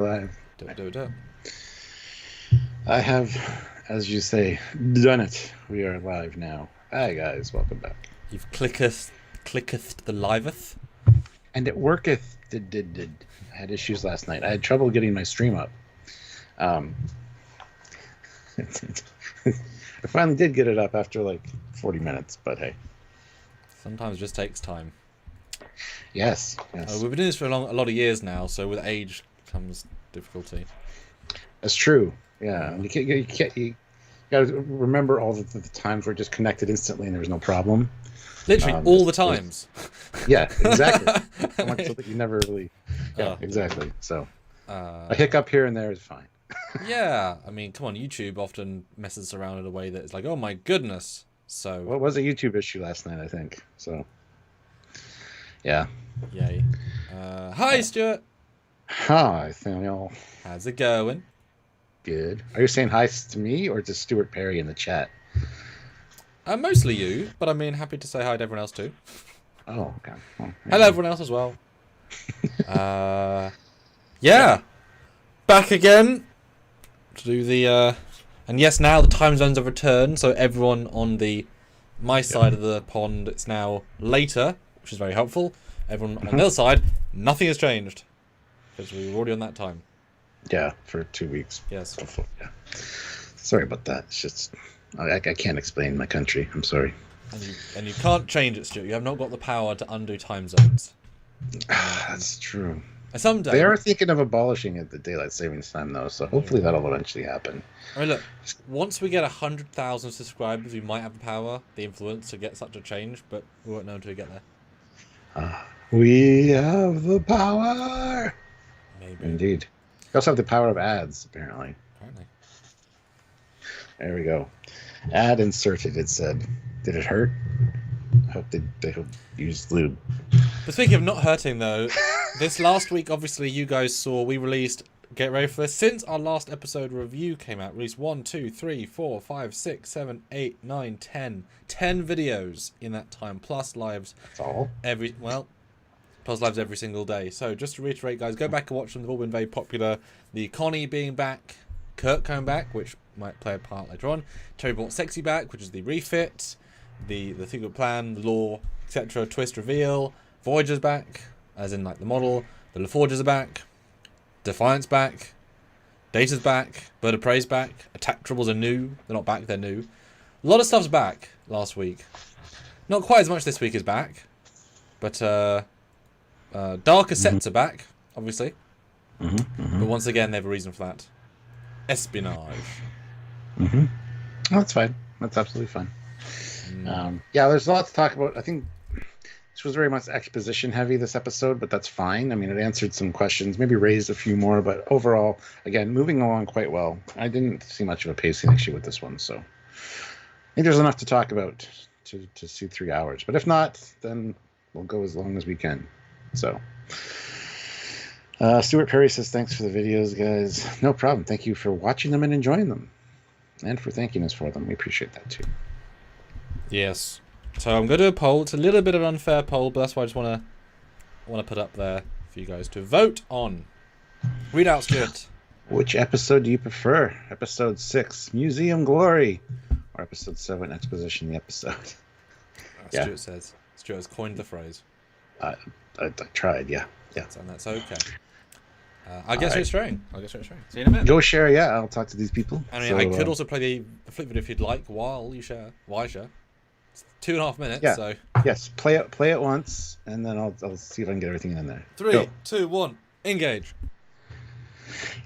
Live. Do. I have, as you say, done it. We are live now. Hi guys, welcome back. You've clicketh the liveth. And it worketh. Did. I had issues last night. I had trouble getting my stream up. I finally did get it up after like 40 minutes, but hey. Sometimes it just takes time. Yes. We've been doing this for a lot of years now, so with age comes difficulty. That's true. Yeah, and you got to remember all the times where it just connected instantly and there was no problem. Literally all the times. Yeah, exactly. So much so that you never really. Yeah, exactly. So a hiccup here and there is fine. Yeah, I mean, come on, YouTube often messes around in a way that it's like, oh my goodness. So. Well, it was a YouTube issue last night, I think. So. Yeah. Yay. Hi, Stuart. Hi, Nathaniel. How's it going? Good. Are you saying hi to me or to Stuart Perry in the chat? Mostly you, but I mean, happy to say hi to everyone else too. Oh, okay. Well, hello, everyone else as well. Yeah. Back again to do the... And yes, now the time zones have returned, so everyone on my side of the pond, it's now later, which is very helpful. Everyone on the other side, nothing has changed. Because we were already on that time. Yeah, for 2 weeks. Yes. Yeah. Sorry about that. It's just... I can't explain my country. I'm sorry. And you can't change it, Stuart. You have not got the power to undo time zones. That's true. Someday. They are thinking of abolishing it, the daylight savings time, though, so hopefully that'll eventually happen. I mean, look, once we get 100,000 subscribers, we might have the power, the influence to get such a change, but we won't know until we get there. We have the power! Maybe. Indeed. We also have the power of ads, apparently. Apparently. There we go. Ad inserted, it said. Did it hurt? I hope they used lube. But speaking of not hurting, though, this last week, obviously, you guys saw we released, get ready for this, since our last episode review came out, released 1, 2, 3, 4, 5, 6, 7, 8, 9, 10. 10 videos in that time, plus lives. That's all? Plus lives every single day. So just to reiterate, guys, go back and watch them. They've all been very popular. The Connie being back, Kirk coming back, which might play a part later on. Terry brought Sexy back, which is the refit. The Secret Plan, the Law, etc. Twist reveal. Voyager's back, as in like the model. The LaForges are back. Defiance back. Data's back. Bird of Prey's back. Attack Troubles are new. They're not back, they're new. A lot of stuff's back last week. Not quite as much this week is back. But darker sets are back, obviously. But once again, they have a reason for that. Espionage. Oh, that's fine. That's absolutely fine. Yeah, there's a lot to talk about. I think this was very much exposition heavy, this episode, but that's fine. I mean, it answered some questions, maybe raised a few more, but overall, again, moving along quite well. I didn't see much of a pacing issue with this one, so I think there's enough to talk about to suit 3 hours. But if not, then we'll go as long as we can. So, Stuart Perry says, thanks for the videos, guys. No problem. Thank you for watching them and enjoying them. And for thanking us for them. We appreciate that, too. Yes. So I'm going to do a poll. It's a little bit of an unfair poll, but that's why I just want to put up there for you guys to vote on. Read out, Stuart. Which episode do you prefer? Episode 6, Museum Glory, or Episode 7, Exposition the Episode? Yeah. Stuart says. Stuart has coined the phrase. I tried, yeah. So that's okay. I'll get straight straight. See you in a minute. Go share, yeah. I'll talk to these people. I mean, I could also play the flip video if you'd like while you share. Why share? It's 2.5 minutes, yeah. So... Yes, play it once, and then I'll see if I can get everything in there. 3, 2, 1, engage.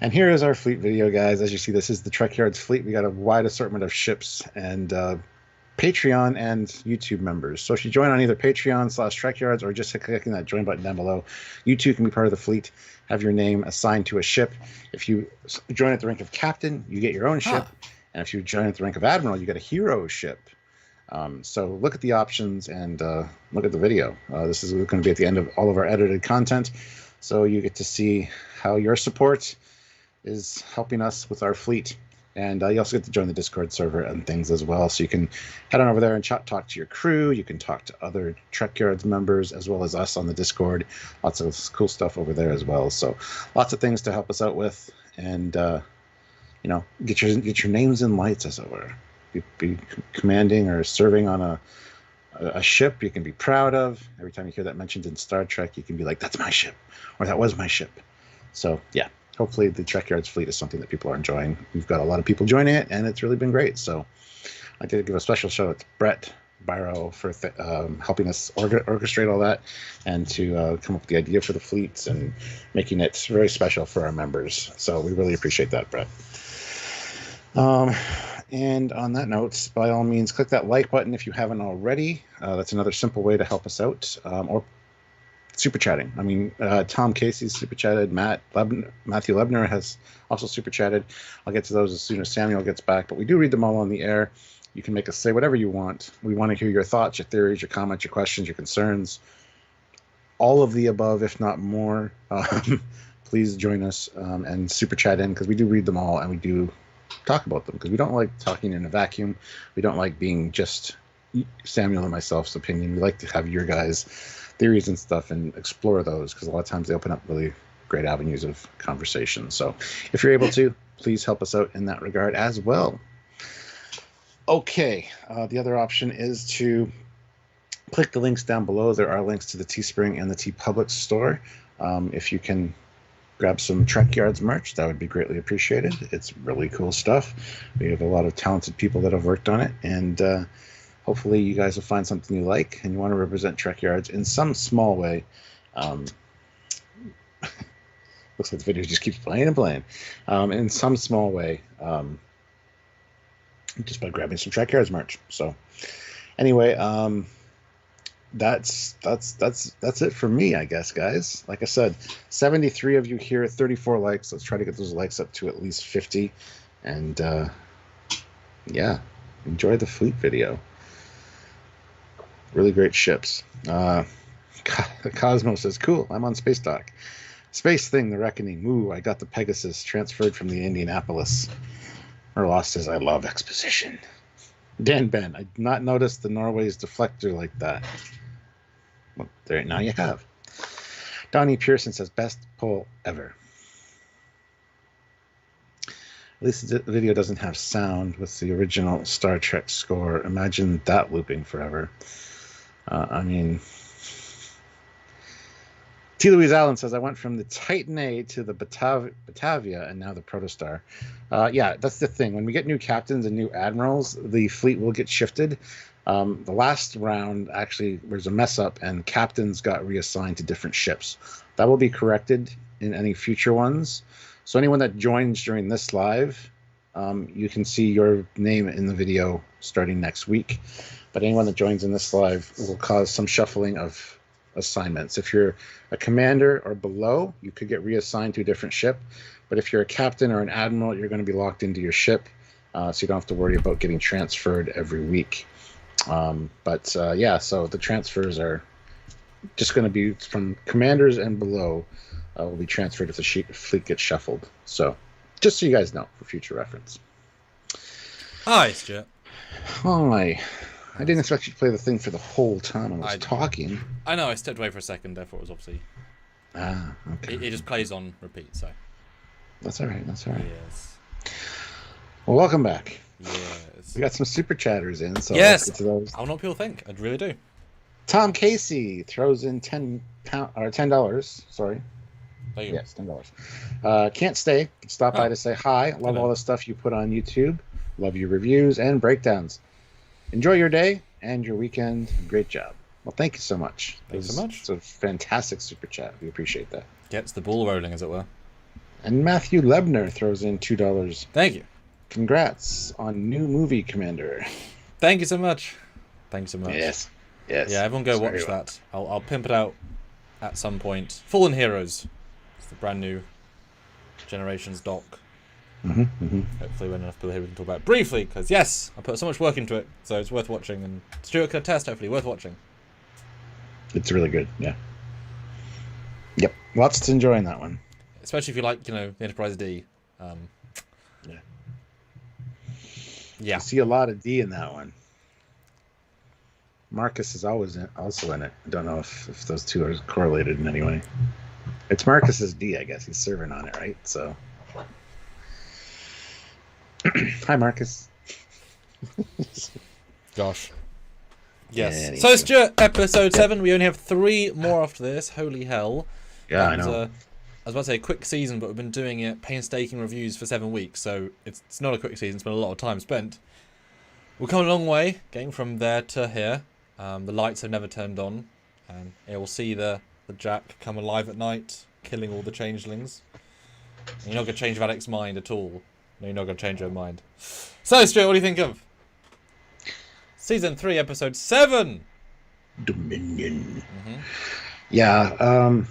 And here is our fleet video, guys. As you see, this is the Trekyards fleet. We got a wide assortment of ships and Patreon and YouTube members. So if you join on either Patreon/Trekyards or just clicking that join button down below, you too can be part of the fleet, have your name assigned to a ship. If you join at the rank of captain, you get your own ship. And if you join at the rank of admiral, you get a hero ship. So look at the options and look at the video. This is going to be at the end of all of our edited content. So you get to see how your support is helping us with our fleet And you also get to join the Discord server and things as well. So you can head on over there and talk to your crew. You can talk to other Trekyards members as well as us on the Discord. Lots of cool stuff over there as well. So lots of things to help us out with. And, you know, get your names in lights, as it were. Be commanding or serving on a ship you can be proud of. Every time you hear that mentioned in Star Trek, you can be like, that's my ship, or that was my ship. So, yeah. Hopefully the Trekyards fleet is something that people are enjoying. We've got a lot of people joining it, and it's really been great. So I did give a special shout out to Brett Byro for helping us orchestrate all that and to come up with the idea for the fleets and making it very special for our members. So we really appreciate that, Brett. And on that note, by all means, click that like button if you haven't already. That's another simple way to help us out. Or super chatting. I mean, Tom Casey's super chatted. Matthew Lebner has also super chatted. I'll get to those as soon as Samuel gets back, but we do read them all on the air. You can make us say whatever you want. We want to hear your thoughts, your theories, your comments, your questions, your concerns, all of the above, if not more. Please join us and super chat in, because we do read them all and we do talk about them, because we don't like talking in a vacuum. We don't like being just Samuel and myself's opinion. We like to have your guys' theories and stuff and explore those, because a lot of times they open up really great avenues of conversation. So if you're able to, please help us out in that regard as well. Okay, the other option is to click the links down below. There are links to the Teespring and the TeePublic store. If you can grab some Trekyards merch, that would be greatly appreciated. It's really cool stuff. We have a lot of talented people that have worked on it, and hopefully you guys will find something you like and you want to represent Trekyards in some small way. Looks like the video just keeps playing and playing. In some small way, just by grabbing some Trekyards merch. So anyway, that's it for me, I guess, guys. Like I said, 73 of you here, 34 likes. Let's try to get those likes up to at least 50. And yeah, enjoy the fleet video. Really great ships. Cosmo says, cool, I'm on Space Dock. Space Thing, The Reckoning. Ooh, I got the Pegasus transferred from the Indianapolis. Merlost says, I love exposition. Dan Ben, I did not notice the Norway's deflector like that. Well, there, now you have. Donnie Pearson says, best poll ever. At least the video doesn't have sound with the original Star Trek score. Imagine that looping forever. I mean, T. Louise Allen says, I went from the Titan A to the Batavia and now the Protostar. Yeah, that's the thing. When we get new captains and new admirals, the fleet will get shifted. The last round, actually, there's a mess up and captains got reassigned to different ships. That will be corrected in any future ones. So anyone that joins during this live, you can see your name in the video starting next week. But anyone that joins in this live will cause some shuffling of assignments. If you're a commander or below, you could get reassigned to a different ship. But if you're a captain or an admiral, you're going to be locked into your ship. So you don't have to worry about getting transferred every week. Yeah, so the transfers are just going to be from commanders and below will be transferred if the fleet gets shuffled. So just so you guys know for future reference. Hi, Stuart. Hi. I didn't expect you to play the thing for the whole time I was talking. I know, I stepped away for a second, therefore it was obviously... okay. It just plays on repeat, so... That's all right, that's all right. Yes. Well, welcome back. Yes. We got some super chatters in, so yes! Let's get to those. I don't know what people think, I really do. Tom Casey throws in $10, sorry. There you go. Yes, $10. Can't stay. Stop by to say hi. Love all the stuff you put on YouTube. Love your reviews and breakdowns. Enjoy your day and your weekend. Great job. Well, thank you so much. Thanks so much. It's a fantastic super chat. We appreciate that. Gets the ball rolling, as it were. And Matthew Lebner throws in $2. Thank you. Congrats on new movie, Commander. Thank you so much. Thank you so much. Yes. Yeah, everyone go watch that. I'll pimp it out at some point. Fallen Heroes. It's the brand new Generations doc. Hopefully when enough people here we can talk about it briefly, because yes, I put so much work into it, so it's worth watching, and Stuart can attest, hopefully, worth watching. It's really good, yeah. Yep, lots to enjoy in that one. Especially if you like, the Enterprise D. Yeah. Yeah. You see a lot of D in that one. Marcus is also in it. I don't know if those two are correlated in any way. It's Marcus's D, I guess. He's serving on it, right? So, hi, Marcus. Gosh. Yes. Yeah, So, Stuart, episode 7. We only have 3 more after this. Holy hell. Yeah, And, I know. I was about to say quick season, but we've been doing it painstaking reviews for 7 weeks, so it's not a quick season. It's been a lot of time spent. We've come a long way, getting from there to here. The lights have never turned on, and we'll see the Jack come alive at night, killing all the changelings. And you're not going to change Vadek's mind at all. No, you're not going to change her mind. So, Stuart, what do you think of Season 3, Episode 7? Dominion. Yeah.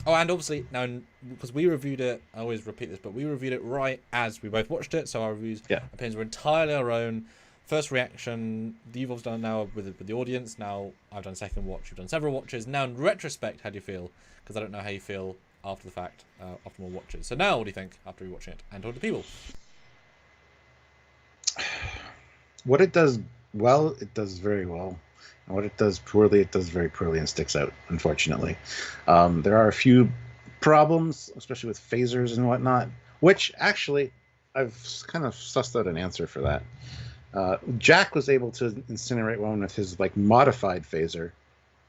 Oh, and obviously, now, because we reviewed it, I always repeat this, but we reviewed it right as we both watched it, so our opinions were entirely our own. First reaction, you've obviously done it now with the audience, now I've done second watch, you've done several watches. Now, in retrospect, how do you feel? Because I don't know how you feel after the fact, after more watches. So now, what do you think after rewatching it and talking to people? What it does well, it does very well. And what it does poorly, it does very poorly and sticks out, unfortunately. There are a few problems, especially with phasers and whatnot, which actually I've kind of sussed out an answer for that. Jack was able to incinerate one with his modified phaser.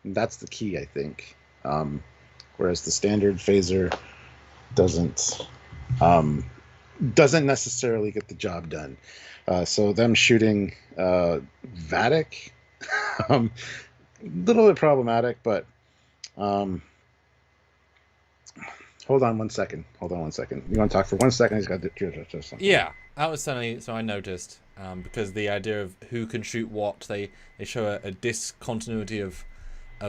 And that's the key, I think. Whereas the standard phaser doesn't necessarily get the job done. So them shooting Vadek, a little bit problematic, but hold on one second. You want to talk for 1 second? He's got to do something. Yeah, that was something. So I noticed because the idea of who can shoot what, they show a discontinuity of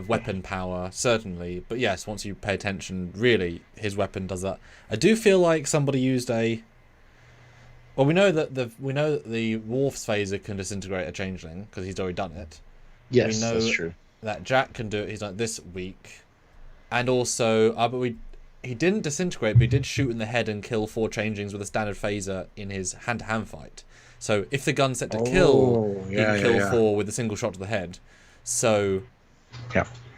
weapon power, certainly. But yes, once you pay attention, really, his weapon does that. I do feel like somebody used a. Well, we know that the Worf's phaser can disintegrate a changeling because he's already done it. Yes, we know that's true. That Jack can do it. He's done it this week, and also, he didn't disintegrate, but he did shoot in the head and kill 4 changelings with a standard phaser in his hand-to-hand fight. So if the gun's set to kill, he can kill 4 with a single shot to the head. So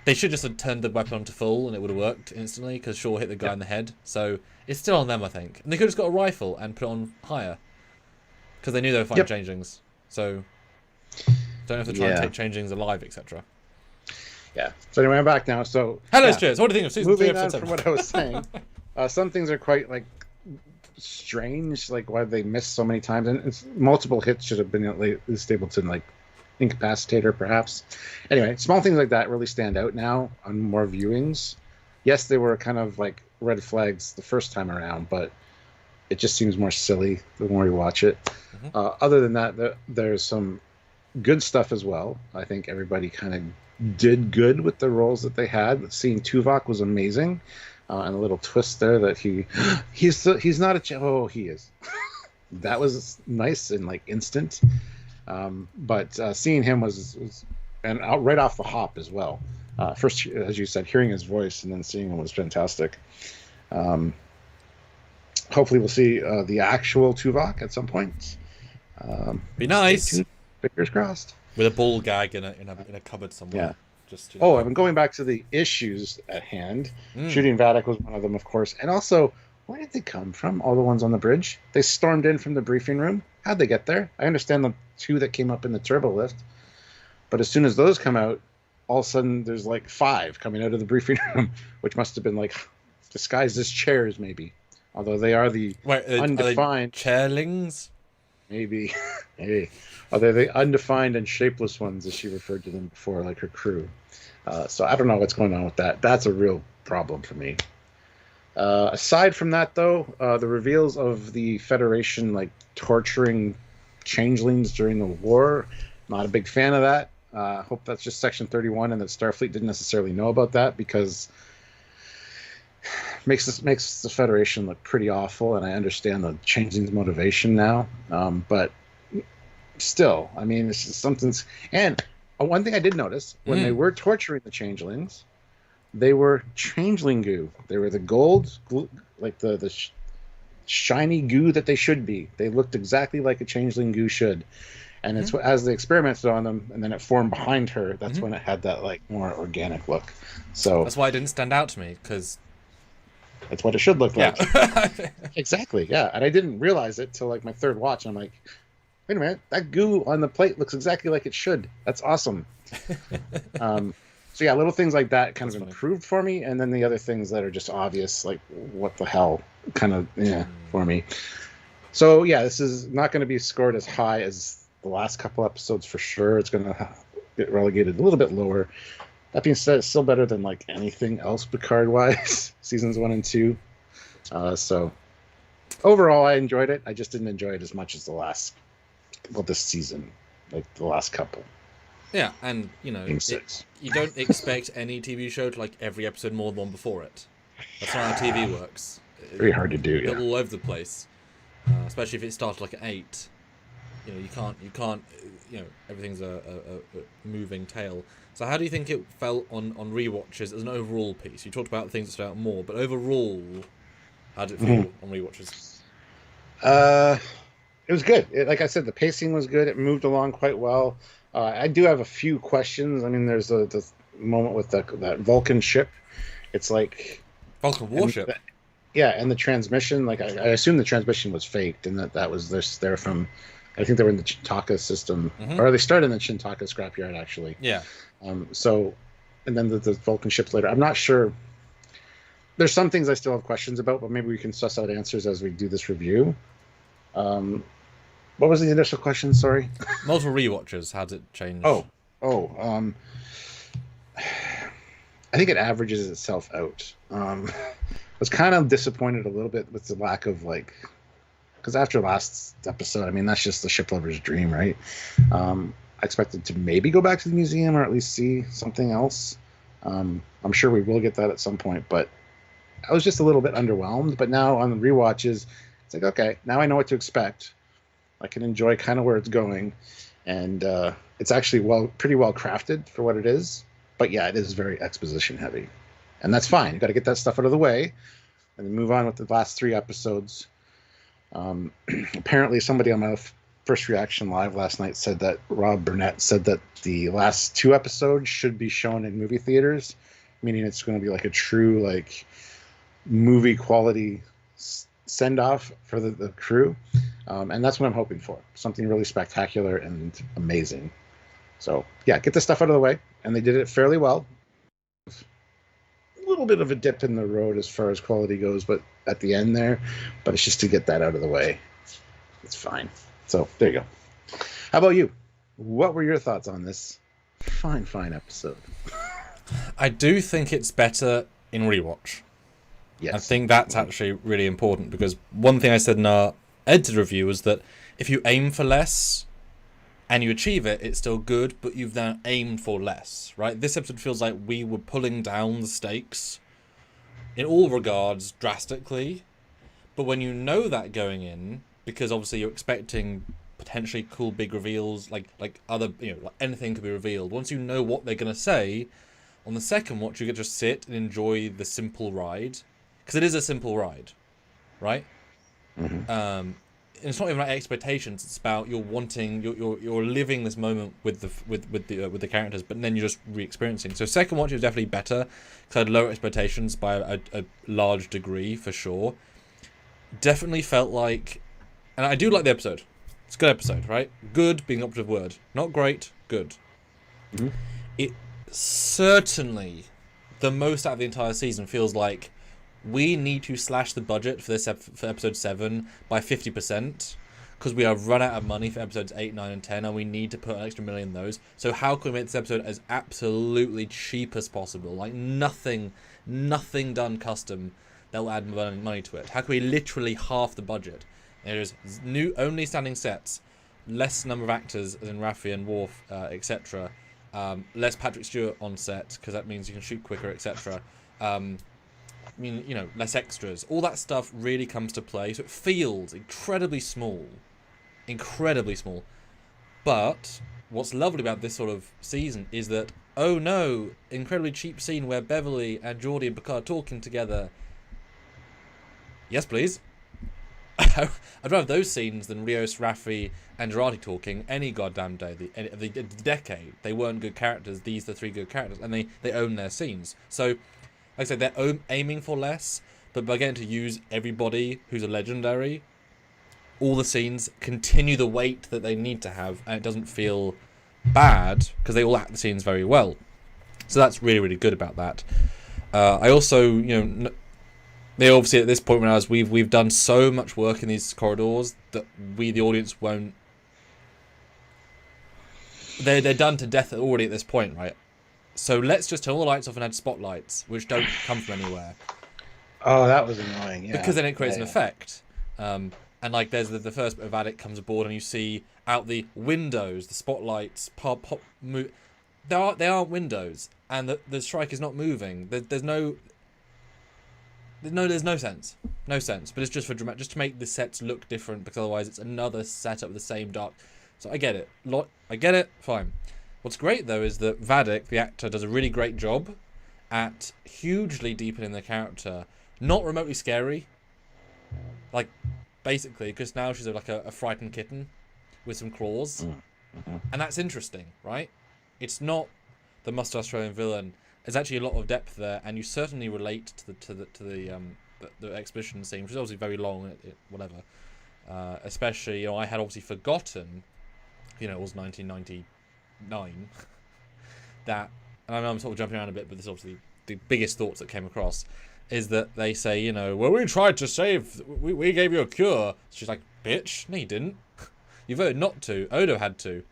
they should just have turned the weapon on to full, and it would have worked instantly because Shaw hit the guy in the head. So it's still on them, I think. And they could have just got a rifle and put it on higher because they knew they were fighting changelings. So don't have to try and take changelings alive, etc. Yeah. So anyway, I'm back now. So hello, Stuart. What do you think of season 3, episode 7? Moving on from what I was saying, some things are quite strange, why they missed so many times, and multiple hits should have been at least able to incapacitate her, perhaps. Anyway, small things like that really stand out now on more viewings. Yes, they were kind of red flags the first time around, but it just seems more silly the more you watch it. Other than that, there's some good stuff as well. I think everybody kind of did good with the roles that they had. Seeing Tuvok was amazing, and a little twist there that he's not he is. That was nice and instant. But seeing him was and right off the hop as well. First, as you said, hearing his voice and then seeing him was fantastic. Hopefully, we'll see the actual Tuvok at some point. Be nice. Fingers crossed. With a ball gag in a cupboard somewhere. Yeah. I'm going back to the issues at hand. Shooting Vadek was one of them, of course. And also, where did they come from? All the ones on the bridge? They stormed in from the briefing room. How'd they get there? I understand the 2 that came up in the turbo lift. But as soon as those come out, all of a sudden there's 5 coming out of the briefing room, which must have been disguised as chairs, maybe. Although they are the undefined. Are they chairlings? Maybe. Maybe. Although the undefined and shapeless ones, as she referred to them before, her crew. So I don't know what's going on with that. That's a real problem for me. Aside from that, though, the reveals of the Federation torturing changelings during the war, not a big fan of that. Hope that's just Section 31 and that Starfleet didn't necessarily know about that, because makes the Federation look pretty awful, and I understand the changelings' motivation now. But still, I mean, it's just something's... And one thing I did notice, when they were torturing the changelings, they were changeling goo. They were the gold, the shiny goo that they should be. They looked exactly like a changeling goo should. And it's as they experimented on them, and then it formed behind her. That's when it had that like more organic look. So that's why it didn't stand out to me, because that's what it should look like. Yeah. Exactly. Yeah, and I didn't realize it till like my third watch. I'm like, wait a minute, that goo on the plate looks exactly like it should. That's awesome. So yeah, little things like that kind of improved for me, and then the other things that are just obvious, like what the hell, kind of for me. So yeah, this is not going to be scored as high as the last couple episodes for sure. It's going to get relegated a little bit lower. That being said, it's still better than like anything else Picard wise, seasons 1 and 2. So overall, I enjoyed it. I just didn't enjoy it as much as this season, like the last couple. Yeah, and you know, you don't expect any TV show to like every episode more than one before it. That's not how TV works. Very hard to do. They're all over the place, especially if it started like at 8. You know, you can't. You know, everything's a moving tail. So, how do you think it felt on rewatches as an overall piece? You talked about things that stood out more, but overall, how did it feel on rewatches? It was good. Like I said, the pacing was good. It moved along quite well. I do have a few questions. I mean, there's the moment with that Vulcan ship. It's like Vulcan warship. And the transmission. Like I assume the transmission was faked, and that was there from. I think they were in the Chintaka system, or they started in the Chintaka scrapyard actually. Yeah. So, and then the Vulcan ships later. I'm not sure. There's some things I still have questions about, but maybe we can suss out answers as we do this review. What was the initial question? Sorry. Multiple rewatches. How did it change? I think it averages itself out. I was kind of disappointed a little bit with the lack of like, because after last episode, I mean that's just the ship lover's dream, right? I expected to maybe go back to the museum or at least see something else. I'm sure we will get that at some point, but I was just a little bit underwhelmed. But now on the rewatches, it's like, okay, now I know what to expect. I can enjoy kind of where it's going, and it's actually pretty well crafted for what it is. But yeah, it is very exposition heavy, and that's fine. You got to get that stuff out of the way, and then move on with the last 3 episodes. Apparently, somebody on my first reaction live last night said that Rob Burnett said that the last 2 episodes should be shown in movie theaters, meaning it's going to be like a true like movie quality send off for the crew. And that's what I'm hoping for. Something really spectacular and amazing. So, yeah, get the stuff out of the way. And they did it fairly well. A little bit of a dip in the road as far as quality goes, but at the end there. But it's just to get that out of the way. It's fine. So, there you go. How about you? What were your thoughts on this fine episode? I do think it's better in rewatch. Yes. I think that's actually really important, because one thing I said in our edited review was that if you aim for less and you achieve it, it's still good, but you've now aimed for less, right? This episode feels like we were pulling down the stakes in all regards drastically, but when you know that going in, because obviously you're expecting potentially cool big reveals, like other, you know, like anything could be revealed. Once you know what they're going to say, on the second watch you get to just sit and enjoy the simple ride, because it is a simple ride, right? And it's not even about expectations. It's about you're living this moment with the characters, but then you're just re-experiencing. So second watch was definitely better because I had lower expectations by a large degree for sure. Definitely felt like, and I do like the episode. It's a good episode, right? Good being the operative word. Not great, good. It certainly, the most out of the entire season, feels like we need to slash the budget for this for episode 7 by 50% because we have run out of money for episodes 8, 9, and 10, and we need to put an extra $1 million in those. So how can we make this episode as absolutely cheap as possible? Like nothing done custom that will add money to it. How can we literally half the budget? There's new only standing sets, less number of actors as in Raffi and Worf, etc. Less Patrick Stewart on set because that means you can shoot quicker, etc. I mean, you know, less extras. All that stuff really comes to play. So it feels incredibly small. But what's lovely about this sort of season is that, oh no, incredibly cheap scene where Beverly and Geordi and Picard are talking together. Yes, please. I'd rather have those scenes than Rios, Raffi, and Girardi talking any goddamn day of the decade. They weren't good characters. These are the 3 good characters, and they own their scenes. So, like I said, they're aiming for less, but by getting to use everybody who's a legendary, all the scenes continue the weight that they need to have, and it doesn't feel bad because they all act the scenes very well. So that's really, really good about that. I also, they obviously at this point when we've done so much work in these corridors that we, the audience, won't. They're done to death already at this point, right? So let's just turn all the lights off and add spotlights, which don't come from anywhere. Oh, that was annoying. Yeah. Because then it creates an effect. And like, there's the first bit of Vatic comes aboard, and you see out the windows, the spotlights pop, move. They aren't windows, and the strike is not moving. There's no sense. No sense. But it's just for just to make the sets look different, because otherwise it's another setup of the same dark. So I get it. I get it. Fine. What's great though is that Vatic, the actor, does a really great job at hugely deepening the character. Not remotely scary. Like, basically, because now she's like a frightened kitten with some claws, and that's interesting, right? It's not the must Australian villain. There's actually a lot of depth there, and you certainly relate to the exposition scene, which is obviously very long, whatever. Especially, I had obviously forgotten, it was 1999. That, and I know I'm sort of jumping around a bit, but this is obviously the biggest thoughts that came across, is that they say, well, we tried to save, we gave you a cure. She's like, bitch, no you didn't. You voted not to. Odo had to.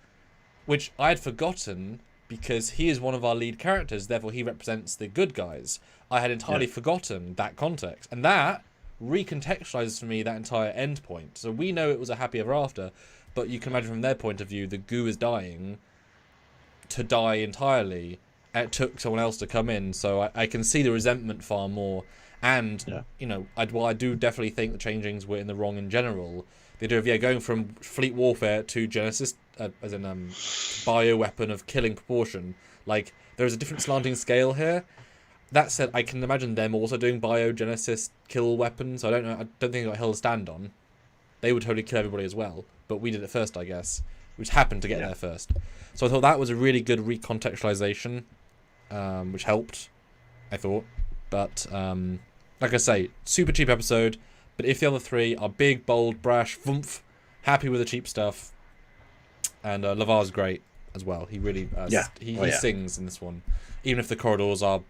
Which I had forgotten, because he is one of our lead characters, therefore he represents the good guys. I had entirely forgotten that context. And that recontextualizes for me that entire end point. So we know it was a happy ever after, but you can imagine from their point of view, the goo is dying to die entirely. And it took someone else to come in, so I can see the resentment far more. And, while I do definitely think the Changelings were in the wrong in general, the idea of, going from fleet warfare to Genesis, as in bioweapon of killing proportion, like, there's a different slanting scale here. That said, I can imagine them also doing biogenesis kill weapons. I don't know, I don't think they've got a hill to stand on. They would totally kill everybody as well, but we did it first, I guess. We just happened to get there first. So I thought that was a really good recontextualization, which helped, I thought. But, like I say, super cheap episode, but if the other 3 are big, bold, brash, voomf, happy with the cheap stuff, and Lavar's great as well. He really he sings in this one, even if the corridors are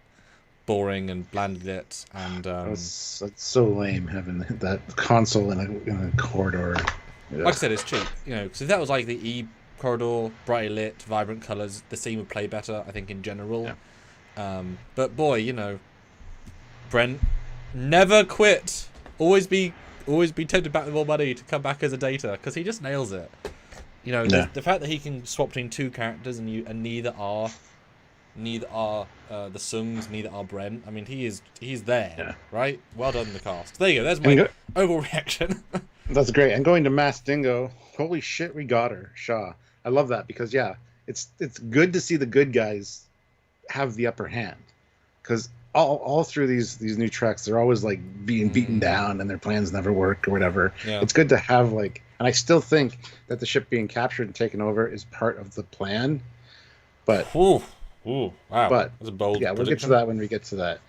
boring and blandly lit. And it's so lame having that console in a corridor. Like I said, it's cheap. Because if that was like the E corridor, brightly lit, vibrant colours, the scene would play better, I think, in general. Yeah. But boy, Brent, never quit. Always be tempted back with more money to come back as a data, because he just nails it. The fact that he can swap between 2 characters and neither are the Sungs, neither are Brent. I mean, he's there, right? Well done, the cast. There you go. There's my overall reaction. That's great. And going to Mass Dingo, holy shit, we got her, Shaw. I love that because it's good to see the good guys have the upper hand, because all through these new treks, they're always like being beaten down and their plans never work or whatever. Yeah. It's good to have and I still think that the ship being captured and taken over is part of the plan. But wow, but that's a bold prediction. We'll get to that when we get to that.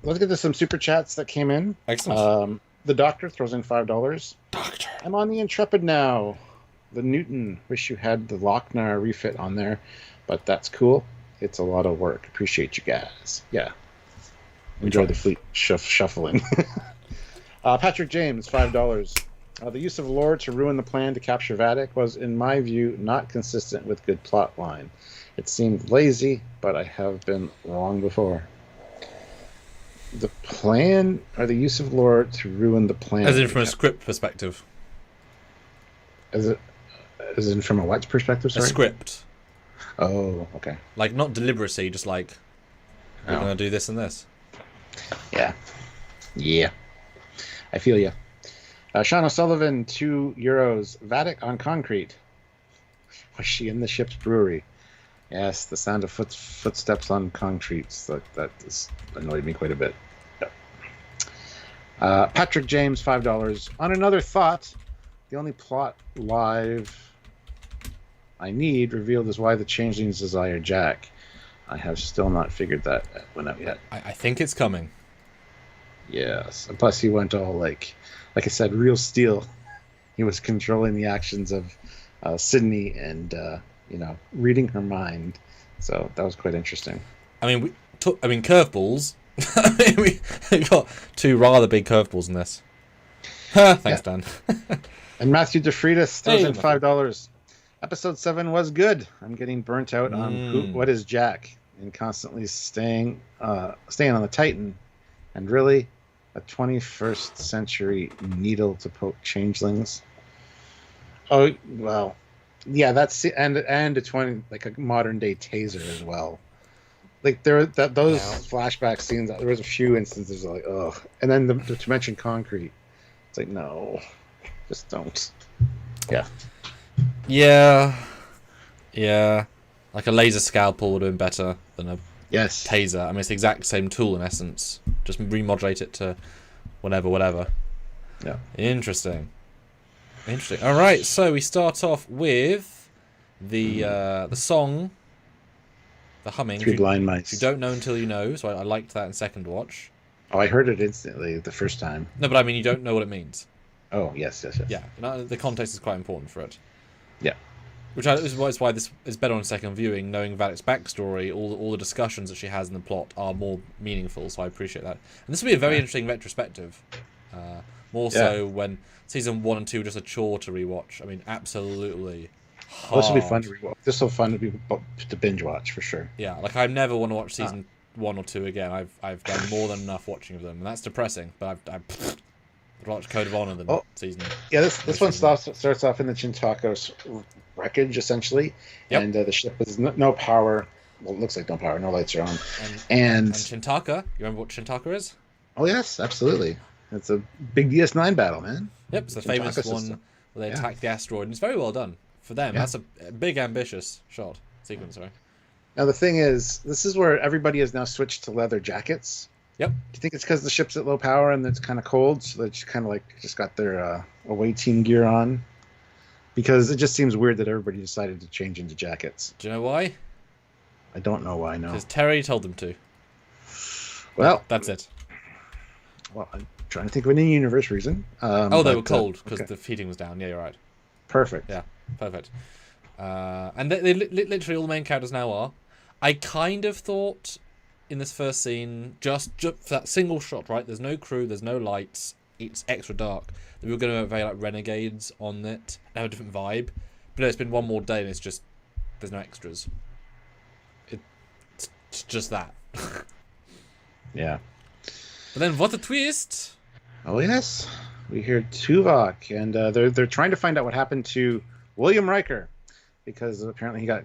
Let's get to some super chats that came in. Excellent. The Doctor throws in $5. Doctor, I'm on the Intrepid now. The Newton, wish you had the Lochnar refit on there, but that's cool. It's a lot of work. Appreciate you guys. Yeah. Enjoy the fleet shuffling. Patrick James, $5. The use of lore to ruin the plan to capture Vatic was, in my view, not consistent with good plot line. It seemed lazy, but I have been wrong before. The plan, or the use of lore to ruin the plan? As in from a script perspective. As in from a what perspective, sorry? A script. Oh, okay. Like, not deliberacy, just like, we're going to do this and this. Yeah. I feel you. Sean O'Sullivan, €2. Vatic on concrete. Was she in the ship's brewery? Yes, the sound of footsteps on concrete. That annoyed me quite a bit. Patrick James, $5. On another thought, the only plot live I need revealed is why the changelings desire Jack. I have still not figured that one out yet. I think it's coming. Yes. And plus, he went all like I said, real steel. He was controlling the actions of Sydney and reading her mind. So that was quite interesting. I mean, curveballs. we got two rather big curveballs in this. Thanks, Dan. And Matthew DeFreitas throws in $5. Episode 7 was good. I'm getting burnt out on what is Jack and constantly staying on the Titan. And really, a 21st century needle to poke changelings. Oh well, yeah. That's and a 20 like a modern day taser as well. Like those flashback scenes. There was a few instances like and then to mention concrete. It's like no, just don't. Yeah. Like a laser scalpel would have been better than a taser. I mean, it's the exact same tool in essence. Just remodulate it to whatever. Yeah. Interesting. All right, so we start off with the song, the humming. Three blind mice. You don't know until you know, so I liked that in second watch. Oh, I heard it instantly the first time. No, but I mean, you don't know what it means. Oh, yes. Yeah, the context is quite important for it. Yeah. Which is why this is better on second viewing, knowing Valek's backstory. All the discussions that she has in the plot are more meaningful, so I appreciate that. And this will be a very interesting retrospective. More so when season 1 and 2 were just a chore to rewatch. I mean, absolutely hard. This will be fun to rewatch. This will be fun to binge watch for sure. Yeah, like I never want to watch season 1 or 2 again. I've done more than enough watching of them, and that's depressing. But I've watched Code of Honor than season. Yeah, this one starts off in the Chintako's wreckage essentially, and the ship has no power. Well, it looks like no power. No lights are on. And Chintaka. You remember what Chintaka is? Oh yes, absolutely. It's a big DS9 battle, man. Yep, it's the famous one where they attack the asteroid, and it's very well done for them. Yeah. That's a big, ambitious sequence. Sorry. Now the thing is, this is where everybody has now switched to leather jackets. Yep. Do you think it's because the ship's at low power and it's kind of cold, so they just got their away team gear on? Because it just seems weird that everybody decided to change into jackets. Do you know why? I don't know why. No. Because Terry told them to. Well, that's it. Well, I'm trying to think of an in-universe reason. They were cold because the heating was down. Yeah, you're right. Perfect. Yeah, perfect. And they literally all the main characters now are. I kind of thought in this first scene, just for that single shot, right? There's no crew, there's no lights, it's extra dark. That we were going to have very like renegades on it, have a different vibe. But no, it's been one more day and it's just there's no extras. It's just that. Yeah. But then what a twist! Oh yes, we hear Tuvok, and they're trying to find out what happened to William Riker, because apparently he got,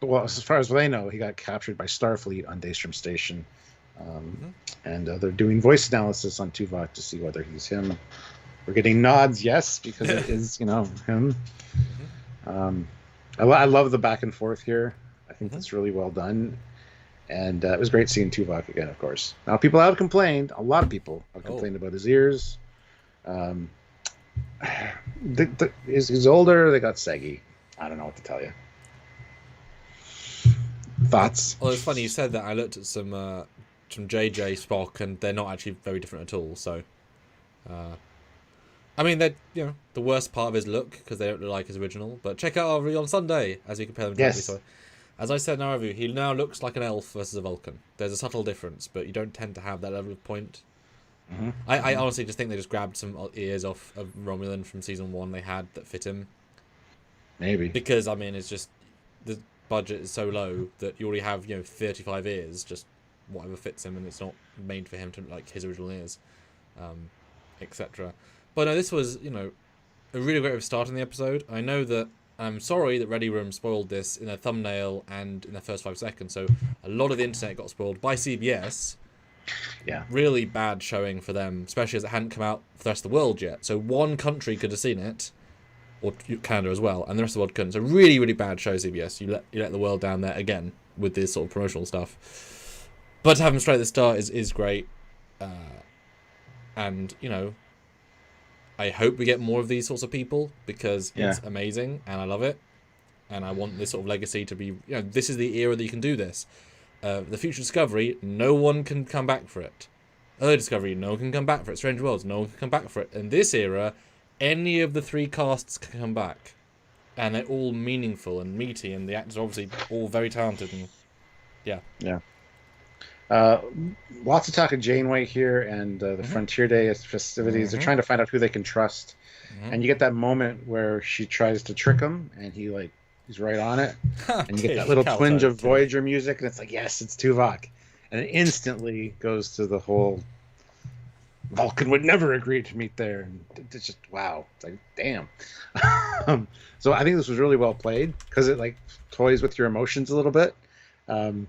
well, as far as they know, he got captured by Starfleet on Daystrom Station, and they're doing voice analysis on Tuvok to see whether he's him. We're getting nods, yes, because it is him. I love the back and forth here. I think that's really well done. And it was great seeing Tuvok again, of course. Now, people have complained. A lot of people have complained about his ears. He's older. They got saggy. I don't know what to tell you. Thoughts? Well, it's funny you said that. I looked at some JJ Spock, and they're not actually very different at all. So, I mean, they're the worst part of his look because they don't look like his original. But check out our review on Sunday as we compare them. Yes. So, as I said in our review, he now looks like an elf versus a Vulcan. There's a subtle difference, but you don't tend to have that level of point. I honestly just think they just grabbed some ears off of Romulan from season 1 they had that fit him. Maybe. Because, I mean, it's just the budget is so low that you already have 35 ears, just whatever fits him, and it's not made for him to like his original ears, etc. But no, this was a really great way of starting the episode. I know that I'm sorry that Ready Room spoiled this in their thumbnail and in their first 5 seconds, so a lot of the internet got spoiled by CBS. Yeah. Really bad showing for them, especially as it hadn't come out for the rest of the world yet. So one country could have seen it, or Canada as well, and the rest of the world couldn't. So really, really bad show, CBS. You let the world down there again with this sort of promotional stuff. But to have them straight at the start is great. And, you know, I hope we get more of these sorts of people because it's amazing and I love it. And I want this sort of legacy to be, you know, this is the era that you can do this. The Future Discovery, no one can come back for it. Early Discovery, no one can come back for it. Strange Worlds, no one can come back for it. In this era, any of the 3 casts can come back. And they're all meaningful and meaty, and the actors are obviously all very talented. And yeah. Lots of talk of Janeway here and the Frontier Day festivities. They're trying to find out who they can trust. And you get that moment where she tries to trick him, and he's right on it. And you get that little twinge of Voyager music, and it's like, yes, it's Tuvok. And it instantly goes to the whole Vulcan would never agree to meet there. And it's just, wow. It's like, damn. So I think this was really well played because it like toys with your emotions a little bit. And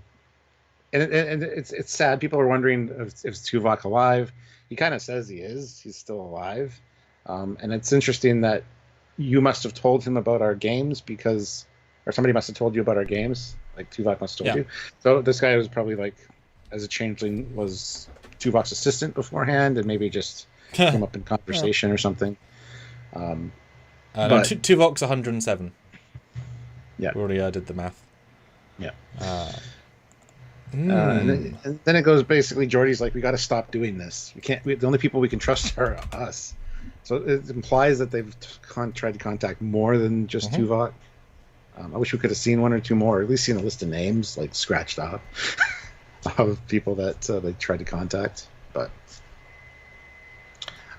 it's sad. People are wondering if Tuvok alive. He kind of says he is. He's still alive. And it's interesting that you must have told him about our games or somebody must have told you about our games. Like Tuvok must have told you. So this guy was probably like, as a changeling, was Tuvok's assistant beforehand, and maybe just came up in conversation or something. No, Tuvok's 107. Yeah, we already did the math. Yeah. And then it goes basically. Geordi's like, we got to stop doing this. We can't. The only people we can trust are us. So it implies that they've tried to contact more than just Tuvok. I wish we could have seen 1 or 2 more, or at least seen a list of names like scratched off of people that they tried to contact. But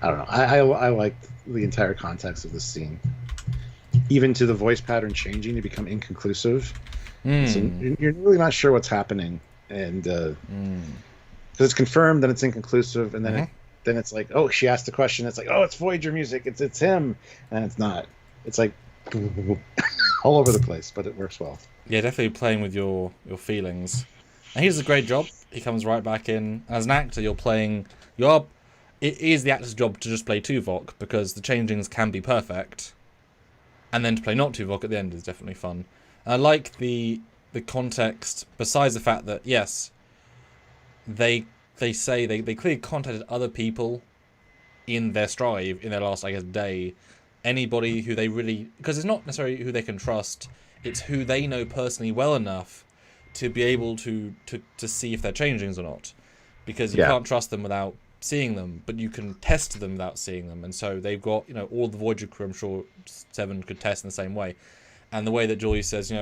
I don't know. I like the entire context of this scene, even to the voice pattern changing to become inconclusive. So you're really not sure what's happening, and because it's confirmed, then it's inconclusive, and then then it's like, oh, she asked the question. It's like, oh, it's Voyager music. It's him, and it's not. It's like all over the place, but it works well. Yeah, definitely playing with your feelings. And he does a great job. He comes right back in. As an actor, it is the actor's job to just play Tuvok, because the changelings can be perfect. And then to play not Tuvok at the end is definitely fun. And I like the context, besides the fact that, yes, they say they clearly contacted other people in their strive, in their last, I guess, day. Anybody who they really... Because it's not necessarily who they can trust, it's who they know personally well enough to be able to see if they're changelings or not. Because you can't trust them without seeing them, but you can test them without seeing them. And so they've got, all the Voyager crew, I'm sure 7 could test in the same way. And the way that Julie says,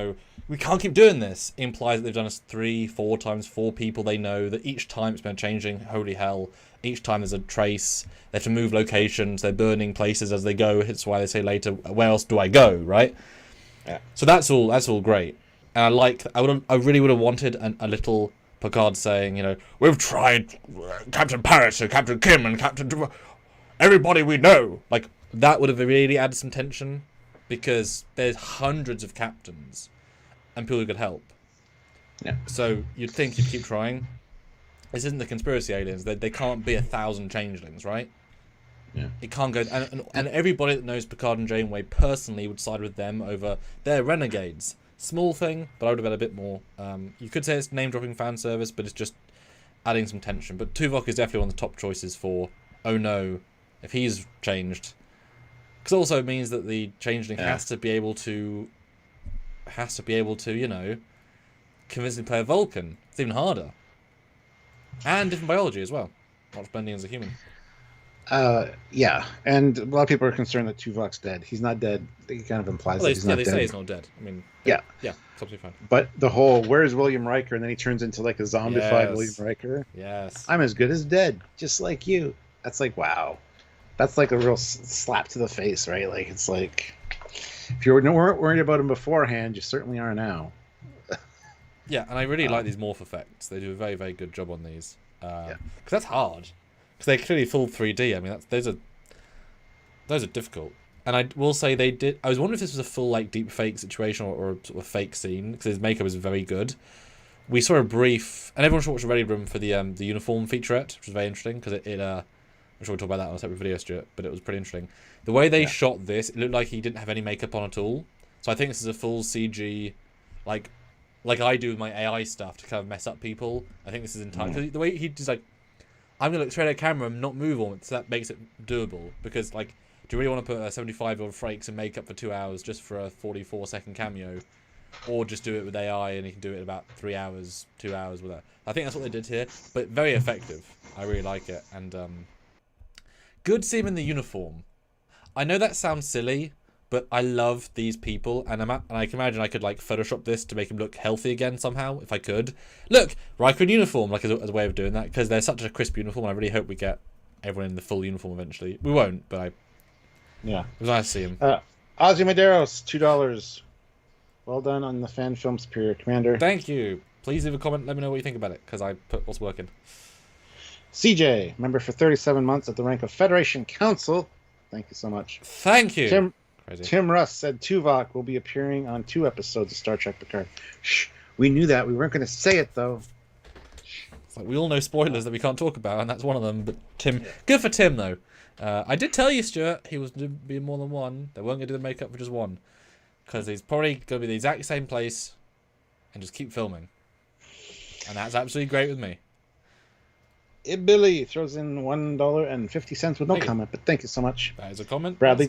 we can't keep doing this, implies that they've done this 3-4 times, 4 people they know, that each time it's been changing, holy hell, each time there's a trace, they have to move locations, they're burning places as they go, it's why they say later, where else do I go, right? Yeah. So that's all great. And I really would have wanted a little Picard saying, we've tried Captain Paris and Captain Kim and Captain... everybody we know. Like, that would have really added some tension, because there's hundreds of captains and people who could help. Yeah. So you'd think you'd keep trying. This isn't the conspiracy aliens. They can't be 1,000 changelings, right? Yeah. It can't go... And everybody that knows Picard and Janeway personally would side with them over their renegades. Small thing, but I would have had a bit more. You could say it's name-dropping fan service, but it's just adding some tension. But Tuvok is definitely one of the top choices for, oh no, if he's changed... Because also it means that the changeling has to be able to, convincingly play a Vulcan. It's even harder. And different biology as well. Not just blending as a human. Yeah, and a lot of people are concerned that Tuvok's dead. He's not dead. He kind of implies that he's not dead. They say he's not dead. I mean, yeah, it's absolutely fine. But the whole, where's William Riker? And then he turns into like a zombified William Riker. Yes. I'm as good as dead, just like you. That's like, wow. That's like a real slap to the face, right? Like, it's like, if you weren't worried about him beforehand, you certainly are now. Yeah, and I really like these morph effects. They do a very, very good job on these. Because that's hard. Because they're clearly full 3D. I mean, those are difficult. And I will say they did... I was wondering if this was a full, like, deep fake situation or a sort of fake scene, because his makeup was very good. We saw a brief... And everyone should watch the Ready Room for the uniform featurette, which was very interesting, because I'm sure we'll talk about that on a separate video, Stuart, but it was pretty interesting. The way they shot this, it looked like he didn't have any makeup on at all. So I think this is a full CG, like I do with my AI stuff to kind of mess up people. I think this is entirely... The way he just, like... I'm going to look straight at the camera and not move on it, so that makes it doable. Because, like, do you really want to put a 75-year-old Frakes and makeup for 2 hours just for a 44-second cameo? Or just do it with AI and you can do it in about 3 hours, 2 hours with that. I think that's what they did here, but very effective. I really like it. And good to see him in the uniform. I know that sounds silly, but I love these people, and I can imagine I could like Photoshop this to make him look healthy again somehow, if I could. Look, Riker in uniform, like as a way of doing that, because they're such a crisp uniform, and I really hope we get everyone in the full uniform eventually. We won't, but yeah, it was nice to see him. Ozzy Medeiros, $2. Well done on the fan film Superior Commander. Thank you. Please leave a comment. Let me know what you think about it, because I put what's working. CJ, member for 37 months at the rank of Federation Council. Thank you so much. Thank you. Tim Russ said Tuvok will be appearing on 2 episodes of Star Trek Picard. Shh, we knew that. We weren't going to say it, though. It's like we all know spoilers that we can't talk about, and that's one of them. But Tim, good for Tim, though. I did tell you, Stuart, he was going to be more than one. They weren't going to do the makeup for just one. Because he's probably going to be the exact same place and just keep filming. And that's absolutely great with me. Billy throws in $1.50 with no comment, but thank you so much. That is a comment. Bradley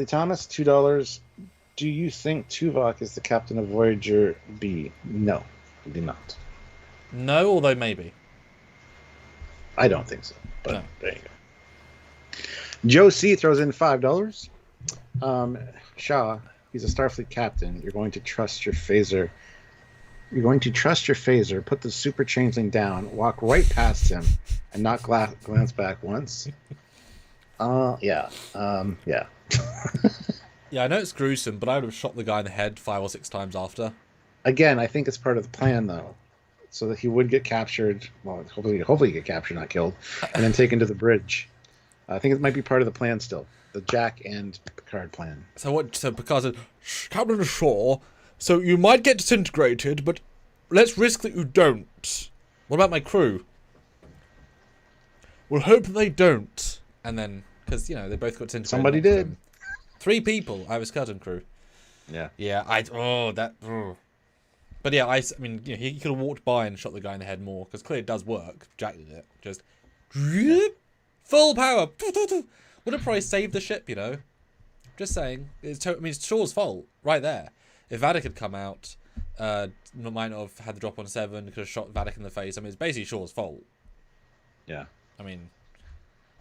Thomas, $2. Do you think Tuvok is the captain of Voyager B? No, I do not. No, although maybe. I don't think so, but no. There you go. Joe C throws in $5. Shaw, he's a Starfleet captain. You're going to trust your phaser. Put the super changeling down, walk right past him, and not glance back once. Yeah. Yeah, I know it's gruesome, but I would have shot the guy in the head 5 or 6 times after. Again, I think it's part of the plan, though, so that he would get captured. Well, hopefully get captured, not killed, and then taken to the bridge. I think it might be part of the plan still, the Jack and Picard plan. So Picard said, Captain Shaw, so you might get disintegrated, but let's risk that you don't. What about my crew? We'll hope they don't. And then, because, they both got disintegrated. Somebody did. 3 people. I was skeleton crew. Yeah. Yeah, But yeah, I mean, he could have walked by and shot the guy in the head more, because clearly it does work. Jack did it. Just full power. Would have probably saved the ship, Just saying. It's Shaw's fault right there. If Vadik had come out, might not have had the drop on 7, could have shot Vadik in the face. I mean, it's basically Shaw's fault. Yeah. I mean,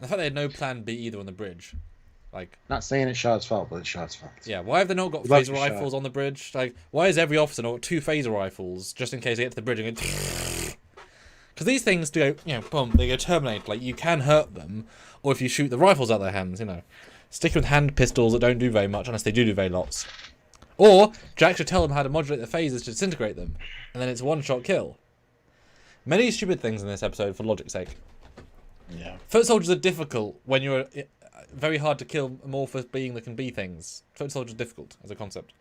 the fact they had no plan B either on the bridge. Like, not saying it's Shaw's fault, but it's Shaw's fault. Yeah, why have they not got phaser rifles on the bridge? Like, why has every officer not got 2 phaser rifles just in case they get to the bridge and go... Because these things do go, boom, they go terminate. Like, you can hurt them, or if you shoot the rifles out of their hands, Sticking with hand pistols that don't do very much, unless they do very lots. Or, Jack should tell them how to modulate the phasers to disintegrate them, and then it's a one-shot kill. Many stupid things in this episode for logic's sake. Yeah. Foot soldiers are difficult when you're very hard to kill amorphous being that can be things. Foot soldiers are difficult as a concept.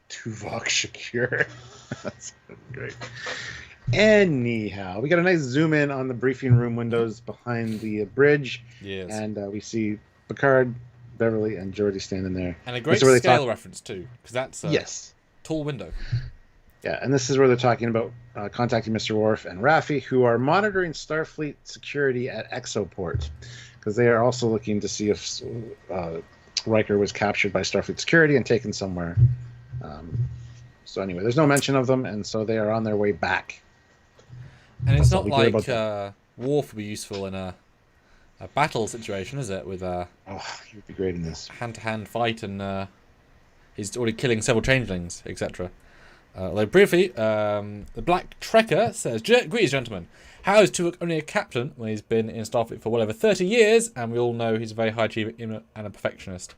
Tuvok Shakir. That's great. Anyhow, we got a nice zoom in on the briefing room windows behind the bridge. Yes. And we see Picard, Beverly, and Geordi standing there. And a great scale reference too, because that's a tall window. Yeah, and this is where they're talking about contacting Mr. Worf and Raffi, who are monitoring Starfleet security at Exoport, because they are also looking to see if Riker was captured by Starfleet security and taken somewhere. So anyway, there's no mention of them, and so they are on their way back. And it's not like Worf would be useful in a battle situation, is it? With he would be great in this hand-to-hand fight, and he's already killing several changelings, etc. Although briefly, the Black Trekker says, "Greetings, gentlemen. How is Tuvok only a captain when he's been in Starfleet for well over 30 years, and we all know he's a very high achiever and a perfectionist?"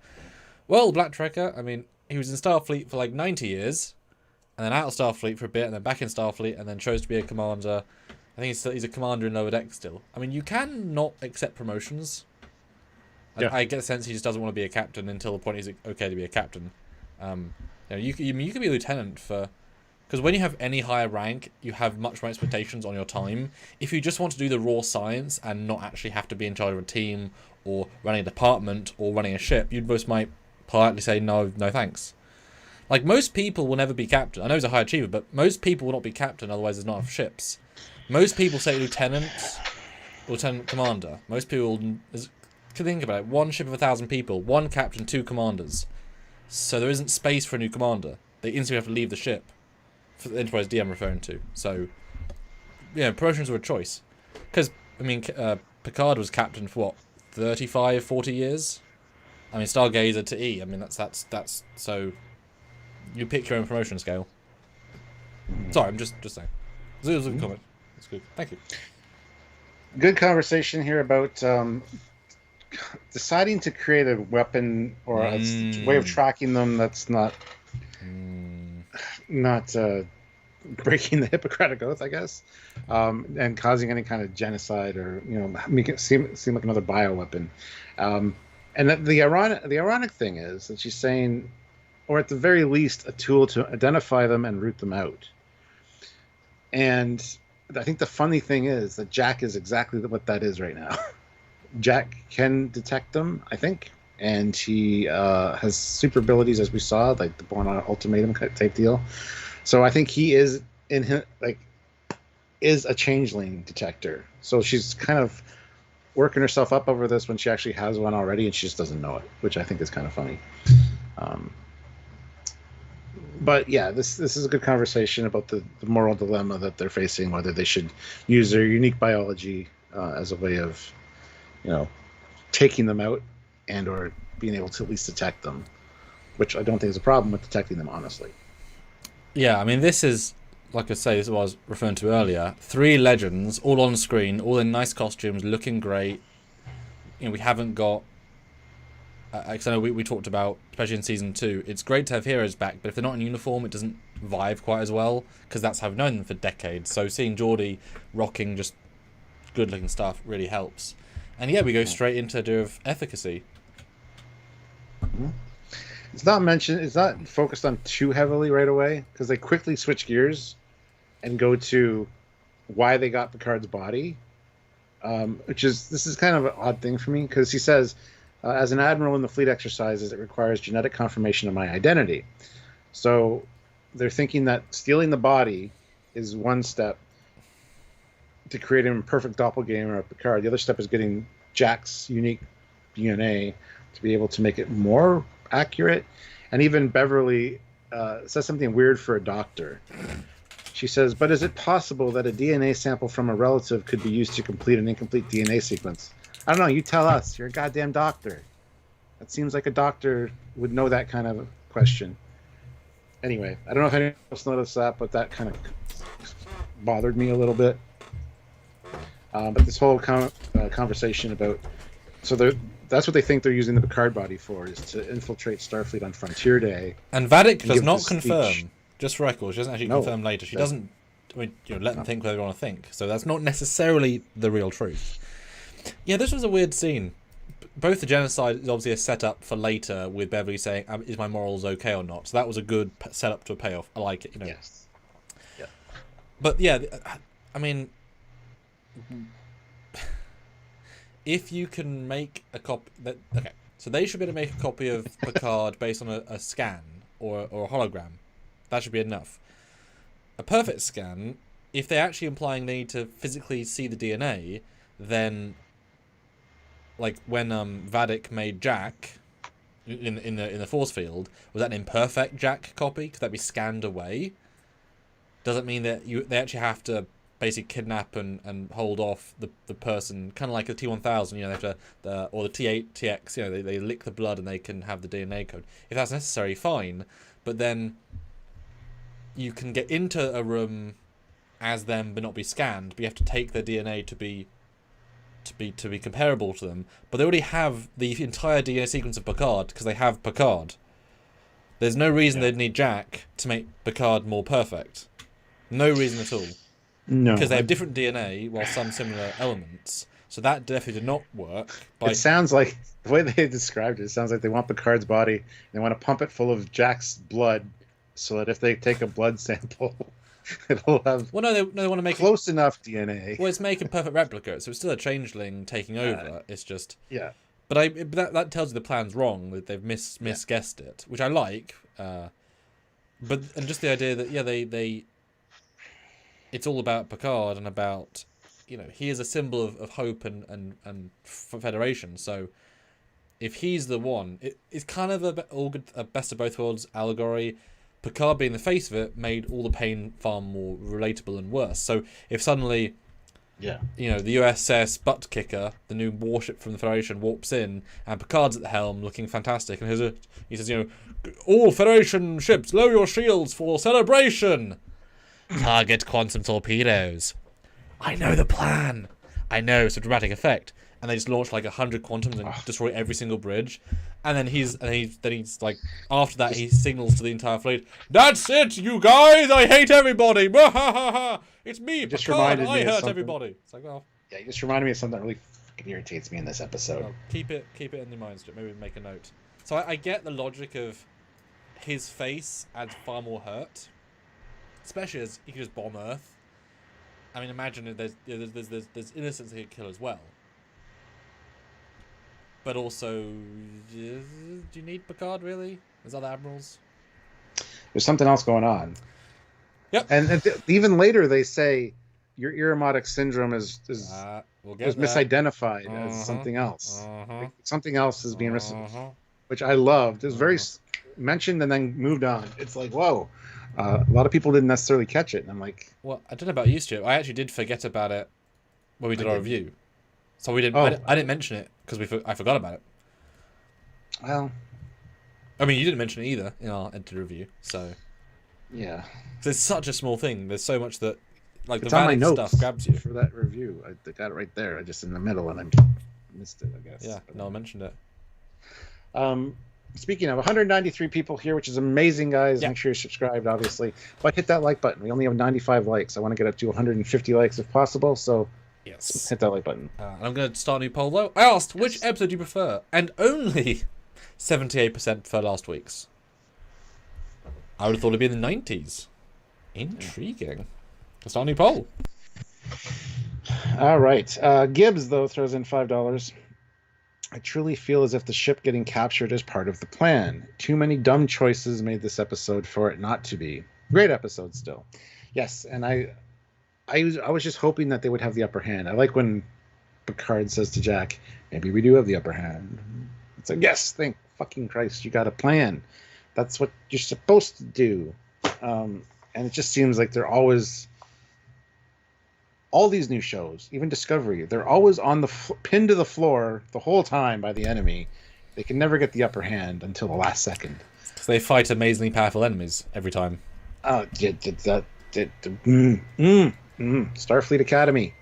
Well, Black Trekker, I mean, he was in Starfleet for like 90 years, and then out of Starfleet for a bit, and then back in Starfleet, and then chose to be a commander. I think he's a commander in Lower Deck still. I mean, you can not accept promotions. Yeah. I get the sense he just doesn't want to be a captain until the point he's okay to be a captain. You can be a lieutenant for... Because when you have any higher rank, you have much more expectations on your time. If you just want to do the raw science and not actually have to be in charge of a team or running a department or running a ship, you'd most might politely say, no thanks. Like, most people will never be captain. I know he's a high achiever, but most people will not be captain, otherwise there's not enough ships. Most people say lieutenant commander. Most people can think about it. One ship of 1,000 people, one captain, 2 commanders. So there isn't space for a new commander. They instantly have to leave the ship. For the Enterprise D I'm referring to. So, yeah, promotions were a choice. Because, I mean, Picard was captain for what, 35, 40 years? I mean, Stargazer to E. I mean, that's so. You pick your own promotion scale. Sorry, I'm just saying. It was a good comment. It's good. Thank you. Good conversation here about deciding to create a weapon or a way of tracking them that's not breaking the Hippocratic Oath, I guess, and causing any kind of genocide or make it seem like another bioweapon. And the ironic thing is that she's saying, or at the very least, a tool to identify them and root them out. And I think the funny thing is that Jack is exactly what that is right now. Jack can detect them, I think, and he has super abilities, as we saw, like the Born on Ultimatum type deal. So I think he is is a changeling detector. So she's kind of working herself up over this when she actually has one already, and she just doesn't know it, which I think is kind of funny. But yeah, this is a good conversation about the moral dilemma that they're facing, whether they should use their unique biology as a way of, taking them out and or being able to at least detect them, which I don't think is a problem with detecting them, honestly. Yeah, I mean, this is, like I say, this is what I was referring to earlier. 3 legends, all on screen, all in nice costumes, looking great. We haven't got... I know we talked about, especially in Season 2, it's great to have heroes back, but if they're not in uniform, it doesn't vibe quite as well, because that's how we've known them for decades. So seeing Geordie rocking just good-looking stuff really helps. And yeah, we go straight into the of efficacy. It's not focused on too heavily right away, because they quickly switch gears and go to why they got Picard's body, this is kind of an odd thing for me, because he says, as an admiral in the fleet exercises, it requires genetic confirmation of my identity. So they're thinking that stealing the body is one step to create a perfect doppelganger of Picard. The other step is getting Jack's unique DNA to be able to make it more accurate. And even Beverly says something weird for a doctor. She says, but is it possible that a DNA sample from a relative could be used to complete an incomplete DNA sequence? I don't know. You tell us. You're a goddamn doctor. That seems like a doctor would know that kind of question. Anyway, I don't know if anyone else noticed that, but that kind of bothered me a little bit. But this whole conversation about... So that's what they think they're using the Picard body for, is to infiltrate Starfleet on Frontier Day. And Vadic does not confirm, just for records. She doesn't actually confirm later. She doesn't let them think whatever they want to think. So that's not necessarily the real truth. Yeah, this was a weird scene. Both the genocide is obviously a setup for later, with Beverly saying, "Is my morals okay or not?" So that was a good setup to a payoff. I like it, Yes. Yeah. But yeah, I mean, if you can make a copy, okay. So they should be able to make a copy of Picard based on a scan or a hologram. That should be enough. A perfect scan, if they're actually implying they need to physically see the DNA, then, like when Vadic made Jack in the force field, was that an imperfect Jack copy? Could that be scanned away? Does it mean that they actually have to basically kidnap and hold off the person, kind of like the T-1000, they have to, or the T-8TX, they lick the blood and they can have the DNA code. If that's necessary, fine, but then you can get into a room as them but not be scanned, but you have to take their DNA to be comparable to them, but they already have the entire DNA sequence of Picard because they have Picard. There's no reason they'd need Jack to make Picard more perfect. No reason at all. No. Because they have different DNA while some similar elements. So that definitely did not work. It sounds like, the way they described it sounds like they want Picard's body, and they want to pump it full of Jack's blood, so that if they take a blood sample, it'll have they want to make close enough DNA. Well, it's making a perfect replica, so it's still a changeling taking over. It's just... Yeah. But that tells you the plan's wrong, that they've misguessed it, which I like. And just the idea that, they it's all about Picard and about, he is a symbol of hope and federation. So if he's the one, it's kind of a best of both worlds allegory. Picard being the face of it made all the pain far more relatable and worse. So if suddenly, Yeah. The USS Butt Kicker, the new warship from the Federation, warps in, and Picard's at the helm, looking fantastic, and he says, all Federation ships, lower your shields for celebration. Target quantum torpedoes. I know the plan. I know, it's a dramatic effect. And they just launch like 100 quantums and destroy every single bridge. And then he's like, after that, he signals to the entire fleet, "That's it, you guys! I hate everybody! It's me, Picard! I hurt everybody!" It's like, well, yeah, you just reminded me of something that really fucking irritates me in this episode. Well, keep it in your minds. Maybe make a note. So I get the logic of his face adds far more hurt, especially as he could just bomb Earth. I mean, imagine if there's innocents he could kill as well. But also, do you need Picard, really? There's other admirals. There's something else going on. Yep. And even later they say your Irumodic syndrome is misidentified as something else. Like, something else is being which I loved. It was very mentioned and then moved on. It's like, whoa. A lot of people didn't necessarily catch it. And I'm like... Well, I don't know about you, Stuart. I actually did forget about it when we did our review. So we didn't. I didn't mention it because I forgot about it. Well, I mean, you didn't mention it either in our edited review, so yeah. It's such a small thing. There's so much that, like, it's the valid stuff grabs you. For that review, I got it right there. I just in the middle and I missed it, I guess. Yeah, no, I mentioned it. Speaking of 193 people here, which is amazing, guys. Yeah. Make sure you're subscribed, obviously. But hit that like button. We only have 95 likes. I want to get up to 150 likes if possible. So. Yes. Hit that like button. I'm going to start a new poll, though. I asked, which episode do you prefer? And only 78% prefer last week's. I would have thought it'd be in the 90s. Intriguing. Let's start a new poll. All right. Gibbs, though, throws in $5. I truly feel as if the ship getting captured is part of the plan. Too many dumb choices made this episode for it not to be. Great episode still. Yes, and I was just hoping that they would have the upper hand. I like when Picard says to Jack, "Maybe we do have the upper hand." It's like, yes, thank fucking Christ, you got a plan. That's what you're supposed to do. And it just seems like they're always, all these new shows, even Discovery, they're always on the pinned to the floor the whole time by the enemy. They can never get the upper hand until the last second. Because they fight amazingly powerful enemies every time. Oh, Starfleet Academy.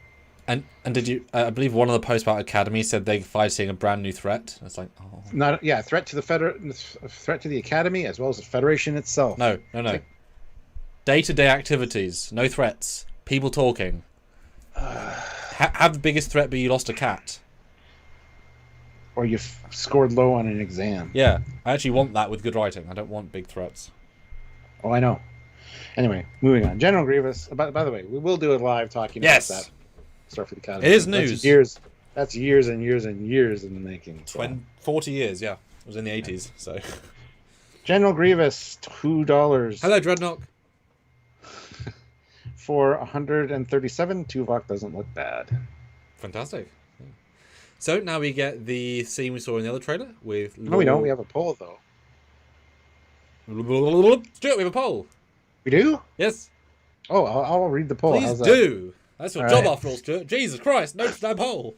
And did you? I believe one of the posts about Academy said they fighting a brand new threat. It's like, oh. Threat to threat to the Academy as well as the Federation itself. No. Like, day-to-day activities, no threats, people talking. Have the biggest threat be you lost a cat, or you scored low on an exam. Yeah, I actually want that with good writing. I don't want big threats. Oh, I know. Anyway, moving on. General Grievous. By the way, we will do a live talking about that. Starfleet Academy. It is news. That's years and years and years in the making. So. 40 years, yeah. It was in the 80s, so. General Grievous, $2. Hello, Dreadnought. For 137, Tuvok doesn't look bad. Fantastic. Yeah. So now we get the scene we saw in the other trailer with... No, we don't. We have a poll, though. Stuart, we have a poll. We do? Yes. Oh, I'll read the poll. Please do. That's your job after all, Stuart. Jesus Christ, no poll.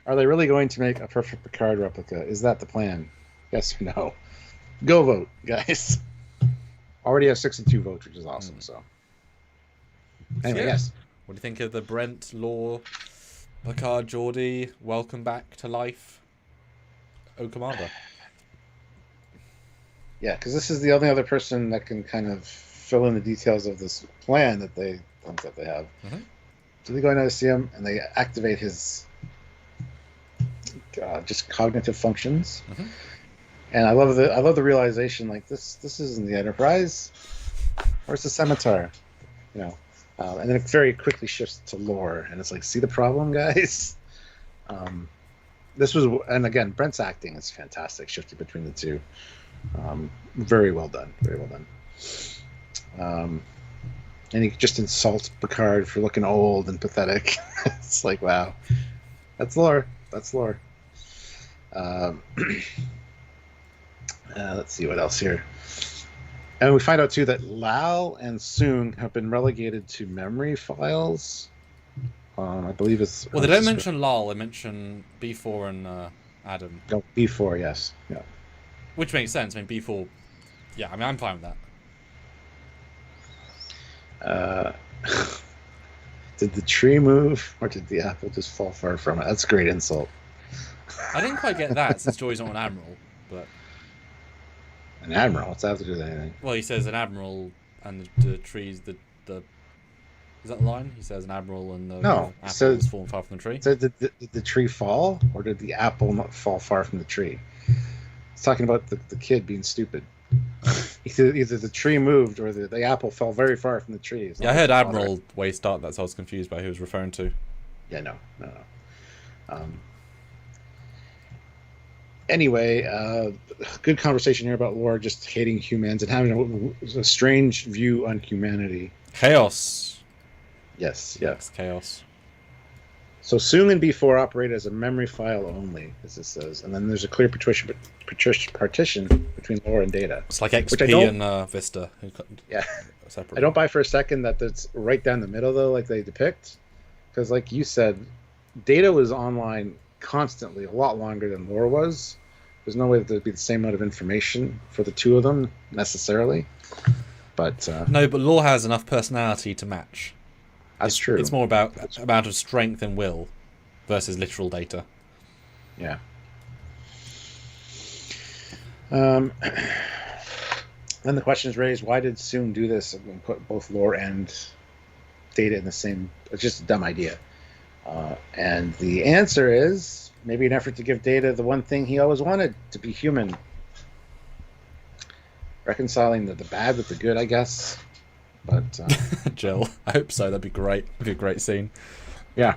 Are they really going to make a perfect Picard replica? Is that the plan? Yes or no? Go vote, guys. Already have 62 votes, which is awesome. So, anyway, yes. What do you think of the Brent, Law, Picard, Geordi? Welcome back to life, O Commander. Yeah, because this is the only other person that can kind of fill in the details of this plan that they have. Mm-hmm. So they go in to see him, and they activate his just cognitive functions. Mm-hmm. And I love the realization, like, this isn't the Enterprise, or it's the Scimitar, you know. And then it very quickly shifts to Lore, and it's like, see the problem, guys? This was, and again, Brent's acting is fantastic, shifting between the two. Very well done. Very well done. And he just insults Picard for looking old and pathetic. It's like, wow. That's lore. That's lore. Let's see what else here. And we find out, too, that Lau and Soong have been relegated to memory files. I believe it's... Well, they don't mention Lal. They mention B4 and Adam. No, B4, yes. Yeah. Which makes sense. I mean, B4... Yeah, I mean, I'm fine with that. Did the tree move, or did the apple just fall far from it? That's a great insult. I didn't quite get that, since Joy's not an admiral, but... An admiral? What's that have to do with anything? Well, he says an admiral and the trees, the... Is that the line? He says an admiral and the apples falling far from the tree? So did the tree fall, or did the apple not fall far from the tree? It's talking about the kid being stupid. Either the tree moved or the apple fell very far from the tree. Yeah, I heard admiral way start that, so I was confused by who he was referring to. Yeah, no. Anyway, good conversation here about lore, just hating humans and having a strange view on humanity. Chaos. Yes. Chaos. So Soong and B4 operate as a memory file only, as this says, and then there's a clear partition between lore and data. It's like XP and Vista. Yeah. Separate. I don't buy for a second that that's right down the middle, though, like they depict. Because like you said, data was online constantly, a lot longer than lore was. There's no way that there'd be the same amount of information for the two of them, necessarily. But no, but lore has enough personality to match. That's true. It's more about amount of strength and will versus literal data. Yeah. Then the question is raised, why did Soong do this and put both lore and data in the same... It's just a dumb idea. And the answer is maybe an effort to give Data the one thing he always wanted, to be human. Reconciling the bad with the good, I guess. But Jill, I hope so. That'd be great. That'd be a great scene. Yeah.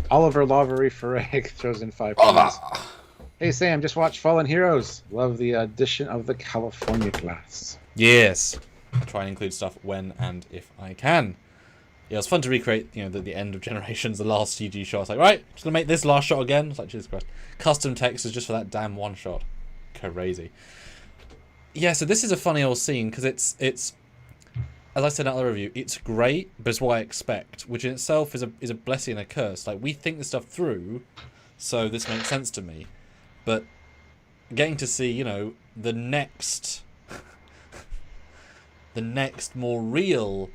Oliver Lavery Farag throws in 5 points. Hey Sam, just watched Fallen Heroes. Love the addition of the California glass. Yes. I try and include stuff when and if I can. Yeah, it was fun to recreate, the end of Generations, the last CG shot. It's like, right, just gonna make this last shot again. It's like, Jesus Christ. Custom textures just for that damn one shot. Crazy. Yeah, so this is a funny old scene because it's as I said in that other review, it's great, but it's what I expect, which in itself is a blessing and a curse. Like, we think this stuff through, so this makes sense to me. But getting to see, the next more real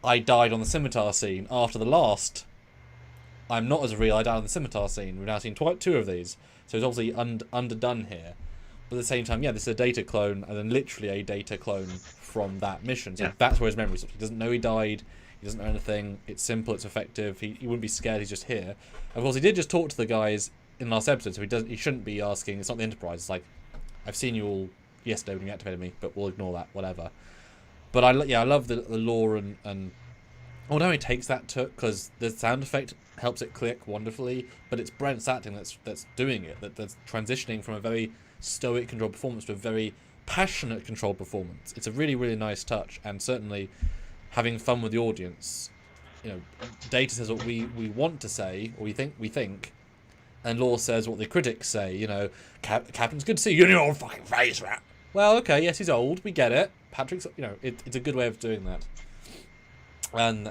I died on the scimitar scene after the last I'm not as real, I died on the scimitar scene. We've now seen 2 of these. So it's obviously underdone here. But at the same time, yeah, this is a data clone, and then literally a data clone from that mission. So that's where his memory stops. He doesn't know he died. He doesn't know anything. It's simple. It's effective. He wouldn't be scared. He's just here. Of course, he did just talk to the guys in the last episode, so he shouldn't be asking. It's not the Enterprise. It's like, I've seen you all yesterday when you activated me, but we'll ignore that. Whatever. But I love the lore and although he takes that took because the sound effect helps it click wonderfully, but it's Brent's acting that's doing it. That's transitioning from a very stoic controlled performance to a very passionate controlled performance. It's a really, really nice touch, and certainly having fun with the audience. Data says what we want to say, or we think, and lore says what the critics say. Captain's good to see you in your own fucking face, man. Well, okay, yes, he's old, we get it. Patrick's, it's a good way of doing that. And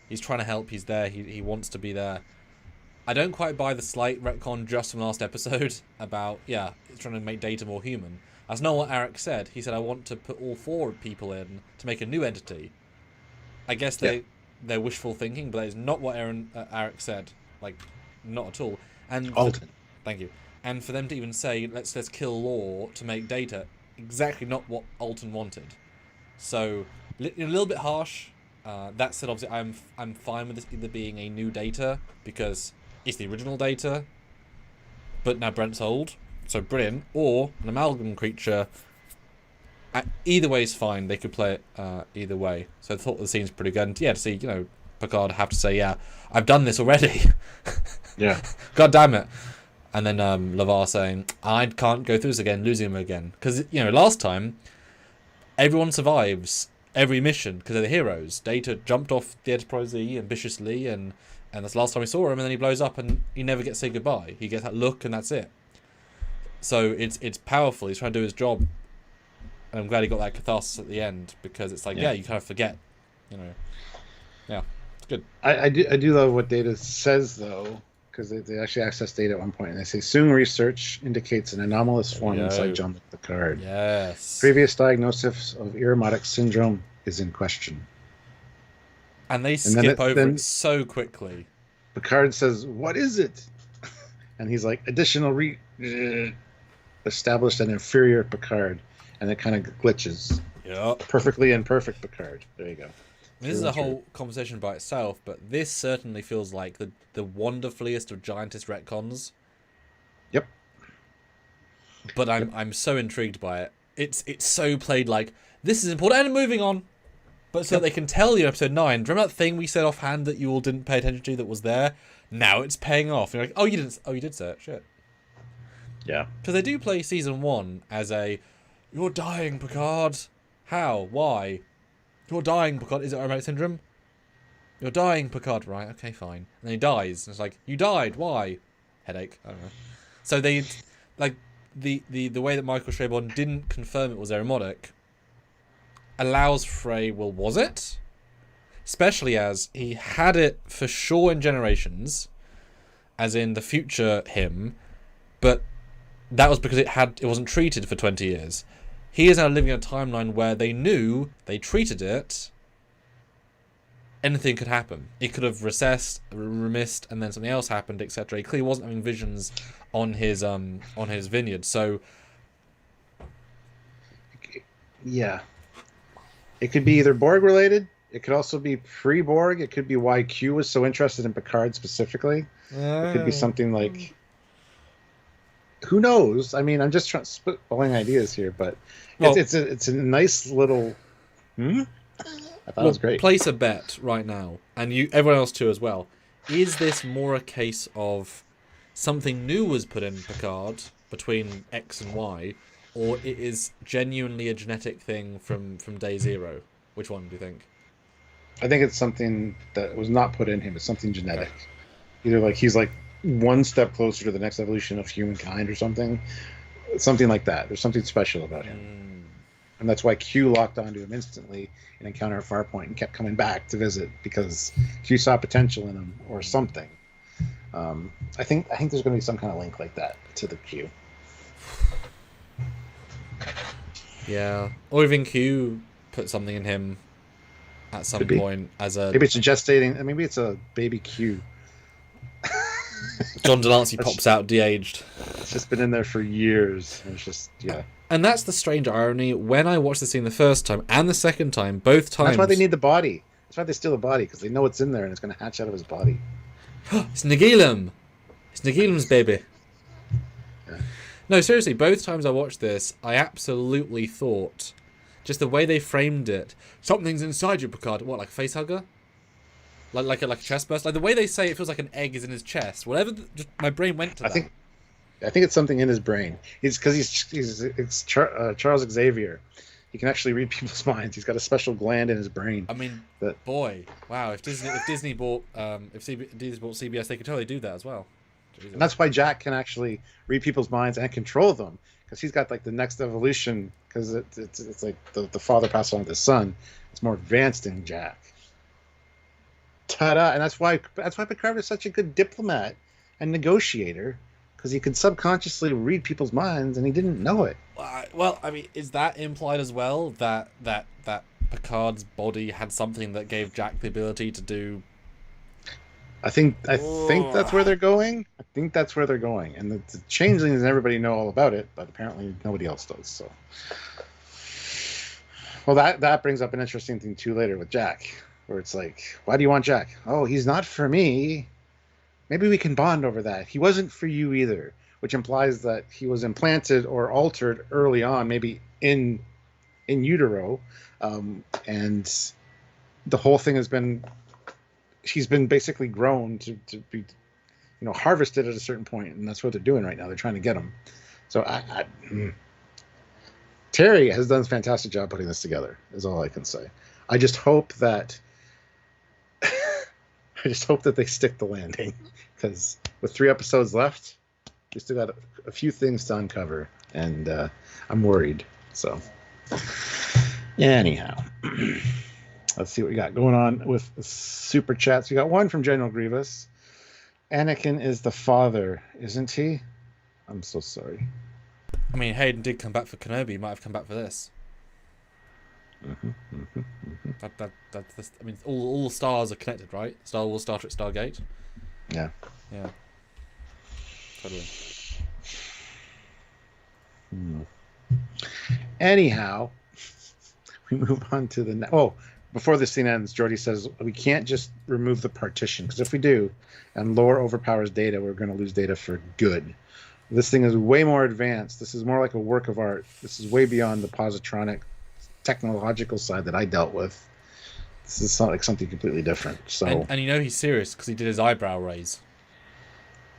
he's trying to help. He's there. He wants to be there. I don't quite buy the slight retcon just from last episode about, it's trying to make Data more human. That's not what Arik said. He said, I want to put all 4 people in to make a new entity. I guess they're wishful thinking, but that is not what Arik said. Like, not at all. And Alton. Thank you. And for them to even say, let's kill Lore to make Data, exactly not what Alton wanted. So, a little bit harsh. That said, obviously, I'm fine with this either being a new Data, because it's the original Data, but now Brent's old, so brilliant, or an amalgam creature. Either way is fine. They could play it either way. So I thought the scene's pretty good. And to see, Picard have to say, I've done this already. Yeah. God damn it. And then LeVar saying, I can't go through this again, losing him again. Because, last time, everyone survives. every mission because they're the heroes. Data jumped off the Enterprise E ambitiously, and that's the last time we saw him, and then he blows up and he never gets to say goodbye. He gets that look and that's it. So it's powerful. He's trying to do his job, and I'm glad he got that catharsis at the end, because it's like, you kind of forget, Yeah, it's good. I do love what Data says, though, because they actually access Data at one point, and they say, Soong research indicates an anomalous form inside John Picard. Yes. Previous diagnosis of Irritonic syndrome is in question. And they skip over it so quickly. Picard says, what is it? And he's like, additional established an inferior Picard. And it kind of glitches. Yep. Perfectly imperfect Picard. There you go. This is a whole conversation by itself, but this certainly feels like the wonderfullest of giantest retcons. Yep. But I'm so intrigued by it. It's so played like, this is important, and moving on. But so they can tell you episode 9. Remember that thing we said offhand that you all didn't pay attention to that was there? Now it's paying off. And you're like, oh, you didn't. Oh, you did say it. Shit. Yeah. Because they do play season 1 as a, you're dying, Picard. How? Why? You're dying, Picard. Is it Irritonic syndrome? You're dying, Picard. Right, okay, fine. And then he dies. And it's like, you died. Why? Headache. I don't know. So they, like, the way that Michael Chabon didn't confirm it was aromatic allows Frey, well, was it? Especially as he had it for sure in Generations, as in the future him, but that was because it wasn't treated for 20 years. He is now living in a timeline where they knew they treated it. Anything could happen. It could have remissed, and then something else happened, etc. He clearly wasn't having visions on his vineyard. So, yeah, it could be either Borg related. It could also be pre-Borg. It could be why Q was so interested in Picard specifically. It could be something like, who knows? I mean, I'm just spitballing ideas here, but it's a nice little. I thought it was great. Place a bet right now, and everyone else too as well. Is this more a case of something new was put in Picard between X and Y, or it is genuinely a genetic thing from day zero? Which one do you think? I think it's something that was not put in him. It's something genetic. Okay. Either like he's like one step closer to the next evolution of humankind or something like that. There's something special about him. And that's why Q locked onto him instantly in Encounter at Farpoint and kept coming back to visit, because Q saw potential in him or something. I think there's going to be some kind of link like that to the Q. Yeah. Or even Q put something in him at some point as a... Maybe it's a gestating... Maybe it's a baby Q. John Delancey pops out de-aged. It's just been in there for years. And it's just, yeah. And that's the strange irony. When I watched the scene the first time and the second time, both times... That's why they need the body. That's why they steal the body, because they know it's in there and it's going to hatch out of his body. It's Nagilum. It's Nagilum's baby. Yeah. No, seriously, both times I watched this, I absolutely thought, just the way they framed it, something's inside you, Picard. What, like a face hugger? Like a chest burst? Like the way they say it feels like an egg is in his chest. Whatever, just my brain went to that. I think it's something in his brain. It's because it's Charles Xavier. He can actually read people's minds. He's got a special gland in his brain. I mean, boy, wow! If Disney bought CBS, they could totally do that as well. Jesus. And that's why Jack can actually read people's minds and control them, because he's got like the next evolution. Because it's like the father passed on to the son. It's more advanced than Jack. Ta-da! And that's why Picard is such a good diplomat and negotiator, because he could subconsciously read people's minds and he didn't know it. Well, I mean, is that implied as well that Picard's body had something that gave Jack the ability to do? I think that's where they're going. And the changelings and everybody know all about it, but apparently nobody else does. So, well, that brings up an interesting thing too later with Jack, where it's like, why do you want Jack? Oh, he's not for me. Maybe we can bond over that. He wasn't for you either, which implies that he was implanted or altered early on, maybe in utero, and the whole thing he's been basically grown to be, harvested at a certain point, and that's what they're doing right now. They're trying to get him. So Terry has done a fantastic job putting this together, is all I can say. I just hope that they stick the landing, because with 3 episodes left, we still got a few things to uncover, and I'm worried. So, anyhow, let's see what we got going on with super chats. We got one from General Grievous. Anakin is the father, isn't he? I'm so sorry. I mean, Hayden did come back for Kenobi. He might have come back for this. That's, I mean, all the stars are connected, right? Star Wars, Star Trek, Stargate. Yeah. Yeah. Totally. Anyhow, we move on to the... Oh, before this scene ends, Geordi says we can't just remove the partition, because if we do, and lore overpowers data, we're going to lose data for good. This thing is way more advanced. This is more like a work of art. This is way beyond the positronic technological side that I dealt with. This is like something completely different. So, and you know he's serious because he did his eyebrow raise.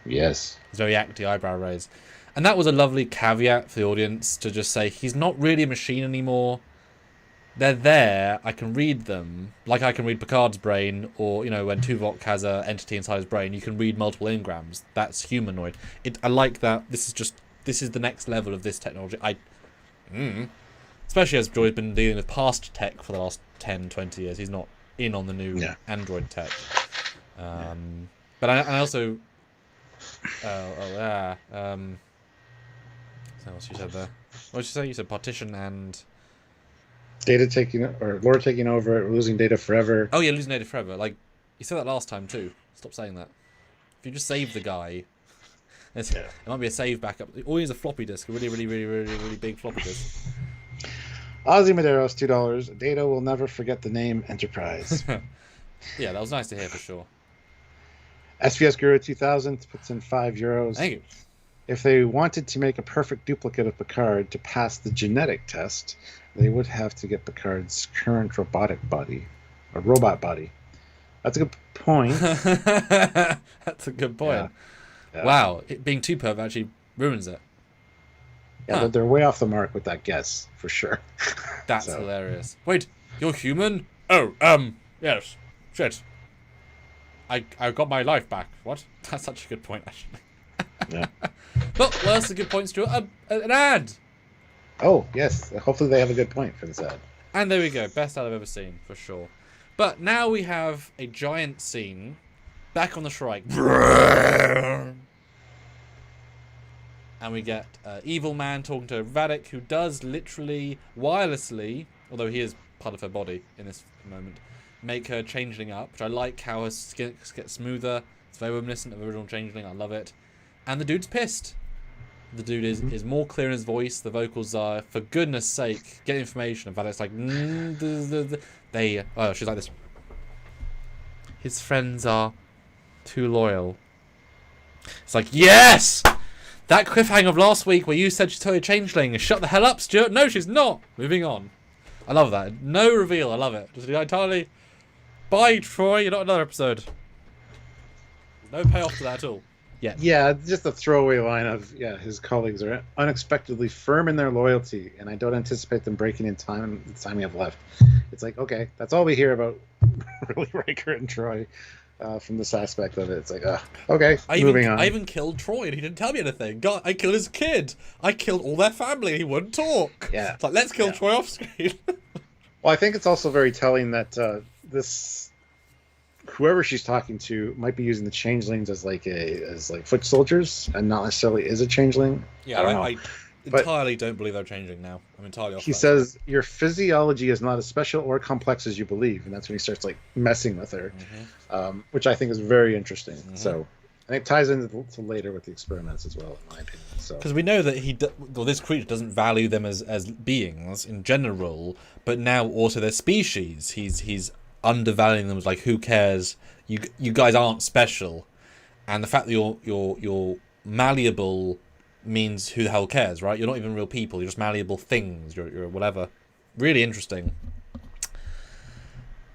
Yes. His very acty eyebrow raise. And that was a lovely caveat for the audience to just say he's not really a machine anymore. They're there. I can read them. Like I can read Picard's brain, or, you know, when Tuvok has an entity inside his brain, you can read multiple engrams. That's humanoid. I like that. This is the next level of this technology. Especially as Joy's been dealing with past tech for the last 10, 20 years. He's not in on the new Android tech. But I also... So what you said there? What did you say? You said partition and... Data taking... Or lore taking over, losing data forever. Oh yeah, losing data forever. Like, you said that last time too. Stop saying that. If you just save the guy... It might be a save backup. All you need is a floppy disk. A really big floppy disk. Ozzy Maderos, $2. Data will never forget the name Enterprise. Yeah, that was nice to hear for sure. SVS Guru 2000 puts in €5. Thank you. If they wanted to make a perfect duplicate of Picard to pass the genetic test, they would have to get Picard's current robot body. That's a good point. That's a good point. Yeah. Wow, it being too perfect actually ruins it. Yeah, they're way off the mark with that guess, for sure. That's hilarious. Wait, you're human? Oh, yes. Shit. I got my life back. What? That's such a good point, actually. Yeah. But what else is a good point, Stuart? An ad! Oh, yes. Hopefully they have a good point for this ad. And there we go. Best ad I've ever seen, for sure. But now we have a giant scene back on the Shrike. And we get Evil Man talking to Vadik, who does literally, wirelessly, although he is part of her body in this moment, make her changeling up, which I like how her skin gets smoother. It's very reminiscent of original changeling. I love it. And the dude's pissed. The dude is more clear in his voice. The vocals are, for goodness sake, get information. And Vadik's like, she's like this. His friends are too loyal. It's like, yes! That cliffhanger of last week where you said she's totally a changeling. Shut the hell up, Stuart. No, she's not. Moving on. I love that. No reveal. I love it. Just entirely... Bye, Troy. You're not another episode. No payoff to that at all. Yeah, just a throwaway line of, his colleagues are unexpectedly firm in their loyalty, and I don't anticipate them breaking in time the time we have left. It's like, okay, that's all we hear about really Riker and Troy from this aspect of it. It's like, okay, moving on. I even killed Troy, and he didn't tell me anything. God, I killed his kid. I killed all their family, and he wouldn't talk. Yeah. It's like, let's kill Troy off screen. Well, I think it's also very telling that whoever she's talking to might be using the changelings as foot soldiers, and not necessarily is a changeling. Yeah, I entirely don't believe they're changing now. I'm entirely off. He says your physiology is not as special or complex as you believe, and that's when he starts messing with her, which I think is very interesting. So, and it ties into later with the experiments as well, in my opinion. So, because we know that this creature doesn't value them as beings in general, but now also their species. He's undervaluing them as like, who cares? You guys aren't special, and the fact that you're malleable means who the hell cares, right? You're not even real people. You're just malleable things. You're whatever. Really interesting.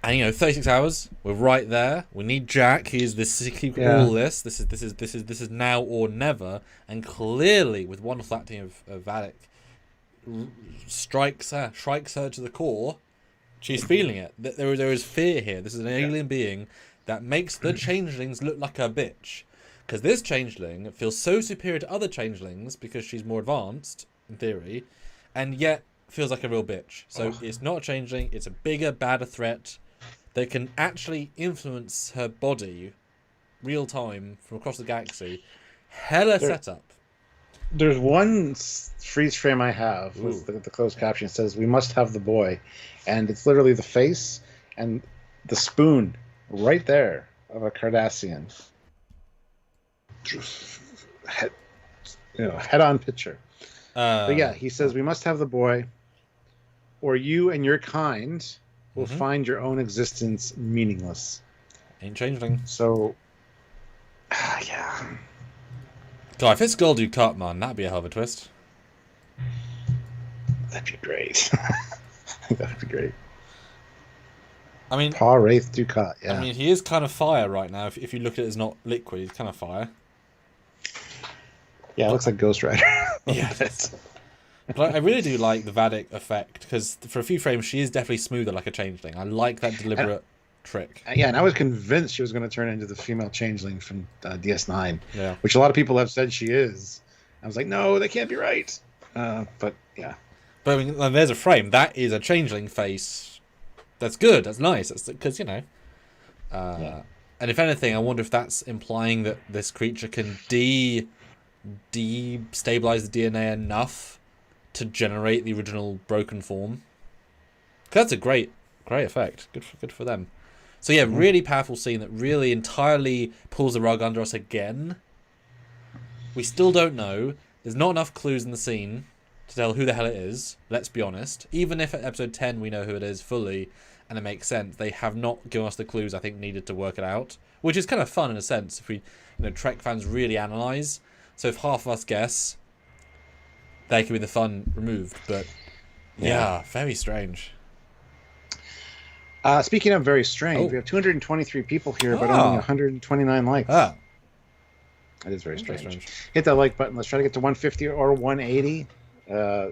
And 36 hours. We're right there. We need Jack. He's the secret of all this. This is now or never. And clearly, with wonderful acting of Vadik, strikes her to the core. She's feeling it. There is fear here. This is an alien being that makes the changelings look like a bitch. Because this changeling feels so superior to other changelings because she's more advanced, in theory, and yet feels like a real bitch. So it's not a changeling, it's a bigger, badder threat that can actually influence her body real time from across the galaxy. Hella setup. There's one freeze frame I have with the closed caption. It says, "We must have the boy." And it's literally the face and the spoon right there of a Cardassian. Head-on picture. But yeah, he says, "We must have the boy, or you and your kind will find your own existence meaningless." Ain't changeling. So, yeah. God, if it's Gold Dukat, man, that'd be a hell of a twist. That'd be great. That'd be great. I mean, Paul Wraith Dukat, yeah. I mean, he is kind of fire right now. If you look at it as not liquid, he's kind of fire. Yeah, it looks like Ghost Rider. Yeah. But I really do like the Vatic effect, because for a few frames, she is definitely smoother like a changeling. I like that deliberate trick. Yeah, and I was convinced she was going to turn into the female changeling from DS9, yeah, which a lot of people have said she is. I was like, no, that can't be right. But yeah. But I mean, there's a frame. That is a changeling face. That's good. That's nice. That's because, you know. And if anything, I wonder if that's implying that this creature can destabilize the DNA enough to generate the original broken form. That's a great effect. Good for them. So yeah, really powerful scene that really entirely pulls the rug under us again. We still don't know. There's not enough clues in the scene to tell who the hell it is. Let's be honest. Even if at episode 10 we know who it is fully, and it makes sense, they have not given us the clues I think needed to work it out. Which is kind of fun in a sense if we, Trek fans really analyse. So if half of us guess, they can be the fun removed. But yeah, very strange. Speaking of very strange, we have 223 people here, but only 129 likes. That is very strange. Hit that like button. Let's try to get to 150 or 180.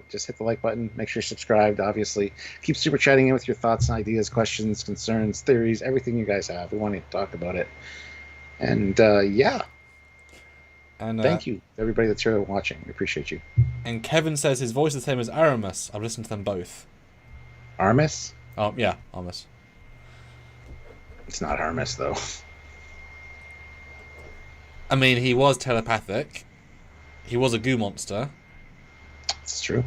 Just hit the like button. Make sure you're subscribed, obviously. Keep super chatting in with your thoughts and ideas, questions, concerns, theories, everything you guys have. We want to talk about it. And yeah. And thank you, everybody that's here watching. We appreciate you. And Kevin says his voice is the same as Aramis. I've listened to them both. Aramis? Oh, yeah, Aramis. It's not Aramis, though. I mean, he was telepathic. He was a goo monster. It's true.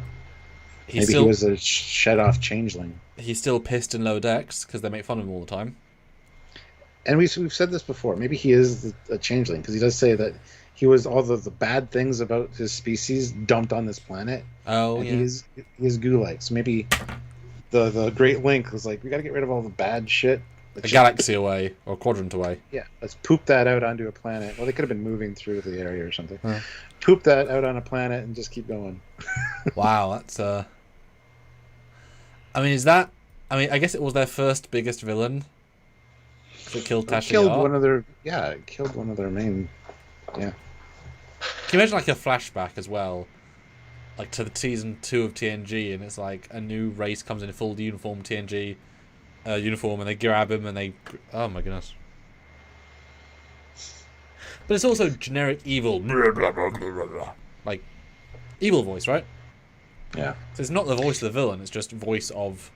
Maybe he was a shed-off changeling. He's still pissed in lower decks because they make fun of him all the time. And we've said this before. Maybe he is a changeling because he does say that he was all the bad things about his species dumped on this planet. Oh, and yeah. He is goo-like. So maybe the Great Link was like, we got to get rid of all the bad shit. A galaxy away, or a quadrant away. Yeah, let's poop that out onto a planet. Well, they could have been moving through the area or something. Poop that out on a planet and just keep going. Wow, that's I mean, I guess it was their first biggest villain. It killed Tasha killed Yar. It killed one of their main. Yeah. Can you imagine like a flashback as well, like to the season 2 of TNG, and it's like a new race comes in a full uniform TNG. Uniform, and they grab him and they... Oh my goodness. But it's also generic evil. Like, evil voice, right? Yeah. So it's not the voice of the villain, it's just voice of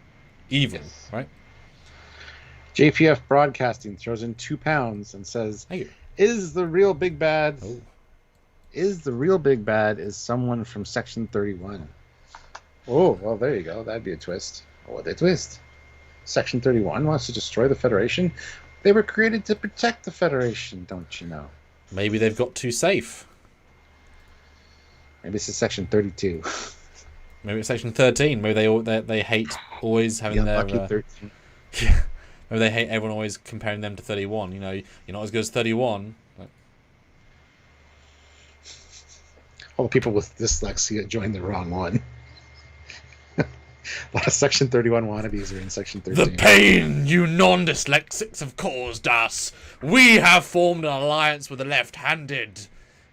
evil, right? JPF Broadcasting throws in £2 and says, is the real big bad... Oh. Is the real big bad is someone from Section 31? Oh, well, there you go. That'd be a twist. What a twist. Section 31 wants to destroy the Federation. They were created to protect the Federation, don't you know? Maybe they've got too safe. Maybe this is Section 32. Maybe it's Section 13. Maybe they hate always having their... 13. Yeah. Maybe they hate everyone always comparing them to 31. You know, you're not as good as 31. Like... All the people with dyslexia joined the wrong one. A lot of Section 31 wannabes are in Section 13. The pain you non-dyslexics have caused us. We have formed an alliance with the left-handed,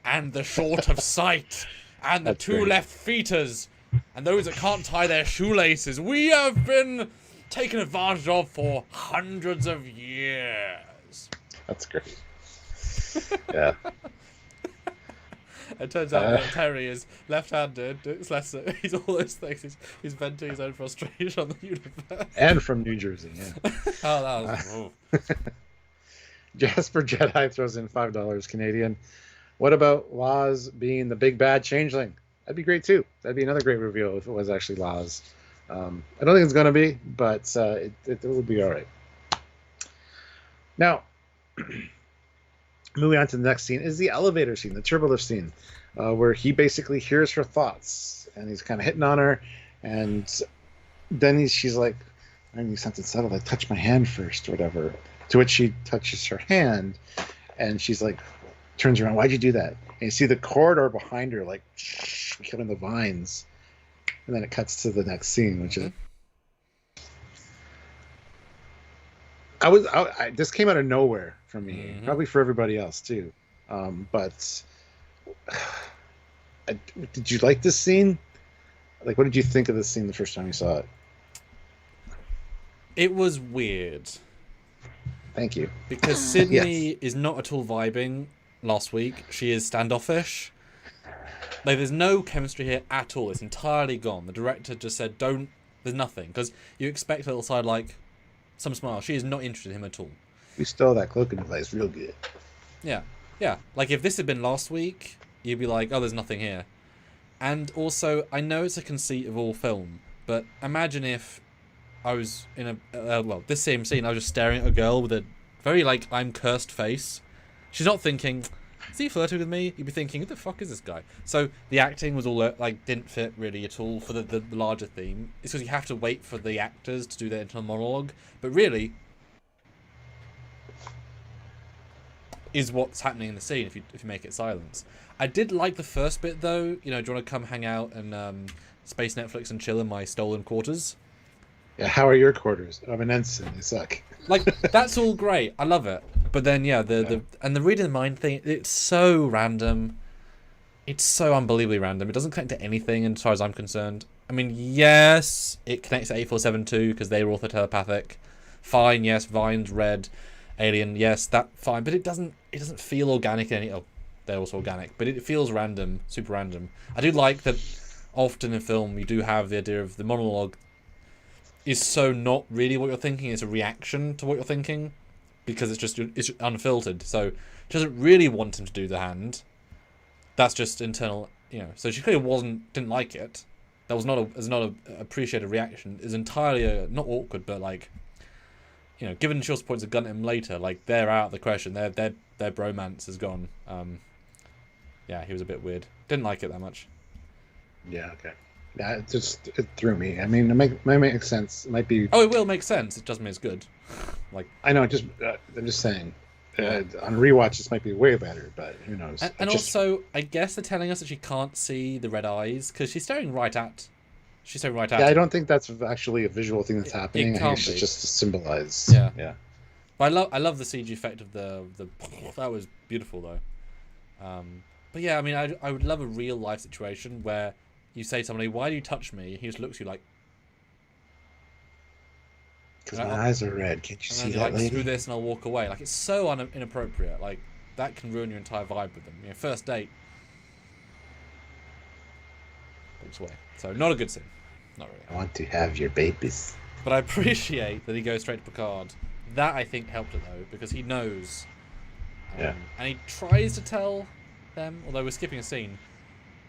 and the short of sight, and the two left feeters, and those that can't tie their shoelaces. We have been taken advantage of for hundreds of years. That's great. Yeah. It turns out that Terry is left-handed. It's less. He's all those things. He's venting his own frustration on the universe. And from New Jersey, yeah. Oh, that was. Jasper Jedi throws in $5 Canadian. What about Laz being the big bad changeling? That'd be great too. That'd be another great reveal if it was actually Laz. I don't think it's going to be, but it would be all right. Now, moving on to the next scene is the elevator scene, the turbolift scene, where he basically hears her thoughts, and he's kind of hitting on her, and then she's like, I need something subtle, like touch my hand first, or whatever. To which she touches her hand, and she's like, turns around, why'd you do that? And you see the corridor behind her, like, killing the vines. And then it cuts to the next scene, which is... This came out of nowhere for me, probably for everybody else too. But did you like this scene? Like, what did you think of this scene the first time you saw it? It was weird. Thank you. Because Sydney is not at all vibing last week. She is standoffish. Like, there's no chemistry here at all. It's entirely gone. The director just said, there's nothing. Because you expect a little side, like, some smile. She is not interested in him at all. We stole that cloaking device real good. Yeah. Yeah. Like, if this had been last week, you'd be like, oh, there's nothing here. And also, I know it's a conceit of all film, but imagine if I was in this same scene, I was just staring at a girl with a very, like, I'm cursed face. She's not thinking, is he flirting with me? You'd be thinking, who the fuck is this guy? So the acting was all, like, didn't fit really at all for the larger theme. It's because you have to wait for the actors to do their internal monologue. But really, is what's happening in the scene if you make it silence. I did like the first bit, though. You know, do you want to come hang out and space Netflix and chill in my stolen quarters? Yeah, how are your quarters? I'm an ensign. They suck. Like, that's all great. I love it. But then, yeah, the reading the mind thing, it's so random. It's so unbelievably random. It doesn't connect to anything as far as I'm concerned. I mean, yes, it connects to 8472 because they were also telepathic. Fine, yes, Vine's red, alien, yes, that fine. But it doesn't feel organic in any... Oh, they're also organic. But it feels random, super random. I do like that often in film you do have the idea of the monologue is so not really what you're thinking. It's a reaction to what you're thinking. Because it's unfiltered, so she doesn't really want him to do the hand. That's just internal, you know. So she clearly didn't like it. That was not a appreciated reaction. It's entirely not awkward, but like, you know, given she also points a gun at him later, like they're out of the question. Their bromance is gone. Yeah, he was a bit weird. Didn't like it that much. Yeah. Okay. Yeah, it threw me. I mean, it might make sense. It might be. Oh, it will make sense. It doesn't mean it's good. Like, I know. I'm just saying. On rewatch, this might be way better, but who knows? And also, I guess they're telling us that she can't see the red eyes because she's staring right at. Yeah, I don't think that's actually a visual thing that's happening. I think it's just to symbolize. Yeah. Yeah. But I love the CG effect of the that was beautiful though. But yeah, I mean, I would love a real life situation where you say to somebody, "Why do you touch me?" And he just looks at you like. Because my eyes are red. Can't you see that, like, lady? Screw this, and I'll walk away. Like, it's so inappropriate. Like, that can ruin your entire vibe with them. You know, first date. Walks away. So, not a good scene. Not really. I want to have your babies. But I appreciate that he goes straight to Picard. That, I think, helped it, though, because he knows. Yeah. And he tries to tell them, although we're skipping a scene.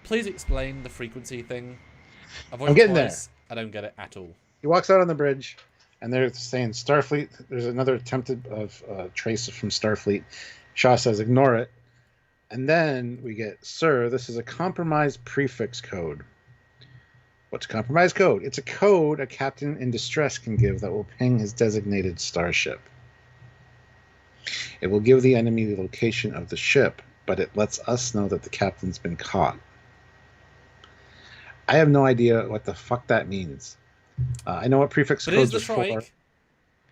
Please explain the frequency thing. I'm getting there. I don't get it at all. He walks out on the bridge. And they're saying Starfleet. There's another attempted of trace from Starfleet. Shaw says, ignore it. And then we get, sir, this is a compromised prefix code. What's a compromised code? It's a code a captain in distress can give that will ping his designated starship. It will give the enemy the location of the ship, but it lets us know that the captain's been caught. I have no idea what the fuck that means. I know what prefix codes are for.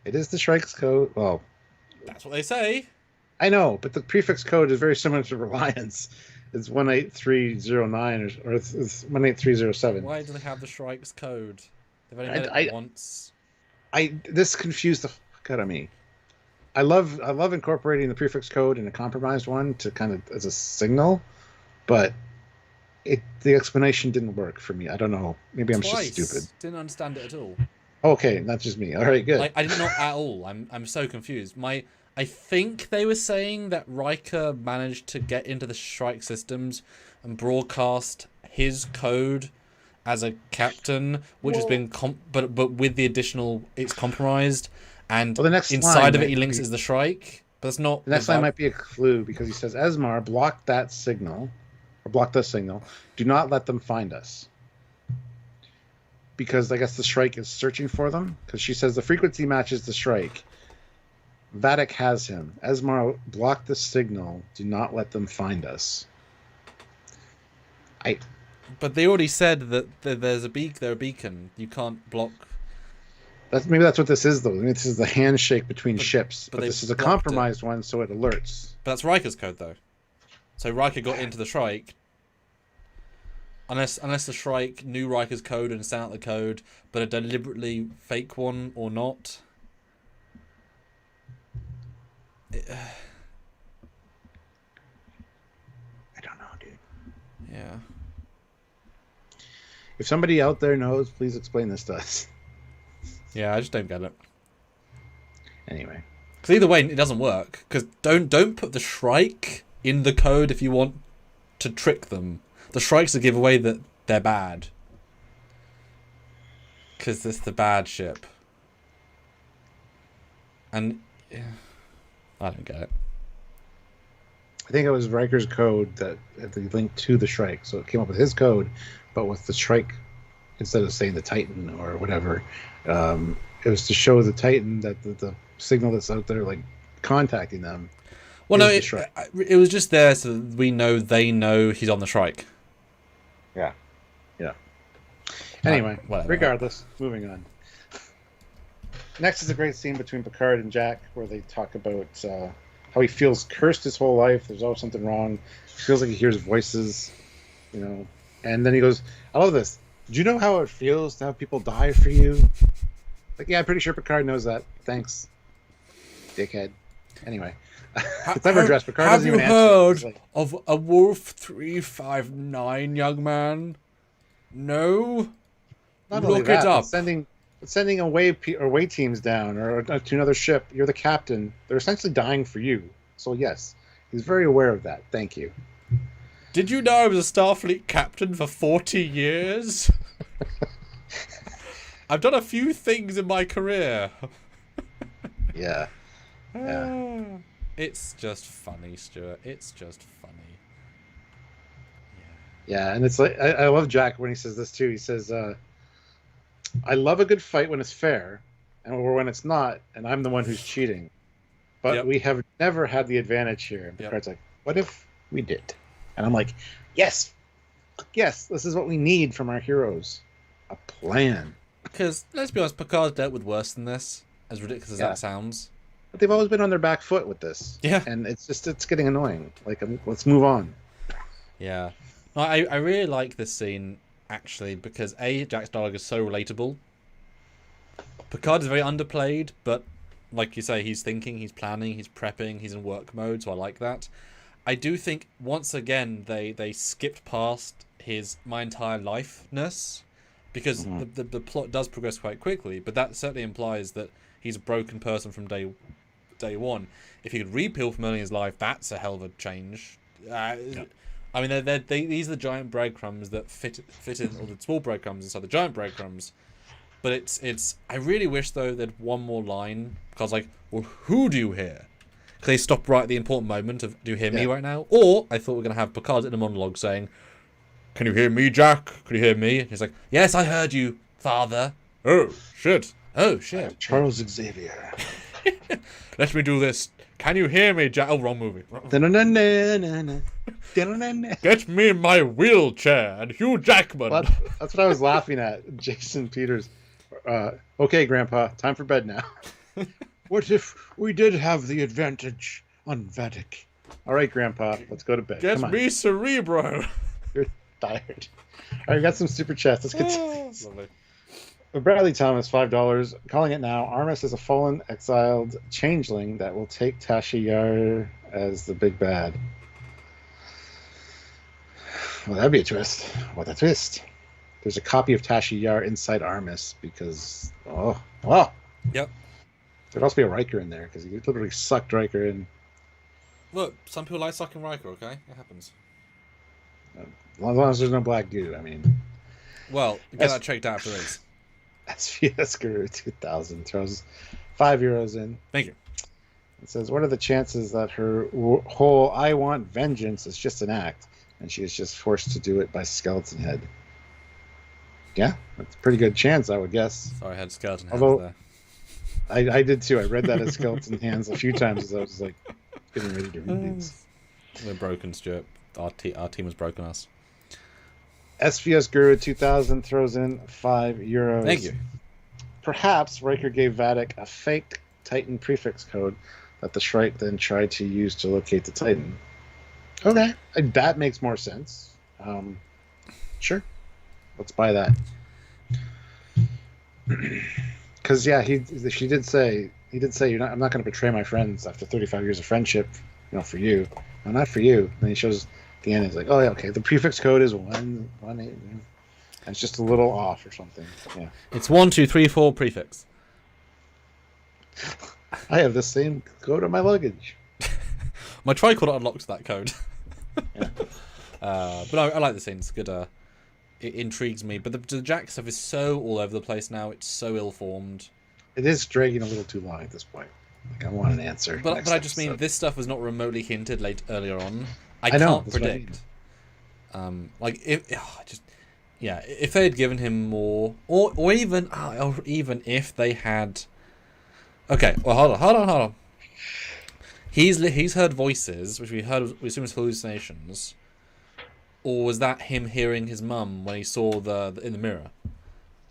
It is the Shrike's code. Well, that's what they say. I know, but the prefix code is very similar to Reliance. It's 18309 or it's 18307. Why do they have the Shrike's code? They've only made it once. This confused the fuck out of me. I love incorporating the prefix code in a compromised one to kind of as a signal, but the explanation didn't work for me. I don't know. Maybe I'm just stupid. Didn't understand it at all. Okay, not just me. All right, good. Like, I did not at all. I'm so confused. I think they were saying that Riker managed to get into the Shrike systems and broadcast his code as a captain, which has been but with the additional, it's compromised, and the next inside of it he links as the Shrike. But that's not. The next line might be a clue because he says, "Esmar, block that signal, or block the signal. Do not let them find us." Because I guess the Shrike is searching for them. Because she says the frequency matches the Shrike. Vadic has him. Esmar, block the signal. Do not let them find us. But they already said that there's a beacon. You can't block. Maybe that's what this is, though. Maybe this is the handshake between ships. But this is a compromised one, so it alerts. But that's Riker's code, though. So Riker got into the Shrike. Unless the Shrike knew Riker's code and sent out the code, but a deliberately fake one or not. I don't know, dude. Yeah. If somebody out there knows, please explain this to us. Yeah, I just don't get it. Anyway. Because either way, it doesn't work. Because don't put the Shrike in the code if you want to trick them. The Shrike's a giveaway that they're bad. Because it's the bad ship. And yeah, I don't get it. I think it was Riker's code that they linked to the Shrike. So it came up with his code, but with the Shrike, instead of saying the Titan or whatever, it was to show the Titan that the signal that's out there, like, contacting them. Well, no, it was just there so that we know they know he's on the Shrike. Yeah. Yeah. Anyway, regardless, moving on. Next is a great scene between Picard and Jack where they talk about how he feels cursed his whole life. There's always something wrong. He feels like he hears voices, you know. And then he goes, I love this. Do you know how it feels to have people die for you? Like, yeah, I'm pretty sure Picard knows that. Thanks, dickhead. Anyway. It's never addressed. Picard doesn't even answer. Have you heard of a Wolf 359, young man? No? Look it up. Sending away teams down or to another ship. You're the captain. They're essentially dying for you. So yes, he's very aware of that. Thank you. Did you know I was a Starfleet captain for 40 years? I've done a few things in my career. Yeah. Yeah. It's just funny, Stuart. It's just funny. Yeah, and it's like I love Jack when he says this too. He says, I love a good fight when it's fair, or when it's not, and I'm the one who's cheating. But we have never had the advantage here. And Picard's like, what if we did? And I'm like, yes, this is what we need from our heroes. A plan. Because, let's be honest, Picard's dealt with worse than this, as ridiculous as that sounds. But they've always been on their back foot with this. Yeah. And it's getting annoying. Like, let's move on. Yeah. No, I really like this scene, actually, because Jack's dialogue is so relatable. Picard is very underplayed, but like you say, he's thinking, he's planning, he's prepping, he's in work mode, so I like that. I do think, once again, they skipped past his my entire life-ness, because the plot does progress quite quickly, but that certainly implies that he's a broken person from day one. If he could repeel from early in his life, that's a hell of a change. I mean, these are the giant breadcrumbs that fit in, or the small breadcrumbs inside the giant breadcrumbs. But it's. I really wish though there'd one more line, because like, well, who do you hear? Because they stop right at the important moment of, do you hear me right now? Or I thought we were gonna have Picard in a monologue saying, "Can you hear me, Jack? Can you hear me?" And he's like, "Yes, I heard you, Father." Oh shit! Charles Xavier. Let me do this. Can you hear me, Jack? Oh, wrong movie. Get me in my wheelchair and Hugh Jackman. Well, that's what I was laughing at. Jason Peters. Okay, Grandpa, time for bed now. What if we did have the advantage on Vadic? All right, Grandpa, let's go to bed. Get me Cerebro. You're tired. All right, we got some super chats. Let's get to this. Bradley Thomas, $5. Calling it now. Armis is a fallen, exiled changeling that will take Tasha Yar as the big bad. Well, that'd be a twist. What a twist. There's a copy of Tasha Yar inside Armis because... Yep. There'd also be a Riker in there because he literally sucked Riker in. Look, some people like sucking Riker, okay? It happens. As long as there's no black goo, I mean... Well, get that checked out after this. SVS Guru 2000 throws €5 in. Thank you. It says, what are the chances that her whole I want vengeance is just an act and she is just forced to do it by skeleton head? Yeah, that's a pretty good chance, I would guess. Sorry, I had skeleton hands Although, there. I did too. I read that as skeleton hands a few times as I was like getting ready to read these. We're broken, Stuart. Our team has broken us. SVS Guru 2000 throws in €5. Thank you. Perhaps Riker gave Vadic a fake Titan prefix code that the Shrike then tried to use to locate the Titan. Okay, that makes more sense. Sure, let's buy that. Because yeah, he did say I'm not going to betray my friends after 35 years of friendship. For you, no, not for you. And he shows. The end is like, oh yeah, okay. The prefix code is 118. And it's just a little off or something. Yeah. It's 1, 2, 3, 4 prefix. I have the same code on my luggage. My tricorder unlocks that code. Yeah. But I like the scene. It's good. It intrigues me. But the Jack stuff is so all over the place now. It's so ill-formed. It is dragging a little too long at this point. Like I want an answer. But I just mean this stuff was not remotely hinted earlier on. I know, can't predict. If they had given him more, or even if they had. Okay, well, hold on. He's heard voices, which we assume is hallucinations, or was that him hearing his mum when he saw the in the mirror?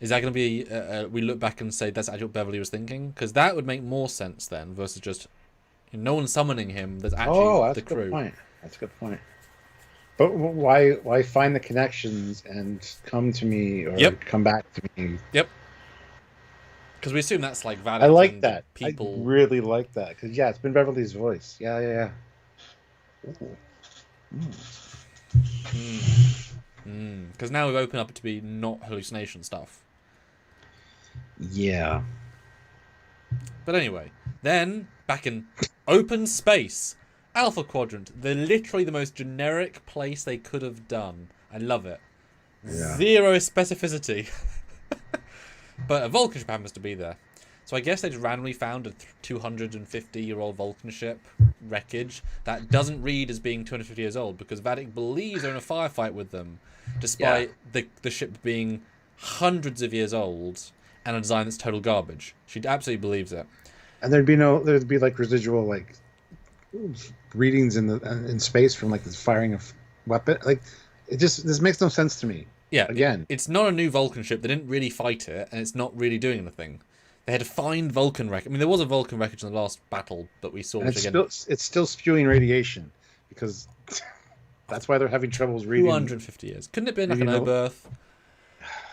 Is that going to be we look back and say that's actually what Beverly was thinking? Because that would make more sense then versus just no one summoning him. There's actually the crew. Good point. That's a good point. But why find the connections and come to me or come back to me? Yep. Because we assume that's like Vadic. I like that. People... I really like that. Because, it's been Beverly's voice. Yeah. Because now we've opened up it to be not hallucination stuff. Yeah. But anyway, then back in open space. Alpha Quadrant, they're literally the most generic place they could have done. I love it. Yeah. Zero specificity. But a Vulcan ship happens to be there. So I guess they just randomly found a 250-year-old Vulcan ship wreckage that doesn't read as being 250 years old because Vadic believes they're in a firefight with them, despite the ship being hundreds of years old and a design that's total garbage. She absolutely believes it. And there'd be like residual like readings in space from like the firing of weapon. Like this makes no sense to me. Yeah, again, it's not a new Vulcan ship. They didn't really fight it, and it's not really doing anything. They had to find Vulcan wreckage. I mean, there was a Vulcan wreckage in the last battle that we saw. It's still spewing radiation because that's why they're having troubles reading. 250 years. Couldn't it be like an Oberth?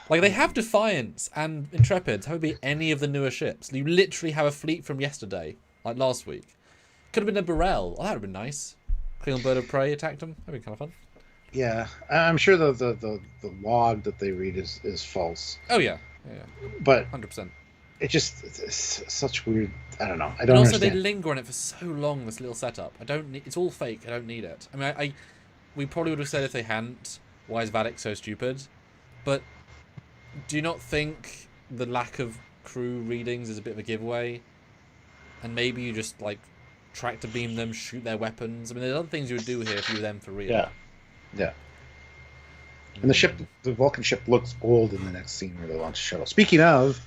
Like, they have Defiance and Intrepids. How would it be any of the newer ships? You literally have a fleet from yesterday, like last week. Could have been a Burrell. Oh, that would have been nice. Klingon Bird of Prey attacked them. That would be kind of fun. Yeah, I'm sure the log that they read is false. Oh, yeah. But 100%. It's such weird. I don't know. I don't. And also, understand. they linger on it for so long. This little setup. It's all fake. I don't need it. I mean, we probably would have said if they hadn't, why is Vadic so stupid? But do you not think the lack of crew readings is a bit of a giveaway? And maybe you just like tractor beam them, shoot their weapons. I mean, there's other things you would do here if you were them for real. Yeah. And the Vulcan ship looks old in the next scene where they launch a shuttle. Speaking of,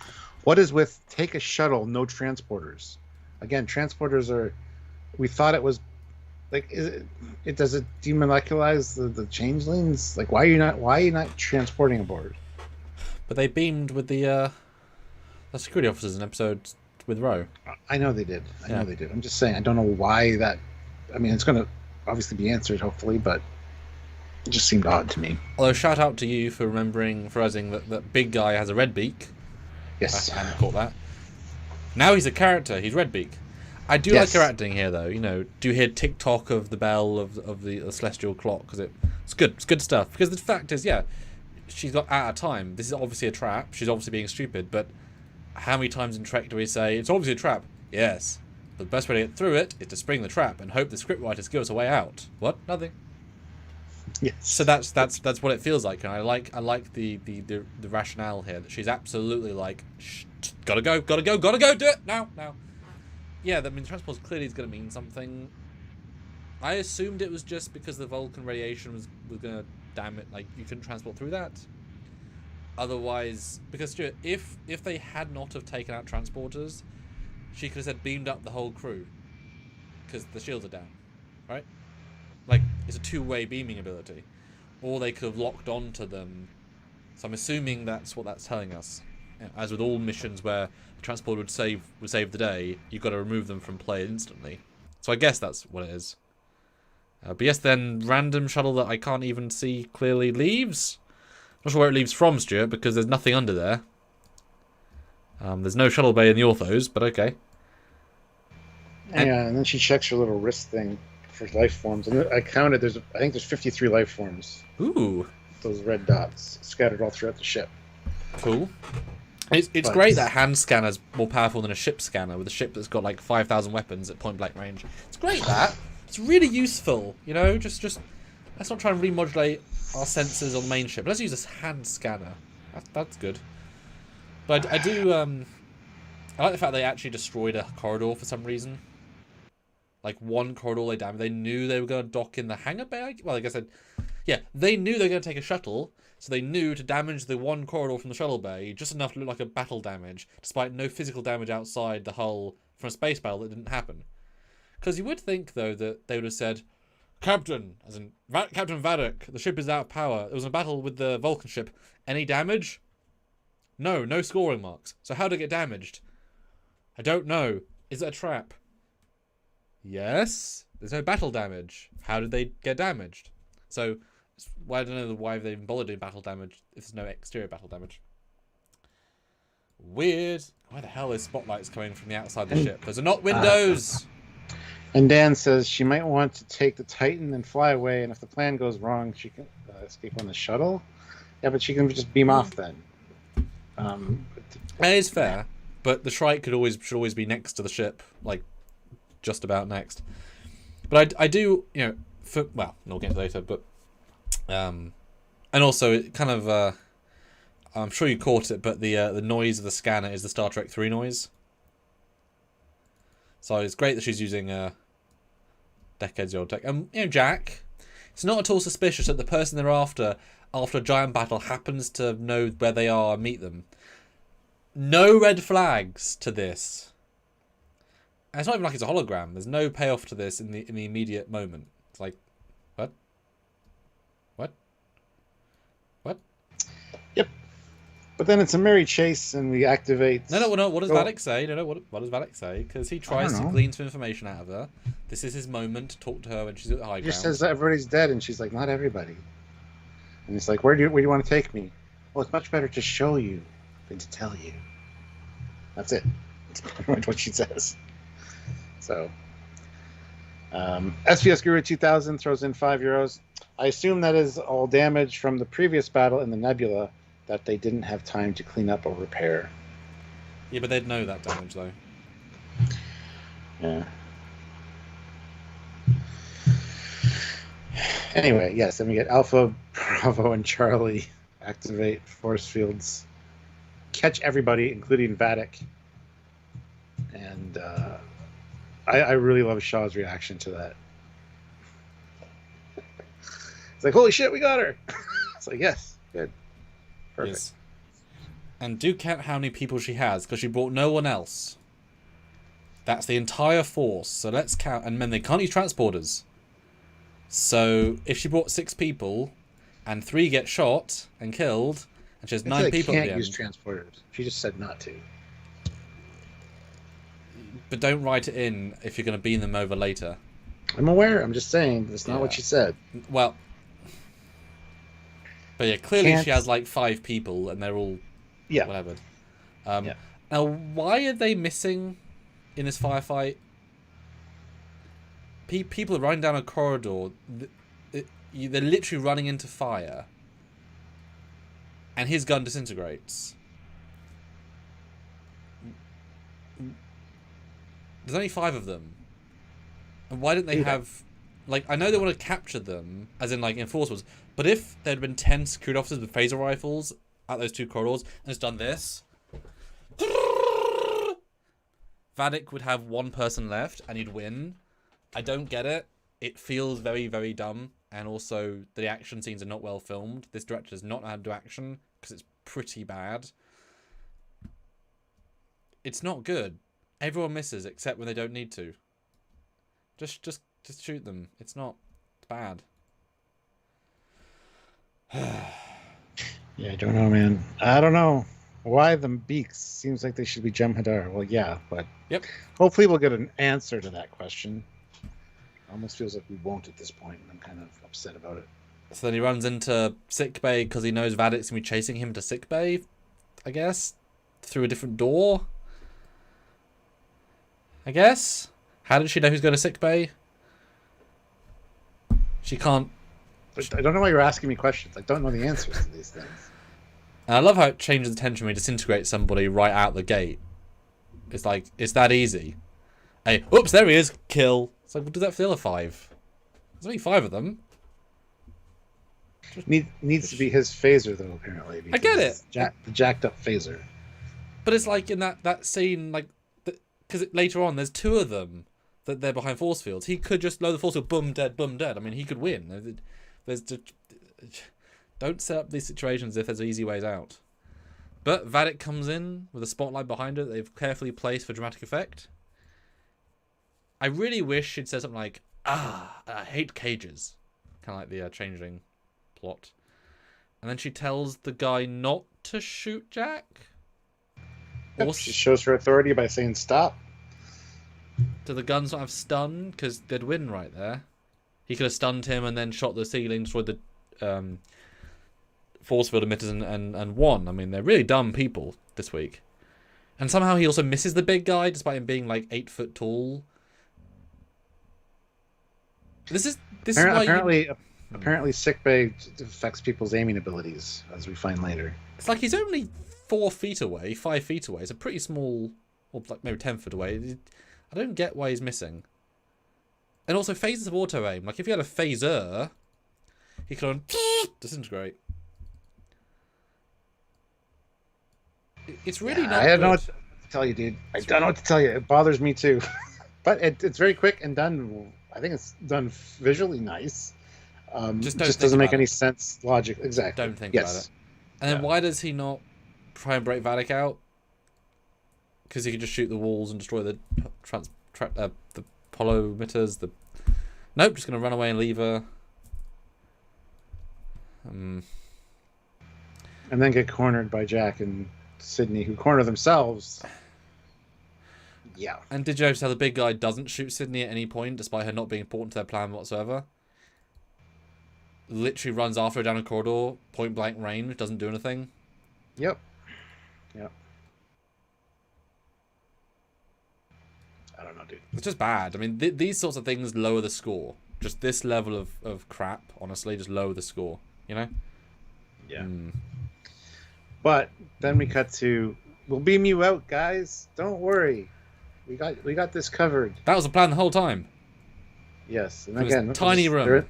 what is with take a shuttle, no transporters? Again, transporters are. We thought it was, like, does it demolecularize the changelings? Like, why are you not transporting aboard? But they beamed with the security officers in episode with Ro. I know they did. I know they did. I'm just saying, I don't know why that. I mean, it's going to obviously be answered, hopefully, but it just seemed odd to me. Although, shout out to you for realizing that big guy has a red beak, Yes. I hadn't caught that. Now he's a character. He's Redbeak. I do like her acting here, though. You know, do you hear tick-tock of the bell of the celestial clock? Because it's good. It's good stuff. Because the fact is, yeah, she's got out of time. This is obviously a trap. She's obviously being stupid. But how many times in Trek do we say, it's obviously a trap? Yes. But the best way to get through it is to spring the trap and hope the scriptwriters give us a way out. What? Nothing. Yes. So that's what it feels like, and I like the rationale here that she's absolutely like, shh, gotta go, do it now. Yeah, that means transport clearly is gonna mean something. I assumed it was just because the Vulcan radiation was gonna damn it, like you couldn't transport through that. Otherwise, because Stuart, if they had not have taken out transporters, she could have said beamed up the whole crew, because the shields are down, right? Like, it's a two-way beaming ability. Or they could have locked onto them. So I'm assuming that's what that's telling us. As with all missions where the transporter would save the day, you've got to remove them from play instantly. So I guess that's what it is. But yes, then random shuttle that I can't even see clearly leaves. Not sure where it leaves from, Stuart, because there's nothing under there. There's no shuttle bay in the orthos, but okay. Yeah, and then she checks her little wrist thing for life forms, and I counted. I think there's 53 life forms. Ooh, those red dots scattered all throughout the ship. Cool. It's great that hand scanner's more powerful than a ship scanner with a ship that's got like 5,000 weapons at point blank range. It's great that. It's really useful. You know, just let's not try and remodulate our sensors on the main ship. Let's use this hand scanner. That's good. But I do I like the fact they actually destroyed a corridor for some reason. Like one corridor they damaged. They knew they were going to dock in the hangar bay. Well, I guess they knew they were going to take a shuttle, so they knew to damage the one corridor from the shuttle bay just enough to look like a battle damage, despite no physical damage outside the hull from a space battle that didn't happen. Because you would think though that they would have said, Captain, as in Captain Vadok, the ship is out of power. It was a battle with the Vulcan ship. Any damage? No scoring marks. So how did it get damaged? I don't know. Is it a trap? Yes. There's no battle damage. How did they get damaged? So, I don't know why they even bothered doing battle damage if there's no exterior battle damage. Weird. Why the hell is spotlights coming from the outside of the ship? Those are not windows! And Dan says she might want to take the Titan and fly away, and if the plan goes wrong, she can escape on the shuttle. Yeah, but she can just beam off then. That is fair, but the Shrike should always be next to the ship, like just about next. But I do, you know, we'll get into later, but and also it kind of I'm sure you caught it, but the noise of the scanner is the Star Trek 3 noise. So it's great that she's using decades old tech. You know, Jack, it's not at all suspicious that the person they're after a giant battle happens to know where they are and meet them. No red flags to this. And it's not even like it's a hologram. There's no payoff to this in the immediate moment. It's like, what? Yep. But then it's a merry chase, and we activate. No. What does Vadok say? No. What does Vadok say? Because he tries to glean some information out of her. This is his moment to talk to her when she's at the high ground. He just says that everybody's dead, and she's like, not everybody. And he's like, where do you want to take me? Well, it's much better to show you than to tell you. That's it. That's pretty much what she says. So, SPS Guru 2000 throws in €5. I assume that is all damage from the previous battle in the Nebula that they didn't have time to clean up or repair. Yeah, but they'd know that damage, though. Yeah. Anyway, yes, then we get Alpha, Bravo, and Charlie activate force fields, catch everybody, including Vadok. And I really love Shaw's reaction to that. It's like, holy shit, we got her! It's like, yes, good. Perfect. Yes. And do count how many people she has, because she brought no one else. That's the entire force, so let's count. And then they can't use transporters. So if she brought 6 people, and 3 get shot and killed, and she has 9 people at the end. Can't use transporters. She just said not to. But don't write it in if you're going to beam them over later. I'm aware. I'm just saying that's not what she said. Well, but yeah, clearly she has like 5 people, and they're all whatever. Yeah. Now, why are they missing in this firefight? People are running down a corridor. They're literally running into fire. And his gun disintegrates. There's only 5 of them. And why didn't they have... Like, I know they want to capture them, as in, like, enforcers, but if there had been 10 security officers with phaser rifles at those 2 corridors, and it's done this... Vadik would have 1 person left, and he'd win. I don't get it. It feels very, very dumb, and also the action scenes are not well filmed. This director does not know how to do action, because it's pretty bad. It's not good. Everyone misses, except when they don't need to. Just shoot them. It's not bad. Yeah, I don't know, man. I don't know. Why the beaks? Seems like they should be Jem'Hadar. Well, yeah, but hopefully we'll get an answer to that question. Almost feels like we won't at this point, and I'm kind of upset about it. So then he runs into sickbay because he knows Vadik's going to be chasing him to sickbay, I guess, through a different door. I guess? How did she know who's going to sickbay? She can't... I don't know why you're asking me questions. I don't know the answers to these things. And I love how it changes the tension when he disintegrates somebody right out the gate. It's like, it's that easy. Hey, oops, there he is. Kill. It's like, what does that feel? A 5? There's only 5 of them. Needs to be his phaser, though, apparently. I get it. The jacked up phaser. But it's like in that scene, like, because later on there's 2 of them that they're behind force fields. He could just load the force field, boom, dead, boom, dead. I mean, he could win. There's just... Don't set up these situations if there's easy ways out. But Vadik comes in with a spotlight behind it that they've carefully placed for dramatic effect. I really wish she'd said something like, I hate cages. Kind of like the Changeling plot. And then she tells the guy not to shoot Jack. Yep, she shows her authority by saying stop. Do the guns not have stun? Because they'd win right there. He could have stunned him and then shot the ceiling, destroyed the force field emitters and won. I mean, they're really dumb people this week. And somehow he also misses the big guy, despite him being like 8 foot tall. This is apparently sickbay affects people's aiming abilities, as we find later. It's like he's only 4 feet away, 5 feet away. It's a pretty small, or like maybe 10 foot away. I don't get why he's missing. And also, phasers of auto aim. Like if you had a phaser, he could disintegrate. It's really not. I don't know what to tell you, dude. I don't know what to tell you. It bothers me too. But it's very quick and done. I think it's done visually nice. Just doesn't make any sense. Logic, exactly. Don't think about it. And then why does he not try and break Vadik out? Because he could just shoot the walls and destroy the the Apollo emitters. Nope, just gonna run away and leave her. And then get cornered by Jack and Sydney, who corner themselves. Yeah. And did you notice how the big guy doesn't shoot Sydney at any point, despite her not being important to their plan whatsoever? Literally runs after her down a corridor, point blank range, doesn't do anything. Yep. I don't know, dude. It's just bad. I mean, these sorts of things lower the score. Just this level of crap, honestly, just lower the score. You know? Yeah. But then we cut to, we'll beam you out, guys. Don't worry. We got this covered. That was the plan the whole time. Yes. And again, tiny room.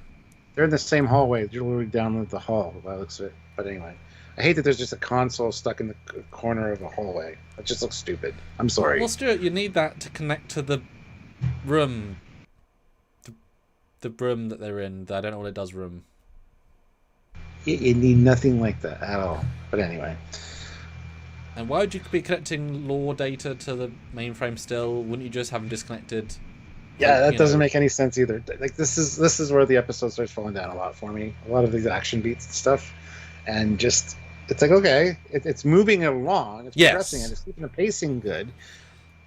They're in the same hallway. They're literally down the hall, by the looks of it. But anyway, I hate that there's just a console stuck in the corner of a hallway. It just looks stupid. I'm sorry. Well, Stuart, you need that to connect to the room. The room that they're in. I don't know what it does room. You need nothing like that at all. But anyway. And why would you be connecting lore data to the mainframe still? Wouldn't you just have them disconnected? Yeah, that doesn't make any sense either. Like this is where the episode starts falling down a lot for me. A lot of these action beats and stuff, and just it's like okay, it's moving along, it's progressing, and it's keeping the pacing good,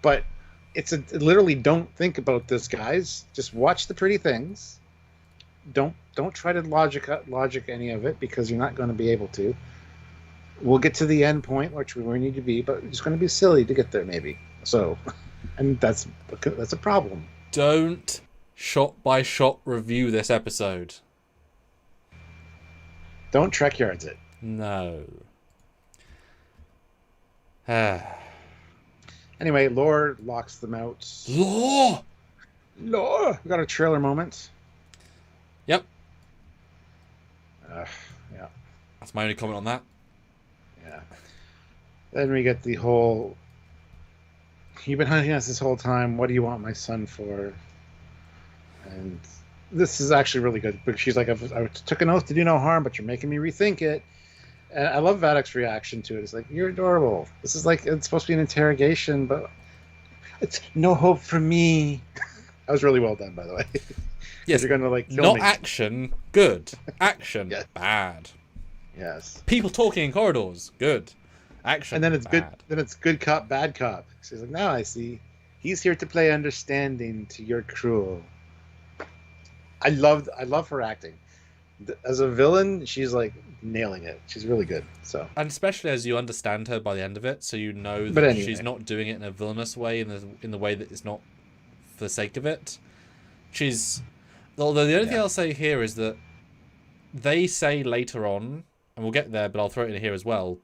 but literally don't think about this, guys. Just watch the pretty things. Don't try to logic any of it because you're not going to be able to. we'll get to the end point, which we need to be, but it's going to be silly to get there, maybe. So, and that's a problem. Don't shot-by-shot review this episode. Don't Trekyards it. No. Anyway, Lore locks them out. Lore! Lore! We got a trailer moment. Yep. Yeah. That's my only comment on that. Yeah. Then we get the whole... You've been hunting us this whole time. What do you want my son for? And this is actually really good. Because she's like, I took an oath to do no harm, but you're making me rethink it. And I love Vadok's reaction to it. It's like, you're adorable. This is like, it's supposed to be an interrogation, but it's no hope for me. That was really well done, by the way. Yes, you're gonna like kill not me. Action, good. Action, Yes. bad. Yes. People talking in corridors, good. Action, And then it's bad. good. Then it's good cop, bad cop. She's like, now I see. He's here to play understanding to your cruel. I love her acting. As a villain, she's like nailing it. She's really good. So, And especially as you understand her by the end of it, so you know that But anyway. she's not doing it in a villainous way, in the way that it's not for the sake of it. Although the only thing I'll say here is that they say later on, and we'll get there, but I'll throw it in here as well.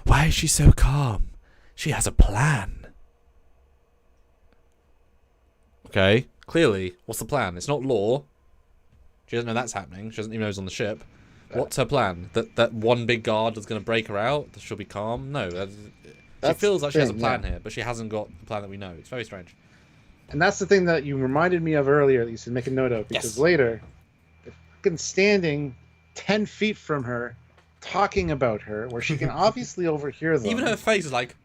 Why is she so calm? She has a plan. Okay, clearly, what's the plan? It's not Law. She doesn't know that's happening. She doesn't even know who's on the ship. What's her plan? That one big guard is going to break her out? That she'll be calm? No. She feels like she has a plan here, but she hasn't got the plan that we know. It's very strange. and that's the thing that you reminded me of earlier that you should make a note of, because later, they're fucking standing 10 feet from her, talking about her, where she can obviously overhear them. Even her face is like...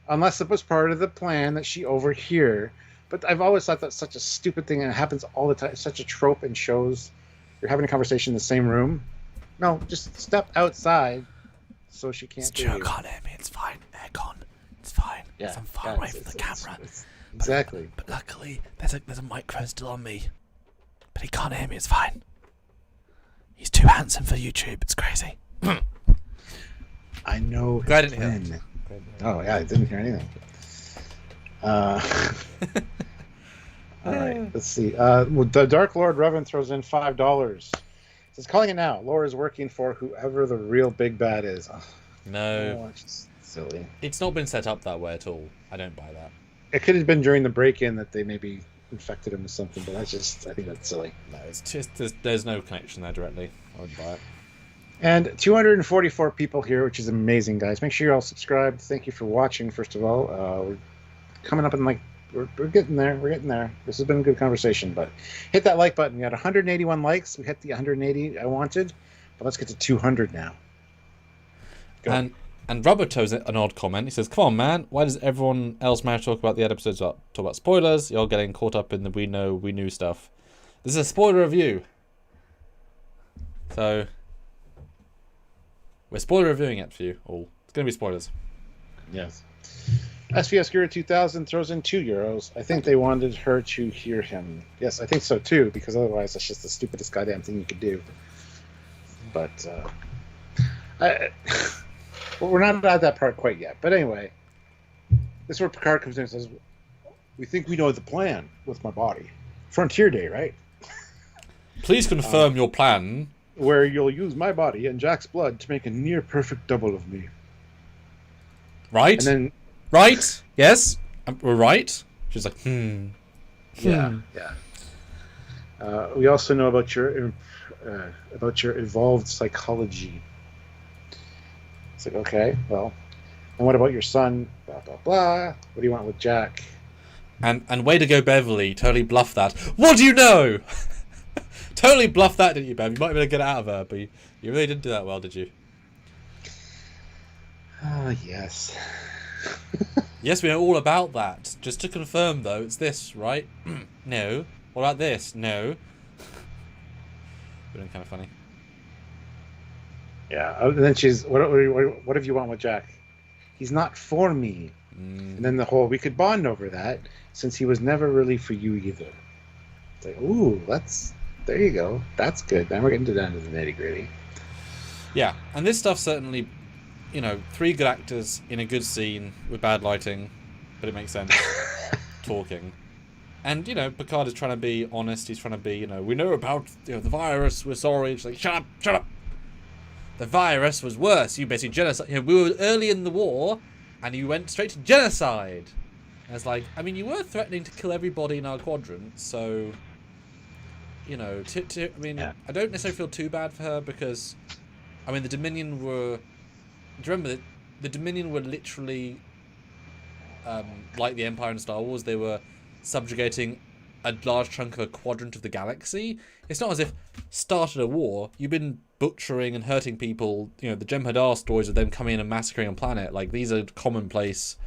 Unless it was part of the plan that she overhear. But I've always thought that's such a stupid thing, and it happens all the time. It's such a trope in shows. You're having a conversation in the same room. No, just step outside so she can't hear you. can't hear me. It's fine. Aircon. It's fine. Yeah, I'm far yeah, away from the camera. Exactly. But luckily, there's a micro still on me. But he can't hear me. It's fine. He's too handsome for YouTube. It's crazy. I know. Go ahead and hear plan. Oh, yeah, I didn't hear anything. All right, let's see. The Dark Lord Revan throws in $5. Says, calling it now. Laura is working for whoever the real big bad is. Oh, No. it's just silly. It's not been set up that way at all. I don't buy that. It could have been during the break-in that they maybe infected him with something, but I think that's silly. No, it's just there's no connection there directly. I wouldn't buy it. And 244 people here, which is amazing, guys. Make sure you're all subscribed. Thank you for watching, first of all. We're coming up in we're getting there. We're getting there. This has been a good conversation, but hit that like button. We had 181 likes. We hit the 180 I wanted, but let's get to 200 now. Go. And Rubber Toes an odd comment. He says, "Come on, man. Why does everyone else manage to talk about the episodes? Talk about spoilers. You're getting caught up in the we knew stuff. This is a spoiler review, so we're spoiler reviewing it for you all. It's gonna be spoilers." Yes. SVS Guru 2000 throws in €2. I think they wanted her to hear him. Yes, I think so too, because otherwise that's just the stupidest goddamn thing you could do. But well, we're not at that part quite yet. But anyway, this is where Picard comes in and says, "We think we know the plan with my body. Frontier Day, right? Please confirm your plan." Where you'll use my body and Jack's blood to make a near-perfect double of me." Right? And then... Right? Yes? We're right? She's like, Yeah. We also know about your evolved psychology. It's like, okay, well, and what about your son? Blah blah blah. What do you want with Jack? And way to go, Beverly. Totally bluffed that. What do you know? Totally bluffed that, didn't you, Bev? You might be able to get it out of her, but you really didn't do that well, did you? Yes. Yes, we know all about that. Just to confirm, though, it's this, right? No. What about this? No. Been kind of funny. Yeah. And then she's, what if you want with Jack? He's not for me. And then the whole, we could bond over that, since he was never really for you either. It's like, ooh, there you go. That's good. Then we're getting down to the nitty gritty. Yeah, and this stuff certainly, three good actors in a good scene with bad lighting, but it makes sense. Talking. And, Picard is trying to be honest. He's trying to be, we know about the virus. We're sorry. It's like, shut up. The virus was worse. You basically genocide. We were early in the war, and you went straight to genocide. And it's like, I mean, you were threatening to kill everybody in our quadrant, so, I don't necessarily feel too bad for her because, the Dominion were. Do you remember that the Dominion were literally, like the Empire in Star Wars, they were subjugating a large chunk of a quadrant of the galaxy. It's not as if started a war. You've been butchering and hurting people. The Jem'Hadar stories of them coming in and massacring a planet. Like, these are commonplace.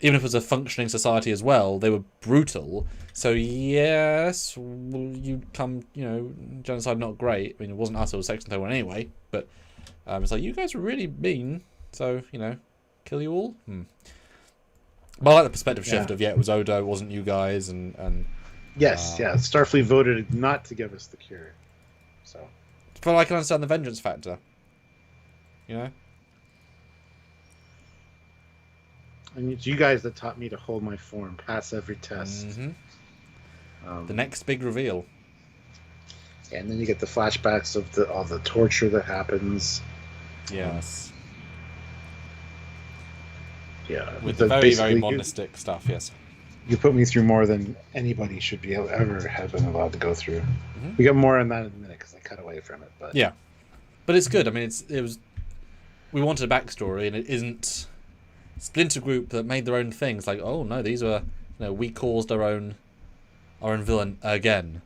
Even if it was a functioning society as well, they were brutal. So, yes, you come, genocide not great. I mean, it wasn't us, it was Section 31 anyway. But it's like, you guys were really mean. So, kill you all? But I like the perspective shift of, it was Odo, it wasn't you guys. And yes, Starfleet voted not to give us the cure. So, but I can understand the vengeance factor. And it's you guys that taught me to hold my form, pass every test. Mm-hmm. The next big reveal. And then you get the flashbacks of all the torture that happens. Yes. With the very, very monistic stuff, yes. You put me through more than anybody should be ever have been allowed to go through. Mm-hmm. We got more on that in a minute because I cut away from it. But yeah. But it's good. I mean, we wanted a backstory, and it isn't Splinter Group that made their own things. Like, oh no, these were, we caused our own villain again.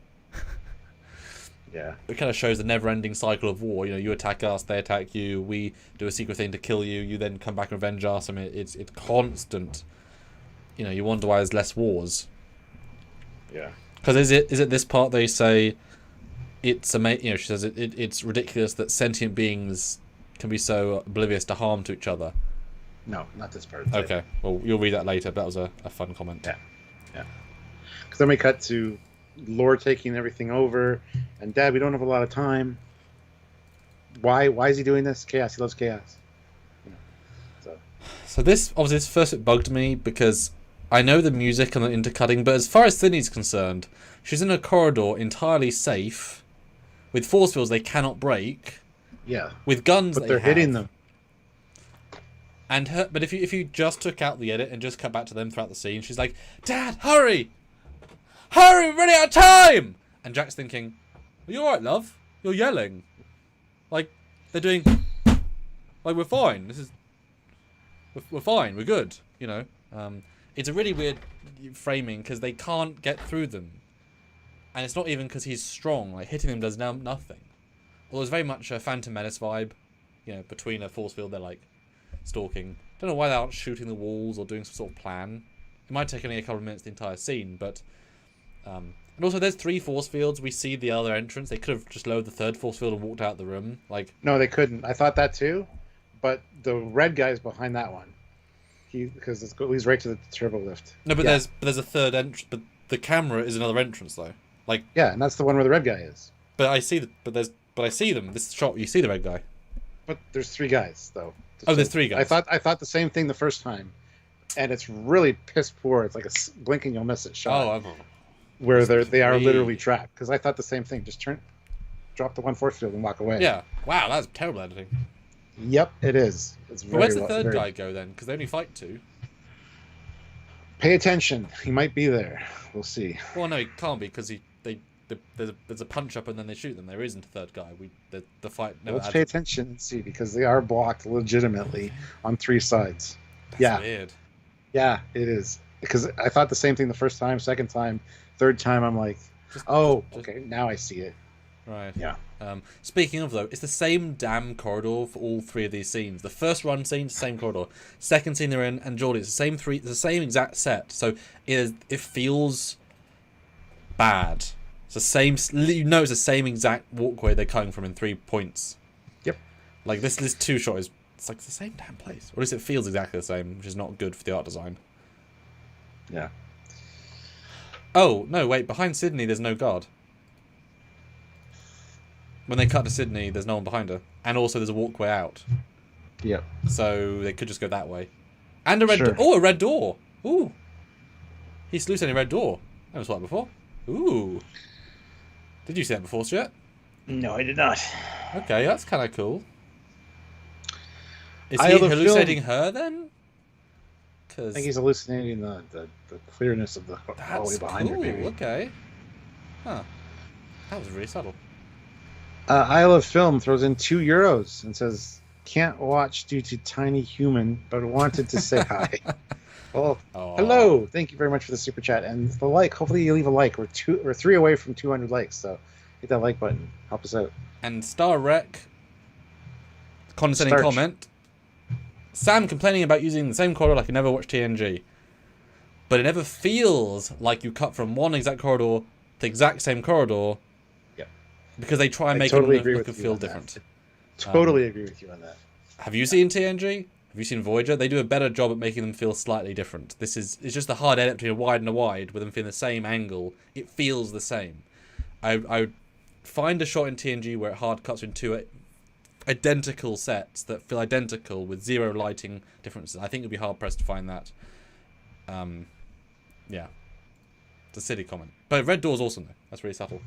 Yeah. It kind of shows the never-ending cycle of war. You attack us, they attack you. We do a secret thing to kill you. You then come back and revenge us. I mean, it's constant. You wonder why there's less wars. Yeah. Because is it this part they say it's amazing? She says it's ridiculous that sentient beings can be so oblivious to harm to each other. No, not this part. Okay, well, you'll read that later, but that was a fun comment. Yeah. Because then we cut to Lore taking everything over, and Dad, we don't have a lot of time. Why is he doing this? Chaos. He loves chaos. So this, obviously, this first it bugged me because I know the music and the intercutting, but as far as Sydney's concerned, she's in a corridor entirely safe, with force fields they cannot break. Yeah. With guns, but they're hitting them. And but if you just took out the edit and just cut back to them throughout the scene, she's like, "Dad, hurry! Hurry, we're running out of time!" And Jack's thinking, "Are you alright, love? You're yelling. Like, they're doing... Like, we're fine. We're fine. We're good." It's a really weird framing because they can't get through them. And it's not even because he's strong. Like, hitting them does nothing. Well, there's very much a Phantom Menace vibe, between a force field they're, like, stalking. Don't know why they aren't shooting the walls or doing some sort of plan. It might take only a couple of minutes the entire scene, but... and also, there's 3 force fields. We see the other entrance. They could have just lowered the 3rd force field and walked out the room. Like, no, they couldn't. I thought that too, but the red guy's behind that one. Because it leads right to the turbo lift. No, but there's a 3rd entrance. But the camera is another entrance though. Like, yeah, and that's the one where the red guy is. But I see I see them. This shot, you see the red guy. But there's 3 guys though. Oh, there's 3 guys. I thought the same thing the first time, and it's really piss poor. It's like a blink and you'll miss it shot. Oh, where they are literally trapped. Because I thought the same thing. Just drop the one force field and walk away. Yeah. Wow, that's terrible editing. Yep, it is. It's very. Where's the 3rd guy go then? Because they only fight 2. Pay attention. He might be there. We'll see. Well, no, he can't be because there's a punch up and then they shoot them. There isn't a 3rd guy. The fight. Never Let's pay attention and see because they are blocked legitimately on 3 sides. That's weird. Yeah, it is. Because I thought the same thing the first time, second time, third time. I'm like, okay, now I see it. Right. Yeah. Speaking of though, it's the same damn corridor for all 3 of these scenes. The first run scene, same corridor. Second scene they're in, and Geordie, it's the same exact set. So it feels bad. It's the same. It's the same exact walkway they're coming from in 3 points. Yep. Like this 2 shot is. It's like the same damn place. Or at least it feels exactly the same, which is not good for the art design. Yeah. Oh no! Wait, behind Sydney, there's no guard. When they cut to Sydney, there's no one behind her, and also there's a walkway out. Yep. So they could just go that way. And a red Sure. door. Oh, a red door. Ooh. He's hallucinating a red door. Never saw that before. Ooh. Did you see that before, Stuart? No, I did not. Okay, that's kind of cool. Is I he have a hallucinating her then? I think he's hallucinating the clearness of the hallway That's behind cool. her, maybe. Okay. Huh. That was really subtle. Isle of Film throws in €2 and says, "Can't watch due to tiny human, but wanted to say hi." Well, hello. Thank you very much for the super chat and the like. Hopefully you leave a like. We're 3 away from 200 likes, so hit that like button. Help us out. And Star Rec, condescending Starch. comment. Sam complaining about using the same corridor like you never watched TNG. But it never feels like you cut from one exact corridor to the exact same corridor. Yep. Because they try and make totally it agree look with and you feel on that. different. Totally agree with you on that. Have you seen TNG? Have you seen Voyager? They do a better job at making them feel slightly different. It's just a hard edit between a wide and a wide with them feeling the same angle. It feels the same. I find a shot in TNG where it hard cuts into identical sets that feel identical with zero lighting differences. I think it'd be hard pressed to find that. Yeah. It's a silly comment. But Red Door's awesome though. That's really subtle.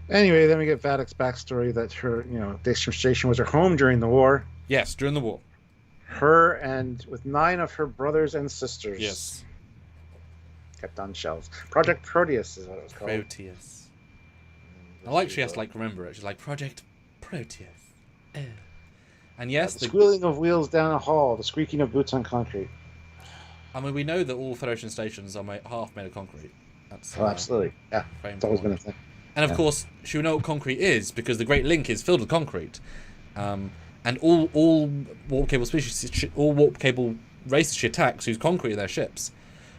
Anyway, then we get Vadek's backstory that her, Daystrom Station was her home during the war. Yes, during the war. Her and with 9 of her brothers and sisters. Yes. Kept on shelves. Project Proteus is what it was called. Proteus. I like she has to remember it. She's like, Project Proteus. And yes, the squealing of wheels down a hall, the squeaking of boots on concrete. I mean, we know that all Federation stations are half made of concrete. That's absolutely. Yeah, it's always been a thing. And of course, she will know what concrete is because the Great Link is filled with concrete. And all warp cable species, all warp cable races she attacks use concrete in their ships.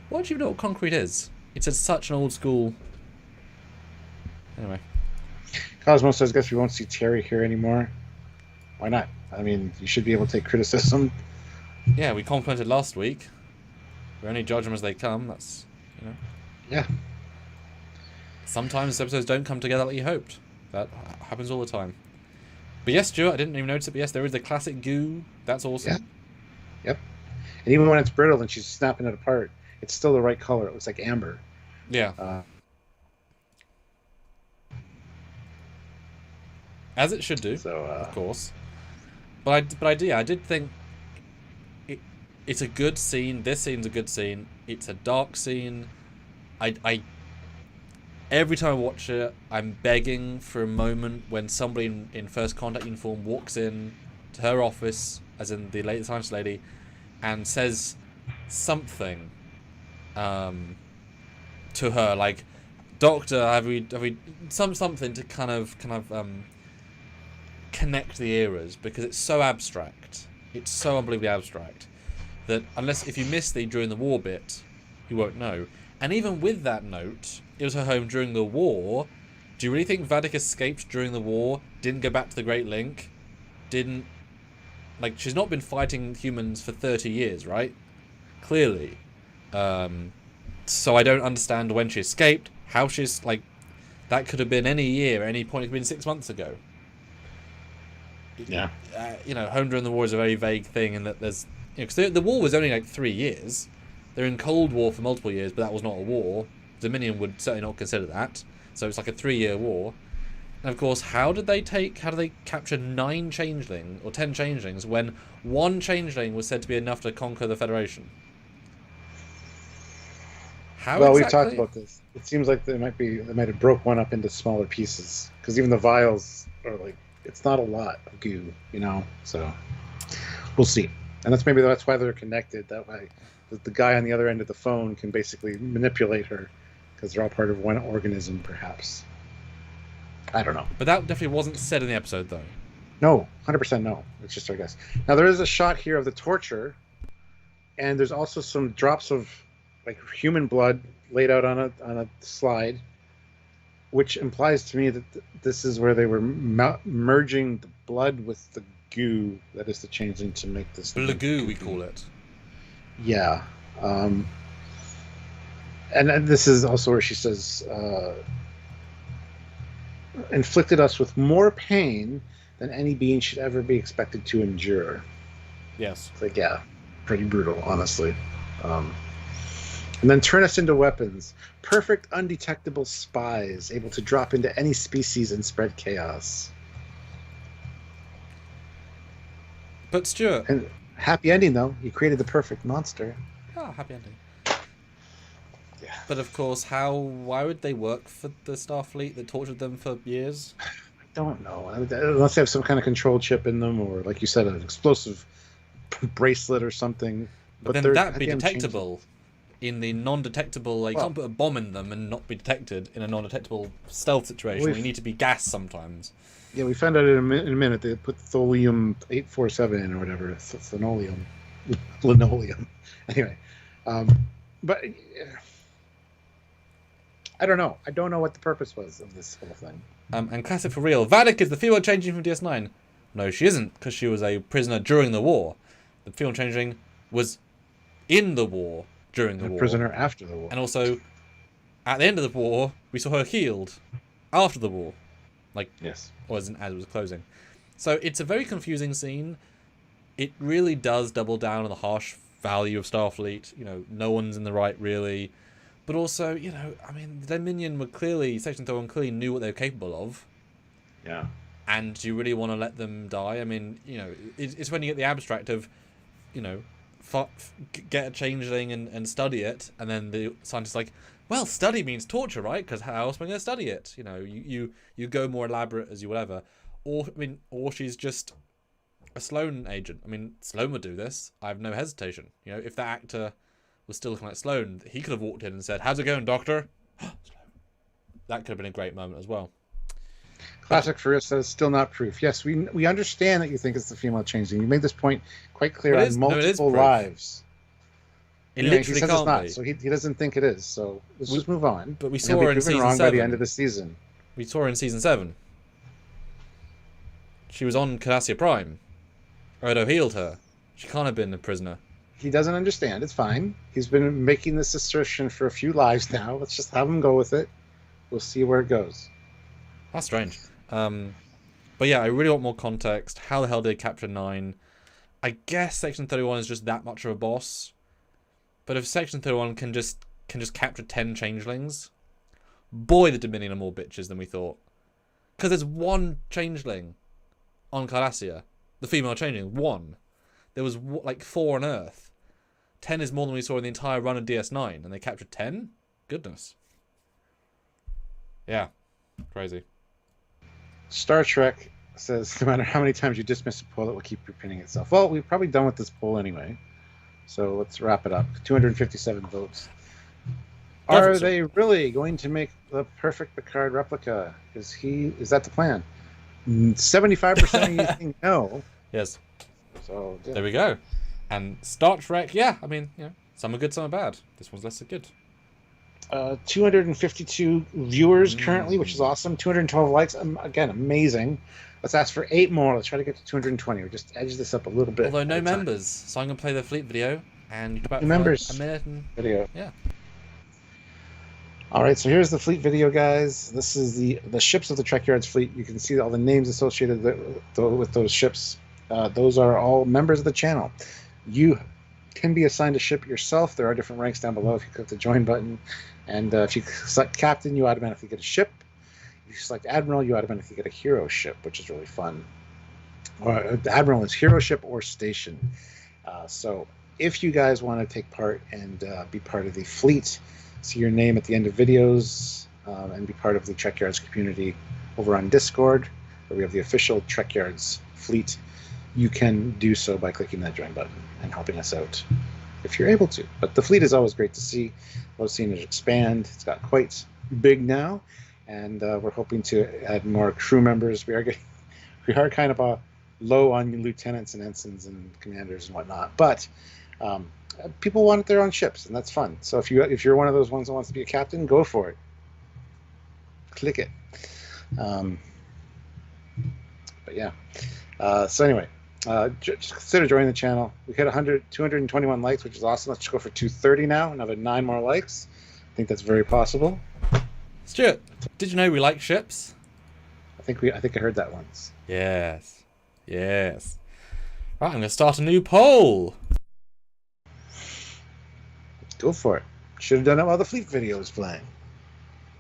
Why do you know what concrete is? It's such an old school. Anyway. Cosmo says, "Guess we won't see Terry here anymore." Why not? I mean, you should be able to take criticism. Yeah, we complimented last week. We only judge them as they come. That's, Yeah. Sometimes episodes don't come together like you hoped. That happens all the time. But yes, Stuart, I didn't even notice it, but yes, there is the classic goo. That's awesome. Yeah. Yep. And even when it's brittle and she's snapping it apart, it's still the right color. It looks like amber. Yeah. As it should do, of course. But I did think it's a good scene. This scene's a good scene. It's a dark scene. I every time I watch it, I'm begging for a moment when somebody in First Contact uniform walks in to her office, as in the late science lady, and says something to her, like, "Doctor, have we something to kind of connect the eras," because it's so abstract. It's so unbelievably abstract that if you miss the during the war bit, you won't know. And even with that note, it was her home during the war. Do you really think Vadek escaped during the war? Didn't go back to the Great Link? She's not been fighting humans for 30 years, right? Clearly. So I don't understand when she escaped, how she's, that could have been any year, any point, it could have been 6 months ago. Yeah. Home during the war is a very vague thing, and that there's, because the war was only 3 years. They're in Cold War for multiple years, but that was not a war. Dominion would certainly not consider that. So it's like a 3-year war. And of course, how did they capture 9 changelings or 10 changelings when 1 changeling was said to be enough to conquer the Federation? We've talked about this. It seems like they might have broke one up into smaller pieces, because even the vials are it's not a lot of goo, So we'll see. And that's why they're connected. That way, the guy on the other end of the phone can basically manipulate her, because they're all part of one organism, perhaps. I don't know. But that definitely wasn't said in the episode, though. No, 100% no. It's just our guess. Now, there is a shot here of the torture, and there's also some drops of human blood laid out on a slide, which implies to me that this is where they were merging the blood with the goo that is the changeling to make this. Blagoo, we call it. Yeah. And this is also where she says, inflicted us with more pain than any being should ever be expected to endure. Yes. It's like, yeah, pretty brutal, honestly. And then turn us into weapons. Perfect, undetectable spies, able to drop into any species and spread chaos. But Stuart... And happy ending, though. You created the perfect monster. Oh, happy ending. Yeah. But of course, why would they work for the Starfleet that tortured them for years? I don't know. Unless they have some kind of control chip in them, or, like you said, an explosive bracelet or something. But then that'd be detectable. In the non-detectable, you can't put a bomb in them and not be detected in a non-detectable stealth situation. You need to be gassed sometimes. Yeah, we found out in a minute they put tholium-847 in or whatever. Linoleum. Anyway, but I don't know. I don't know what the purpose was of this whole thing. And classic for real. Vadic is the female changing from DS9. No, she isn't, because she was a prisoner during the war. The female changing was in the war. During the war. Prisoner after the war. And also, at the end of the war, we saw her healed after the war. Yes. Or as it was closing. So it's a very confusing scene. It really does double down on the harsh value of Starfleet. No one's in the right, really. But also, the Dominion were clearly, Section 31 clearly knew what they were capable of. Yeah. And do you really want to let them die? It's when you get the abstract of, get a changeling and study it, and then the scientist's like, well, study means torture, right? Because how else am I going to study it? You go more elaborate as you whatever, or she's just a Sloan agent. Sloan would do this. I have no hesitation. If that actor was still looking like Sloan, he could have walked in and said, "How's it going, Doctor?" That could have been a great moment as well. Classic Faria says, still not proof. Yes, we understand that you think it's the female changeling. You made this point quite clear on multiple lives. It literally he says can't it's not, be. So he doesn't think it is. So let's just move on. But we saw her in season 7. By the end of the season. We saw her in season 7. She was on Cardassia Prime. Odo healed her. She can't have been a prisoner. He doesn't understand. It's fine. He's been making this assertion for a few lives now. Let's just have him go with it. We'll see where it goes. That's strange. But yeah, I really want more context. How the hell did they capture 9? I guess Section 31 is just that much of a boss. But if Section 31 can just capture 10 changelings, boy, the Dominion are more bitches than we thought. Because there's one changeling on Cardassia, the female changeling, 1. There was 4 on Earth. 10 is more than we saw in the entire run of DS9, and they captured 10? Goodness. Yeah, crazy. Star Trek says, no matter how many times you dismiss a poll, it will keep repeating itself. Well, we've probably done with this poll anyway. So let's wrap it up. 257 votes. Are they really going to make the perfect Picard replica? Is that the plan? 75% of you think no. Yes. So yeah. There we go. And Star Trek, yeah, some are good, some are bad. This one's less so good. 252 viewers currently, which is awesome. 212 likes. Again, amazing. Let's ask for 8 more. Let's try to get to 220. We'll just edge this up a little bit. Although no members, so I'm going to play the fleet video and about members a minute and video. Yeah. All right, so here's the fleet video, guys. This is the ships of the Trekyards fleet. You can see all the names associated with those ships. Those are all members of the channel. You can be assigned a ship yourself. There are different ranks down below if you click the join button. And if you select captain, you automatically get a ship. If you select admiral, you automatically get a hero ship, which is really fun. The admiral is hero ship or station. So if you guys want to take part and be part of the fleet, see your name at the end of videos, and be part of the Trekyards community over on Discord, where we have the official Trekyards fleet, you can do so by clicking that join button and helping us out if you're able to. But the fleet is always great to see. Love seeing it expand. It's got quite big now, and we're hoping to add more crew members. We are kind of low on lieutenants and ensigns and commanders and whatnot, but people want their own ships, and that's fun. So if you're one of those ones that wants to be a captain, go for it. Click it. But yeah. So anyway, just consider joining the channel. We hit 221 likes, which is awesome. Let's go for 230 now. Another 9 more likes. I think that's very possible. Stuart, did you know we like ships? I think I heard that once. Yes. Yes. Right, I'm going to start a new poll. Go for it. Should have done it while the Fleet video was playing.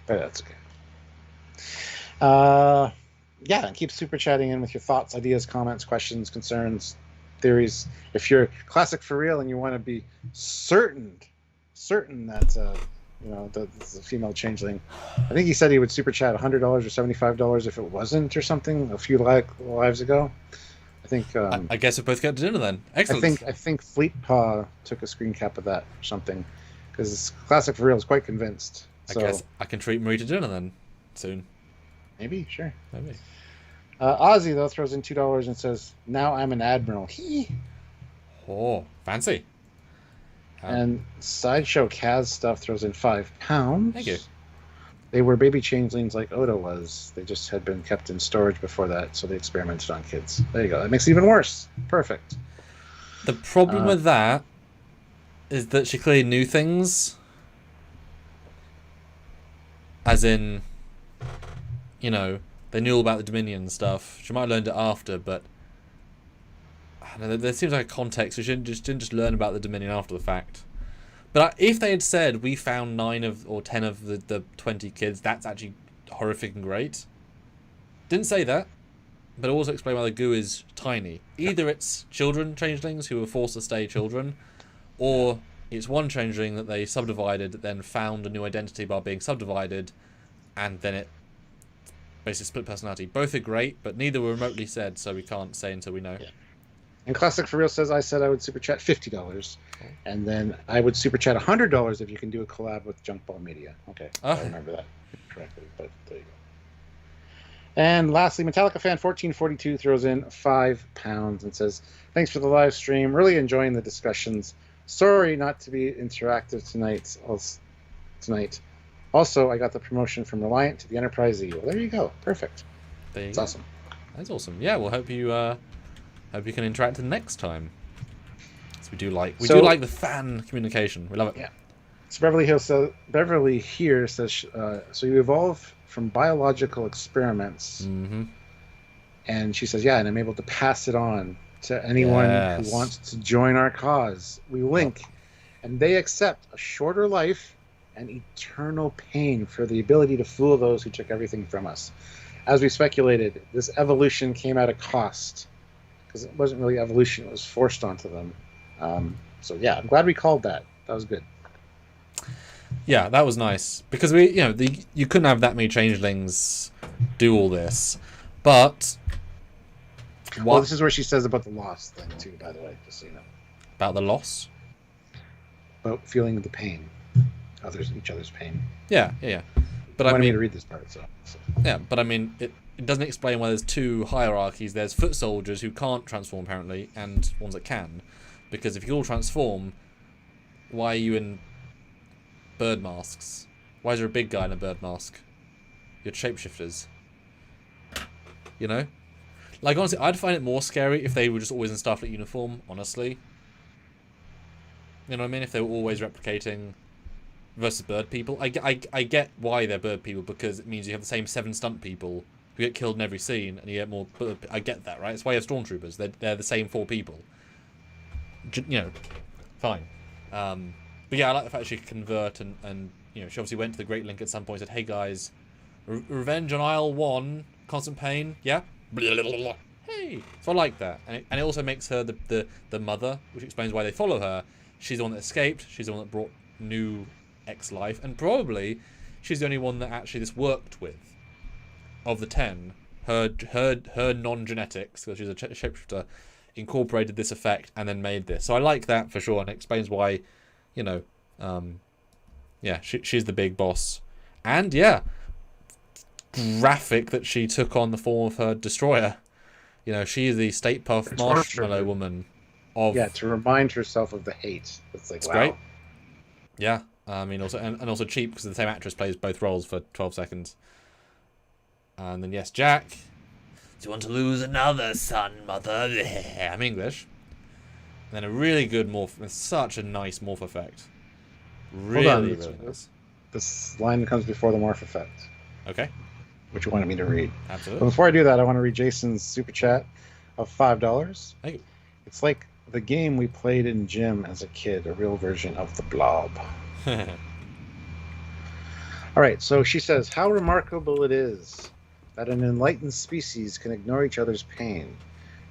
But that's okay. Yeah, and keep super chatting in with your thoughts, ideas, comments, questions, concerns, theories. If you're classic for real and you want to be certain that the female changeling, I think he said he would super chat $100 or $75 if it wasn't or something a few lives ago. I think. I guess we both get to dinner then. Excellent. I think Fleet Paw took a screen cap of that or something, because classic for real is quite convinced. I guess I can treat Marie to dinner then soon. Maybe, sure. Maybe. Ozzy, though, throws in $2 and says, "Now I'm an admiral." Oh, fancy. And Sideshow Kaz stuff throws in £5. Thank you. They were baby changelings like Oda was. They just had been kept in storage before that, so they experimented on kids. There you go. That makes it even worse. Perfect. The problem with that is that she clearly knew things. As in, they knew all about the Dominion stuff. She might have learned it after, but I don't know, there seems like a context. She didn't just learn about the Dominion after the fact. But if they had said we found 9 or 10 of the 20 kids, that's actually horrific and great. Didn't say that, but it also explained why the goo is tiny. Either it's children changelings who were forced to stay children, or it's one changeling that they subdivided, then found a new identity by being subdivided, and then it basically split personality. Both are great, but neither were remotely said, so we can't say until we know. Yeah. And Classic for Real says, I said I would super chat $50, and then I would super chat $100 if you can do a collab with Junk Ball Media. Okay, I remember that correctly, but there you go. And lastly, Metallica Fan 1442 throws in £5 and says, "Thanks for the live stream. Really enjoying the discussions. Sorry not to be interactive tonight. Also, I got the promotion from Reliant to the Enterprise E. Well, there you go. Perfect. That's awesome. That's awesome. Yeah, we'll hope you can interact the next time. So we do like the fan communication. We love it. Yeah. So Beverly here says, so you evolve from biological experiments, and she says, yeah, and I'm able to pass it on to anyone who wants to join our cause. We link, and they accept a shorter life and eternal pain for the ability to fool those who took everything from us. As we speculated, this evolution came at a cost, because it wasn't really evolution, it was forced onto them. So yeah, I'm glad we called that. That was good. Yeah, that was nice, because you couldn't have that many changelings do all this, but well, this is where she says about the loss thing too, by the way, just so you know. About the loss? About feeling the pain, each other's pain. Yeah. But I wanted me to read this part, so. Yeah, but I mean, it doesn't explain why there's 2 hierarchies. There's foot soldiers who can't transform apparently, and ones that can, because if you all transform, why are you in bird masks? Why is there a big guy in a bird mask? You're shapeshifters. Like, honestly, I'd find it more scary if they were just always in Starfleet uniform, honestly. You know what I mean? If they were always replicating versus bird people. I get why they're bird people, because it means you have the same 7 stunt people who get killed in every scene, and you get more bird. I get that, right? It's why you have stormtroopers. They're the same 4 people. Fine. But yeah, I like the fact she could convert, and she obviously went to the Great Link at some point and said, hey guys, revenge on Isle 1, constant pain, yeah? Hey! So I like that. And it also makes her the mother, which explains why they follow her. She's the one that escaped, she's the one that brought new X-life, and probably she's the only one that actually this worked with. Of the 10, her non-genetics, because she's a shapeshifter, incorporated this effect and then made this. So I like that for sure, and it explains why, she's the big boss. And yeah, graphic that she took on the form of her destroyer. She is the State Puff Marshmallow Woman of... Yeah, to remind herself of the hate. It's wow. Great. Yeah, I mean, also and also cheap, because the same actress plays both roles for 12 seconds. And then, yes, Jack. Do you want to lose another son, mother? I'm English. And then a really good morph. Such a nice morph effect. Really, really nice. This line comes before the morph effect. Okay. which you wanted me to read. Absolutely. But before I do that, I want to read Jason's super chat of $5. Thank you. It's like the game we played in gym as a kid, a real version of the Blob. All right, so she says, how remarkable it is that an enlightened species can ignore each other's pain.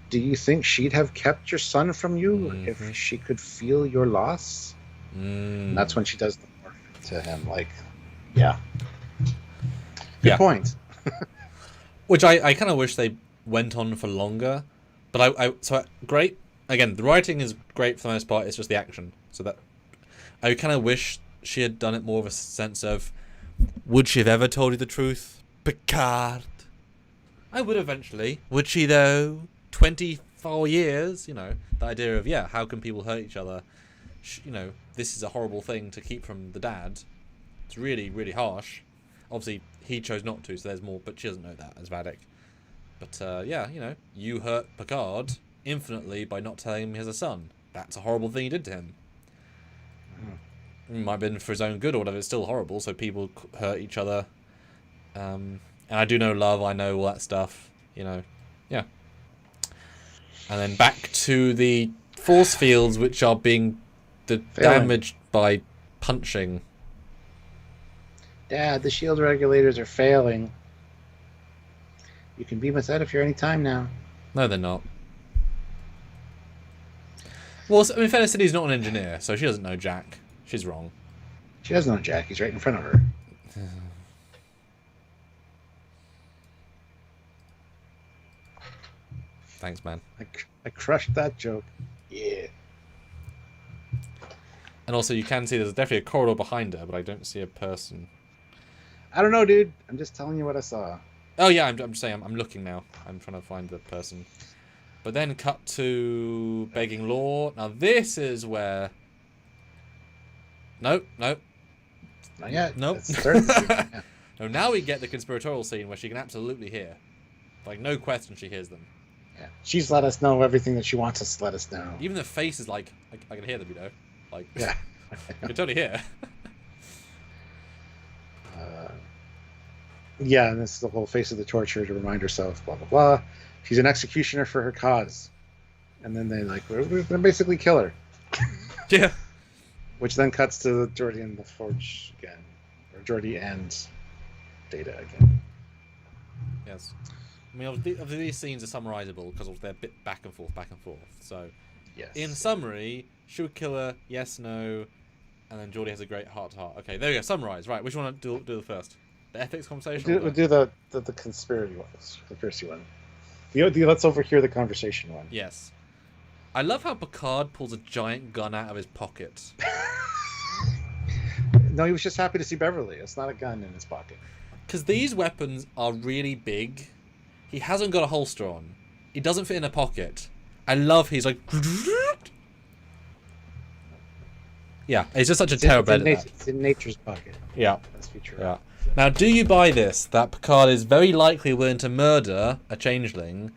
Do you think she'd have kept your son from you if she could feel your loss? And that's when she does the morph to him, like, yeah. Good point. Which I kind of wish they went on for longer, but great. Again, the writing is great for the most part. It's just the action. So that I kind of wish she had done it more of a sense of, would she have ever told you the truth, Picard? I would eventually. Would she though? 24 years, you know, the idea of, how can people hurt each other? You know, this is a horrible thing to keep from the dad. It's really, really harsh. Obviously, he chose not to, so there's more, but she doesn't know that as Vadik. But, you know, you hurt Picard infinitely by not telling him he has a son. That's a horrible thing you did to him. It might have been for his own good or whatever, it's still horrible, so people hurt each other. And I do know love, I know all that stuff, you know, yeah. And then back to the force fields, which are being damaged by punching. Dad, the shield regulators are failing. You can beam us out if you're any time now. No, they're not. Well, I mean, Felicity's not an engineer, so she doesn't know Jack. She's wrong. She doesn't know Jack. He's right in front of her. Thanks, man. I crushed that joke. Yeah. And also, you can see there's definitely a corridor behind her, but I don't see a person. I don't know, dude. I'm just telling you what I saw. Oh, yeah, I'm just saying, I'm looking now. I'm trying to find the person. But then cut to Begging Law. Now, this is where... Nope. Not yet. Nope. Yeah. No, now we get the conspiratorial scene where she can absolutely hear. Like, no question she hears them. Yeah. She's let us know everything that she wants us to let us know. Even the face is like, I can hear them, you know? Like, yeah. I can totally hear. Yeah, and this is the whole face of the torture to remind herself, blah, blah, blah. She's an executioner for her cause. And then they, like, we're going to basically kill her. Yeah. Which then cuts to Geordi and the Forge again. Or Geordi and Data again. Yes. I mean, obviously these scenes are summarizable because they're a bit back and forth. So, yes. In summary, she would kill her, yes, no, and then Geordi has a great heart-to-heart. Okay, there we go, summarize. Right, which one do the first? The ethics conversation? We'll do the conspiracy one. Let's overhear the conversation one. Yes. I love how Picard pulls a giant gun out of his pocket. No, he was just happy to see Beverly. It's not a gun in his pocket. Because these weapons are really big. He hasn't got a holster on. It doesn't fit in a pocket. I love he's like... Yeah, it's just such a terrible edit. It's in nature's pocket. Yeah. That's future. Yeah. Now, do you buy this? That Picard is very likely willing to murder a changeling.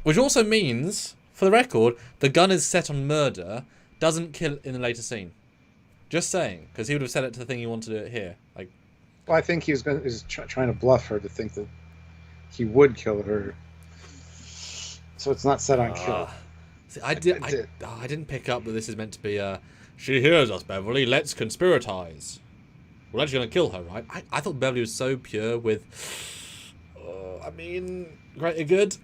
Which also means, for the record, the gun is set on murder, doesn't kill in the later scene. Just saying, because he would have said it to the thing he wanted to do it here. Like, well, I think he was trying to bluff her to think that he would kill her. So it's not set on kill. See, I didn't pick up that this is meant to be she hears us, Beverly, let's conspiratize. We're actually going to kill her, right? I thought Beverly was so pure with, I mean, greater good.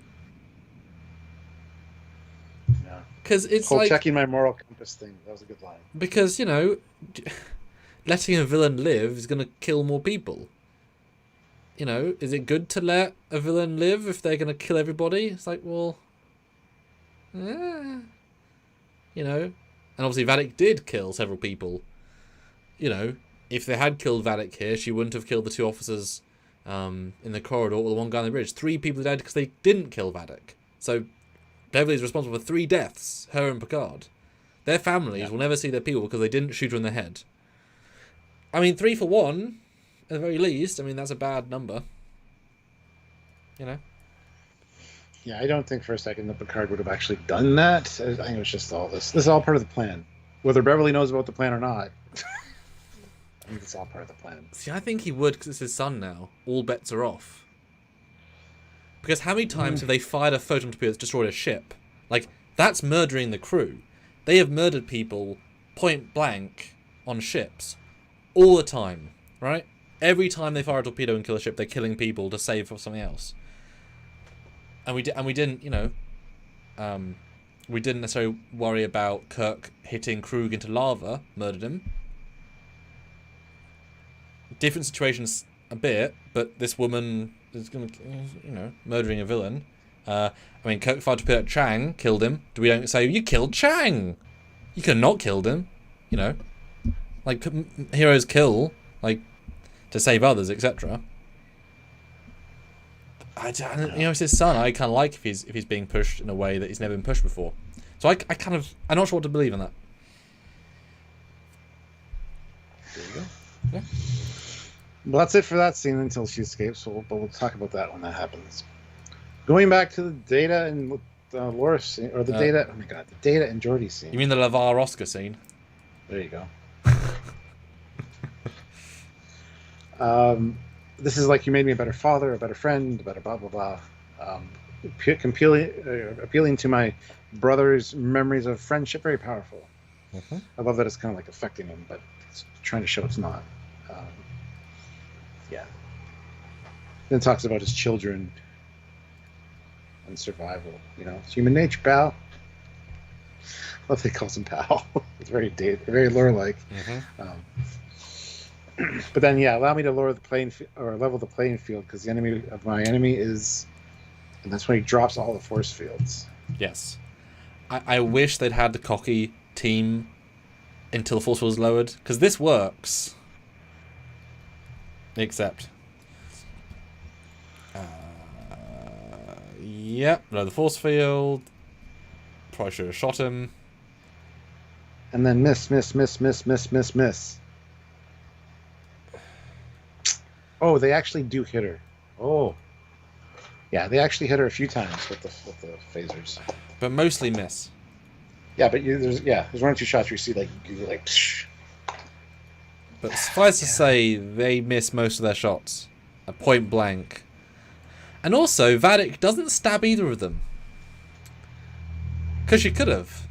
Yeah. Because it's whole like... checking my moral compass thing. That was a good line. Because, you know, letting a villain live is going to kill more people. You know, is it good to let a villain live if they're going to kill everybody? It's like, well... You know, and obviously Vadik did kill several people. You know, if they had killed Vadik here, she wouldn't have killed the two officers in the corridor or the one guy on the bridge. 3 people died because they didn't kill Vadik. So Beverly's responsible for 3 deaths, her and Picard. Their families will never see their people because they didn't shoot her in the head. I mean, 3 for 1, at the very least. I mean, that's a bad number. You know? Yeah, I don't think for a second that Picard would have actually done that. I think it was just all this. This is all part of the plan. Whether Beverly knows about the plan or not. I think it's all part of the plan. See, I think he would because it's his son now. All bets are off. Because how many times have they fired a photon torpedo that's destroyed a ship? Like, that's murdering the crew. They have murdered people point blank on ships all the time, right? Every time they fire a torpedo and kill a ship, they're killing people to save for something else. And we didn't, you know, we didn't necessarily worry about Kirk hitting Krug into lava, murdered him. Different situations a bit, but this woman is going to, you know, murdering a villain. I mean, Kirk fired a torpedo at Chang, killed him. Do we don't say, you killed Chang? You could have not killed him, you know. Like, heroes kill, like, to save others, etc. You know, it's his son. I kind of like if he's being pushed in a way that he's never been pushed before. So I'm not sure what to believe in that. There you go. Yeah. Well, that's it for that scene until she escapes. So we'll talk about that when that happens. Going back to the Data and Laura scene, or the Data. Oh my God, the Data and Geordi scene. You mean the LeVar Oscar scene? There you go. This is like, you made me a better father, a better friend, a better blah blah blah. Appealing to my brother's memories of friendship, very powerful. Mm-hmm. I love that it's kind of like affecting him, but it's trying to show it's not. Yeah. Then talks about his children and survival. You know, it's human nature, pal. I love that he calls him pal. It's very very lore-like. Mm-hmm. But then, yeah, allow me to level the playing field, because the enemy of my enemy is, and that's when he drops all the force fields. Yes. I wish they'd had the cocky team until the force field was lowered, because this works. Except. Yep, lower the force field. Probably should have shot him. And then miss. Oh, they actually do hit her. Oh. Yeah, they actually hit her a few times with the phasers. But mostly miss. Yeah, but there's one or two shots where you see like psh. But suffice to say, they miss most of their shots at point blank. And also, Vadik doesn't stab either of them. Because she could have.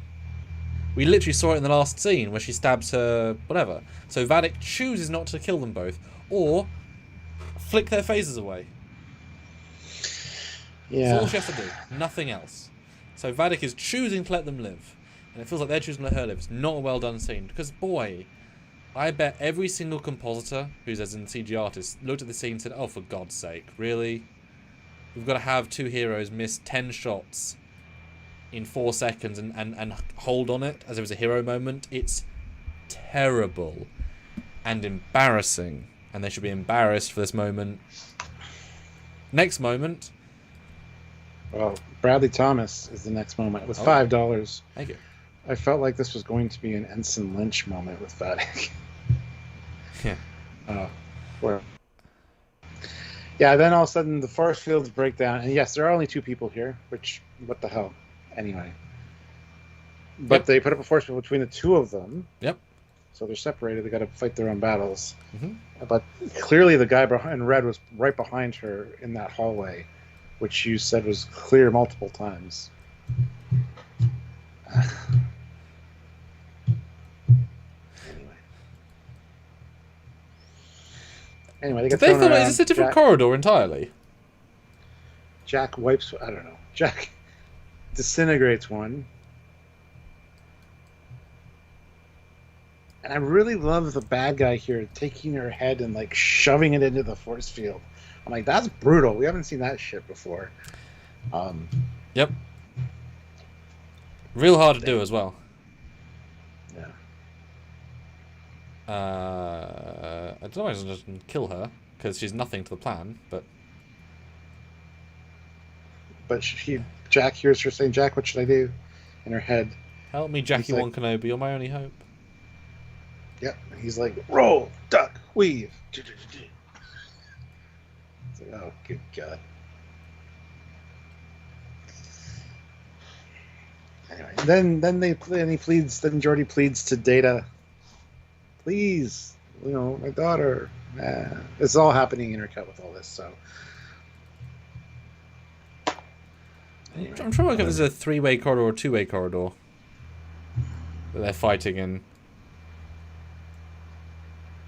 We literally saw it in the last scene where she stabs her whatever. So Vadik chooses not to kill them both. Or flick their phasers away. Yeah. That's all she has to do. Nothing else. So Vadik is choosing to let them live. And it feels like they're choosing to let her live. It's not a well done scene. Because, boy, I bet every single compositor, who's as in CG artist, looked at the scene and said, oh, for God's sake, really? We've got to have two heroes miss 10 shots in 4 seconds and hold on it as if it was a hero moment. It's terrible and embarrassing. And they should be embarrassed for this moment. Next moment. Well, Bradley Thomas is the next moment with $5. Thank you. I felt like this was going to be an Ensign Lynch moment with Vadik. Yeah. Yeah, then all of a sudden the force fields break down. And yes, there are only 2 people here, which, what the hell? Anyway. But They put up a force field between the 2 of them. Yep. So they're separated. They got to fight their own battles. Mm-hmm. But clearly the guy in red was right behind her in that hallway, which you said was clear multiple times. Anyway, they get thrown around. Is this a different corridor entirely? Jack wipes. I don't know. Jack disintegrates one. And I really love the bad guy here taking her head and like shoving it into the force field. I'm like, that's brutal. We haven't seen that shit before. Yep. Real hard to do as well. Yeah. I don't know if I can just kill her because she's nothing to the plan, but Jack hears her saying, "Jack, what should I do?" In her head. Help me, Jackie One Kenobi. You're my only hope. Yep. He's like, roll, duck, weave. It's like, oh, good God. Anyway, then Geordi pleads to Data. Please, My daughter. It's all happening intercut with all this. So anyway, I'm trying to work out if there's a 3-way corridor or 2-way corridor that they're fighting in.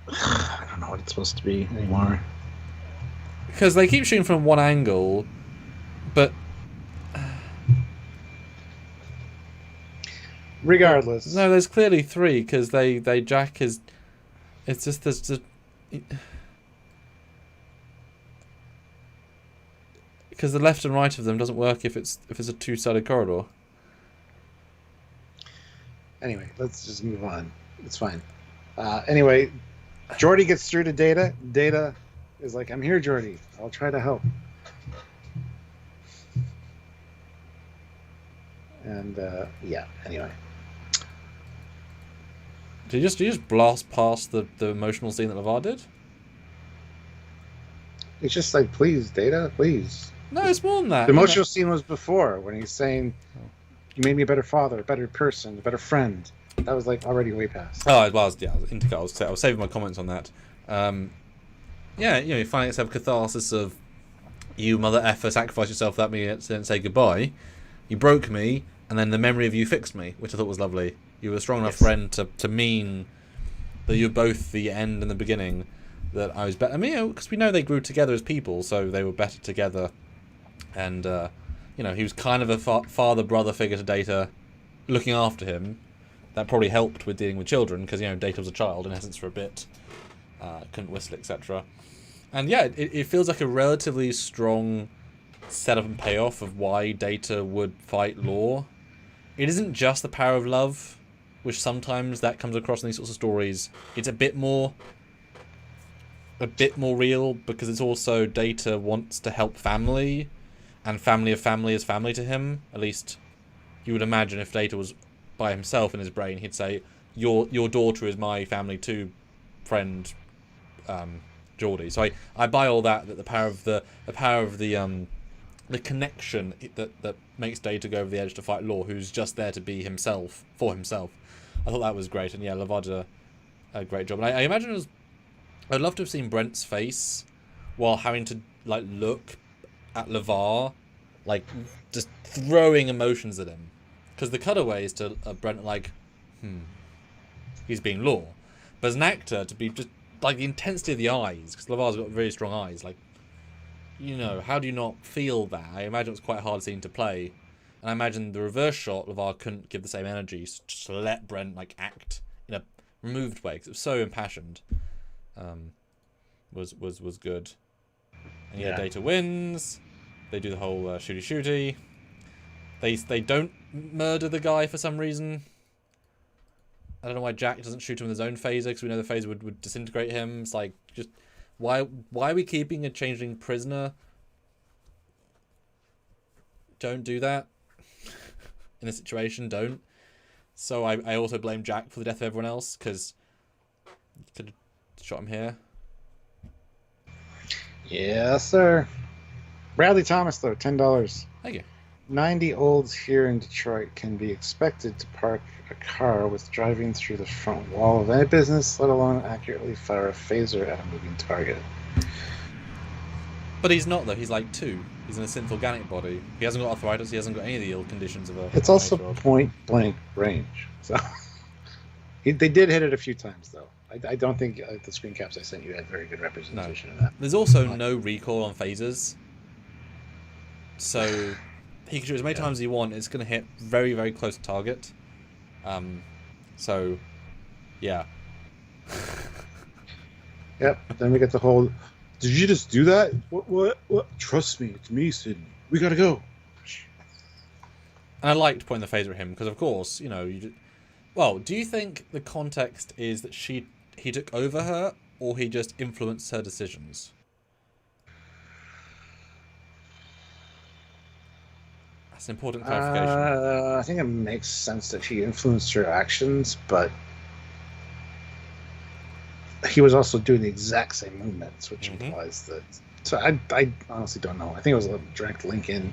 I don't know what it's supposed to be anymore. Because they keep shooting from one angle, but regardless, no, there's clearly 3 because they Jack is. It's just because the left and right of them doesn't work if it's a 2-sided corridor. Anyway, let's just move on. It's fine. Anyway, Geordi gets through to Data. Data is like, "I'm here, Geordi. I'll try to help." And anyway. Did you just blast past the emotional scene that LeVar did? It's just like, "Please, Data, please." No, it's more than that. The emotional scene was before, when he's saying, "You made me a better father, a better person, a better friend." That was like already way past. Oh, it was. Yeah, I was saving my comments on that. You find yourself catharsis of, "You mother effer, sacrifice yourself without me and say goodbye. You broke me, and then the memory of you fixed me," which I thought was lovely. You were a strong enough friend to mean that you're both the end and the beginning. That I was better. I mean, because we know they grew together as people, so they were better together. And he was kind of a father-brother figure to Data, looking after him. That probably helped with dealing with children, because Data was a child in essence for a bit, couldn't whistle, etc. And yeah, it feels like a relatively strong setup and payoff of why Data would fight Law. It isn't just the power of love, which sometimes that comes across in these sorts of stories. It's a bit more real, because it's also Data wants to help family, and family of family is family to him. At least you would imagine if Data was by himself in his brain, he'd say, your daughter is my family too, friend Geordie. So I buy all that the power of the connection that makes Data go over the edge to fight Law, who's just there to be himself for himself. I thought that was great, and yeah, LeVar did a great job. And I imagine I'd love to have seen Brent's face while having to look at LeVar, just throwing emotions at him, because the cutaways to Brent he's being Law, but as an actor to be just the intensity of the eyes, because LeVar's got very strong eyes, how do you not feel that? I imagine it's quite a hard scene to play. And I imagine the reverse shot, LeVar couldn't give the same energy, just to let Brent act in a removed way, because it was so impassioned. Was good. And yeah, Data wins. They do the whole shooty. They don't murder the guy for some reason. I don't know why Jack doesn't shoot him with his own phaser, because we know the phaser would disintegrate him. It's just why are we keeping a changeling prisoner? Don't do that. In a situation, don't. So I also blame Jack for the death of everyone else, because could have shot him here. Yes, sir. Bradley Thomas, though, $10. Thank you. 90 olds here in Detroit can be expected to park a car with driving through the front wall of any business, let alone accurately fire a phaser at a moving target. But he's not, though. He's 2. He's in a synth organic body. He hasn't got arthritis. He hasn't got any of the ill conditions of a... It's also point blank range. So they did hit it a few times, though. I don't think the screen caps I sent you had very good representation of that. There's also no recoil on phasers. So he can shoot as many times as he wants. It's going to hit very, very close to target. So, yeah. Yep. Then we get the whole... Did you just do that? What? Trust me, it's me, Sidney. We gotta go. And I liked pointing the phaser at him, because of course, well, do you think the context is that he took over her, or he just influenced her decisions? That's an important clarification. I think it makes sense that he influenced her actions, but he was also doing the exact same movements, which implies that... So I honestly don't know. I think it was a direct link in,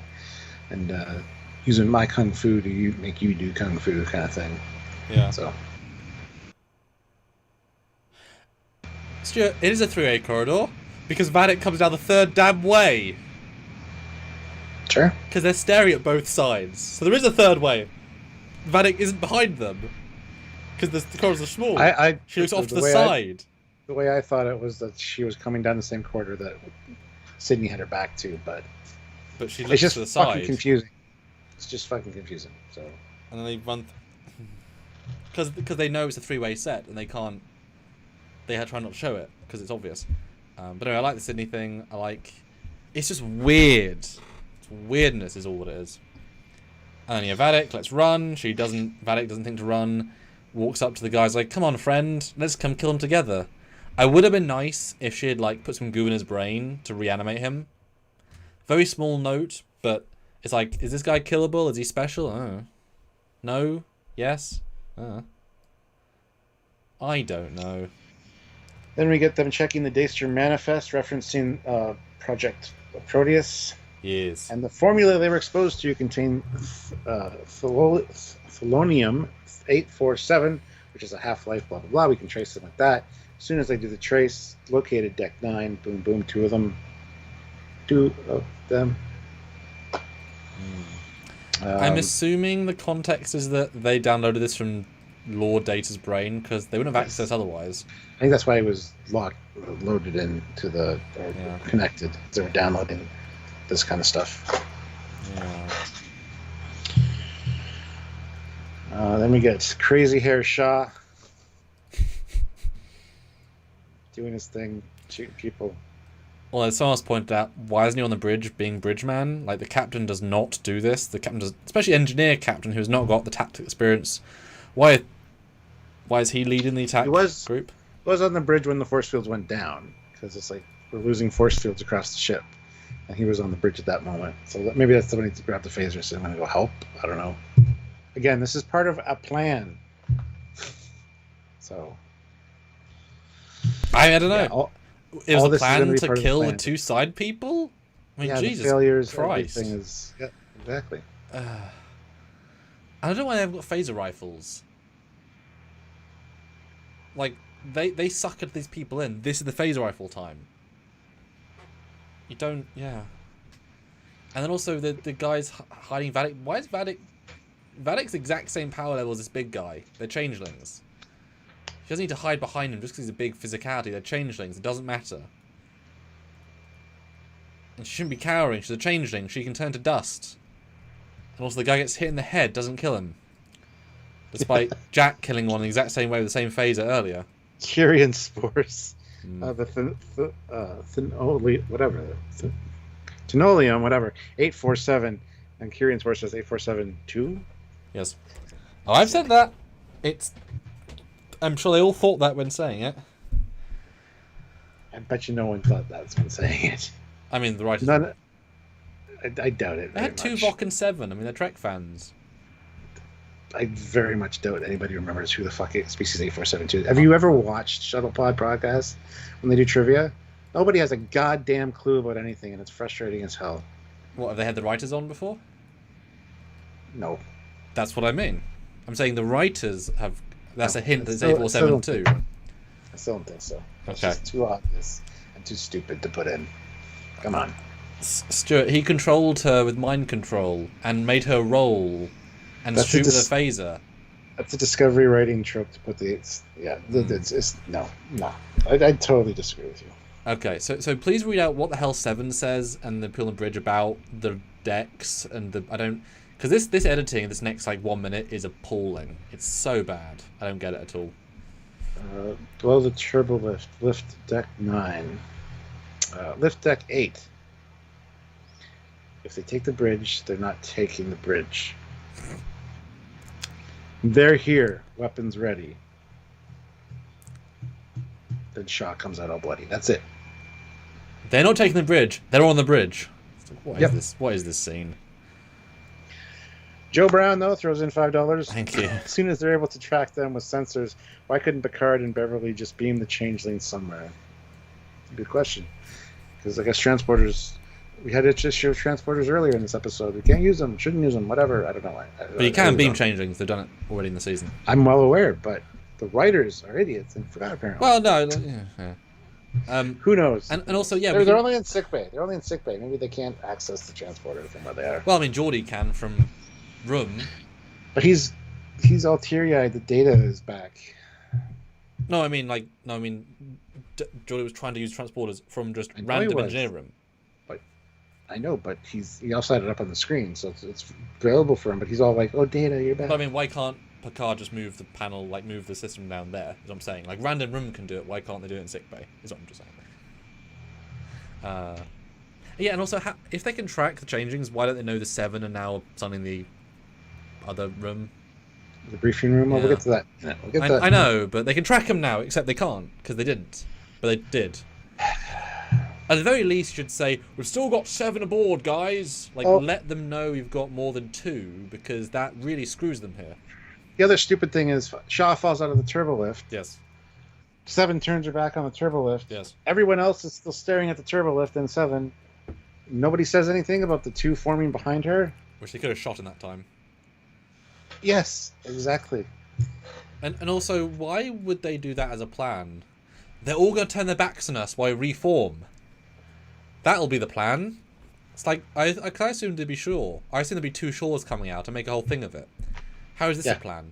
and using my kung fu to make you do kung fu kind of thing. Yeah. So Stuart, it is a three-way corridor because Vatic comes down the third damn way. Sure. Because they're staring at both sides. So there is a third way. Vatic isn't behind them. Because the corridors are small. She looks off to the side. The way I thought it was that she was coming down the same corridor that Sydney had her back to, but she looks to the side. It's just fucking confusing. It's just fucking confusing. So. And then they run... Because they know it's a three-way set, and they can't... They try not to show it, because it's obvious. But anyway, I like the Sydney thing. It's just weird. It's weirdness is all what it is. And then yeah, Vatic, let's run. Vatic doesn't think to run. Walks up to the guys like, come on, friend. Let's come kill him together. I would have been nice if she had put some goo in his brain to reanimate him. Very small note, but it's like, is this guy killable? Is he special? I don't know. No? Yes? I don't know. Then we get them checking the Daystrom manifest, referencing Project Proteus. Yes. And the formula they were exposed to contained Thelonium 847, which is a half-life, blah, blah, blah. We can trace them with that. As soon as they do the trace, located Deck 9, boom, boom, two of them. I'm assuming the context is that they downloaded this from Lord Data's brain, because they wouldn't have access otherwise. I think that's why it was loaded into connected. They were downloading this kind of stuff. Yeah. Then we get Crazy Hair Shaw doing his thing, shooting people. Well, as someone else pointed out, why isn't he on the bridge being bridgeman? The captain does not do this. The captain does, especially engineer captain, who has not got the tactical experience. Why is he leading the attack group? He was on the bridge when the force fields went down, because it's we're losing force fields across the ship. And he was on the bridge at that moment. So maybe that's somebody to grab the phaser and say, I'm going to go help. I don't know. Again, this is part of a plan. So. I don't know. Yeah, it was a plan to kill the two side people? I mean, Jesus the failures, Christ. everything is... Yeah, exactly. I don't know why they've got phaser rifles. They suck at these people in. This is the phaser rifle time. You don't... Yeah. And then also the guys hiding Vatic... Why is Vatic... Vadic's the exact same power level as this big guy. They're changelings. She doesn't need to hide behind him just because he's a big physicality. They're changelings. It doesn't matter. And she shouldn't be cowering. She's a changeling. She can turn to dust. And also the guy gets hit in the head. Doesn't kill him. Despite Jack killing one the exact same way with the same phaser earlier. Kyrian spores. Tenolium, whatever. 847. And Kyrian spores says 847-2? Yes. Oh, I've said that. I'm sure they all thought that when saying it. I bet you no one thought that when saying it. I mean, the writers... I doubt it. They had two Vok and 7. I mean, they're Trek fans. I very much doubt anybody remembers who the fuck Species 8472 is. Have you ever watched Shuttlepod podcast when they do trivia? Nobody has a goddamn clue about anything, and it's frustrating as hell. What, have they had the writers on before? No. That's what I mean. I'm saying the writers have... That's a hint that it's 8472. I still don't think so. It's Okay. just too obvious and too stupid to put in. Come on. Stuart, he controlled her with mind control and made her roll and shoot with a phaser. That's a Discovery writing trope to put the... It's no. I totally disagree with you. Okay, so please read out what the hell 7 says and the Peel and Bridge about the decks and the... I don't... Because this editing, this next 1 minute is appalling. It's so bad. I don't get it at all. Below the turbo lift deck 9. Lift deck 8. If they take the bridge, they're not taking the bridge. They're here, weapons ready. Then Shaw comes out all bloody. That's it. They're not taking the bridge. They're on the bridge. What is this? What is this scene? Joe Brown, though, throws in $5. Thank you. As soon as they're able to track them with sensors, why couldn't Picard and Beverly just beam the changelings somewhere? Good question. Because I guess transporters... We had an issue of transporters earlier in this episode. We can't use them, shouldn't use them, whatever. I don't know why. But you can beam changelings. They've done it already in the season. I'm well aware, but the writers are idiots and forgot apparently. Well, no. Yeah. Who knows? And also, yeah, they're only in sickbay. They're only in sickbay. Maybe they can't access the transporter from where they are. Well, I mean, Geordie can from room. But he's all teary-eyed. The Data is back. Geordie was trying to use transporters from just random engineer room. But I know, but he also had it up on the screen, so it's available for him. But he's all like, "Oh, Data, you're back." But I mean, why can't Picard just move the panel, like move the system down there? Is what I'm saying. Like random room can do it. Why can't they do it in sickbay? Is what I'm just saying. Yeah, and also if they can track the changings, why don't they know the 7 are now suddenly in the other room? The briefing room. Yeah. We'll get to that. Yeah, we'll get to that. I know, but they can track them now. Except they can't because they didn't. But they did. At the very least, you should say, we've still got 7 aboard, guys. Like, let them know you've got more than 2, because that really screws them here. The other stupid thing is Shaw falls out of the turbo lift. Yes. 7 turns her back on the turbo lift. Yes. Everyone else is still staring at the turbo lift, and 7. Nobody says anything about the 2 forming behind her. Which they could have shot in that time. Yes, exactly. And also, why would they do that as a plan? They're all going to turn their backs on us while we reform. That'll be the plan. It's like, I assumed they'd be Shaw. I assumed there'd be 2 Shaws coming out and make a whole thing of it. How is this a plan?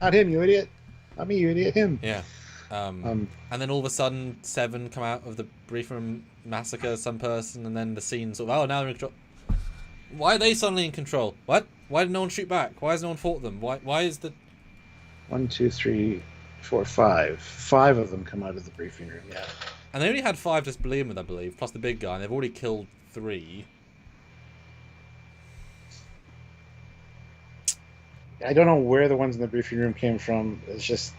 Not him, you idiot. Not me, you idiot. Him. Yeah. And then all of a sudden, 7 come out of the briefing room, massacre some person, and then the scene sort of, oh, now they're in control. Why are they suddenly in control? What? Why did no one shoot back? Why has no one fought them? Why is the... 1, 2, 3, 4, 5. 5 of them come out of the briefing room, yeah. And they only had 5 disbelievers, I believe, plus the big guy, and they've already killed 3. I don't know where the ones in the briefing room came from. It's just,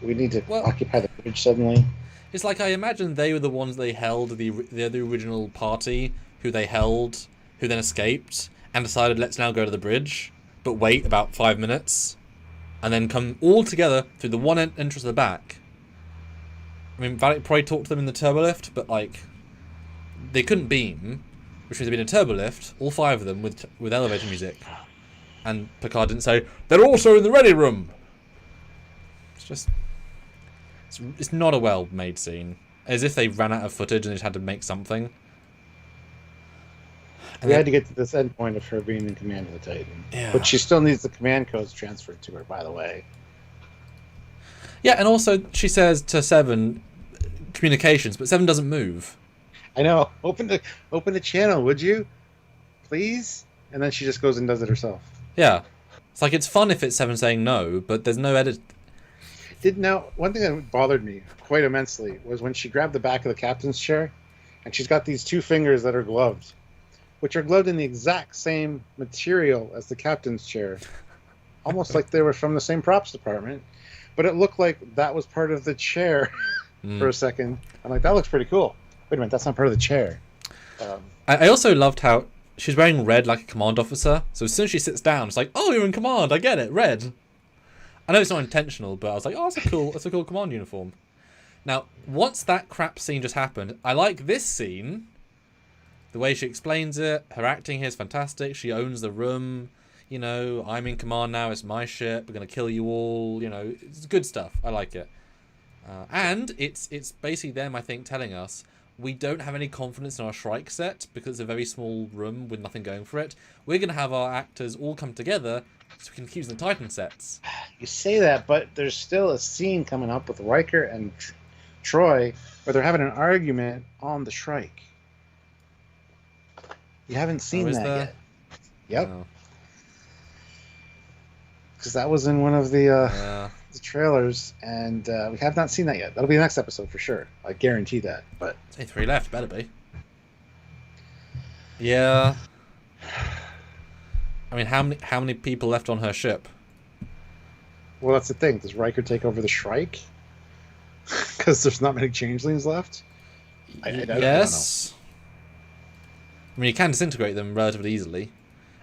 we need to occupy the bridge suddenly. It's like, I imagine they were the ones they held, they're the original party, who they held, who then escaped, and decided, let's now go to the bridge, but wait about 5 minutes, and then come all together through the one entrance at the back. I mean, Valak probably talked to them in the turbo lift, but like, they couldn't beam, which means they'd been in a turbo lift, all 5 of them, with elevator music. And Picard didn't say, they're also in the ready room! It's just... It's not a well-made scene. As if they ran out of footage and they just had to make something. And we had to get to this end point of her being in command of the Titan. Yeah. But she still needs the command codes transferred to her, by the way. Yeah, and also she says to 7, communications, but 7 doesn't move. I know. Open the channel, would you? Please? And then she just goes and does it herself. Yeah. It's like, it's fun if it's 7 saying no, but there's no edit. One thing that bothered me quite immensely was when she grabbed the back of the captain's chair, and she's got these 2 fingers that are gloved, which are gloved in the exact same material as the captain's chair. Almost like they were from the same props department. But it looked like that was part of the chair for a second. I'm like, that looks pretty cool. Wait a minute, that's not part of the chair. I also loved how she's wearing red like a command officer. So as soon as she sits down, it's like, oh, you're in command. I get it, red. I know it's not intentional, but I was like, oh, that's a cool command uniform. Now, once that crap scene just happened, I like this scene. The way she explains it, her acting here is fantastic. She owns the room. You know, I'm in command now. It's my ship. We're going to kill you all. You know, it's good stuff. I like it. And it's basically them, I think, telling us we don't have any confidence in our Shrike set because it's a very small room with nothing going for it. We're going to have our actors all come together so we can keep using the Titan sets. You say that, but there's still a scene coming up with Riker and Troy where they're having an argument on the Shrike. You haven't seen that yet. Yep. Because that was in one of the trailers, and we have not seen that yet. That'll be the next episode for sure. I guarantee that. But say 3 left, better be. Yeah. I mean, how many people left on her ship? Well, that's the thing. Does Riker take over the Shrike? Because there's not many changelings left. Yes. I mean, you can disintegrate them relatively easily,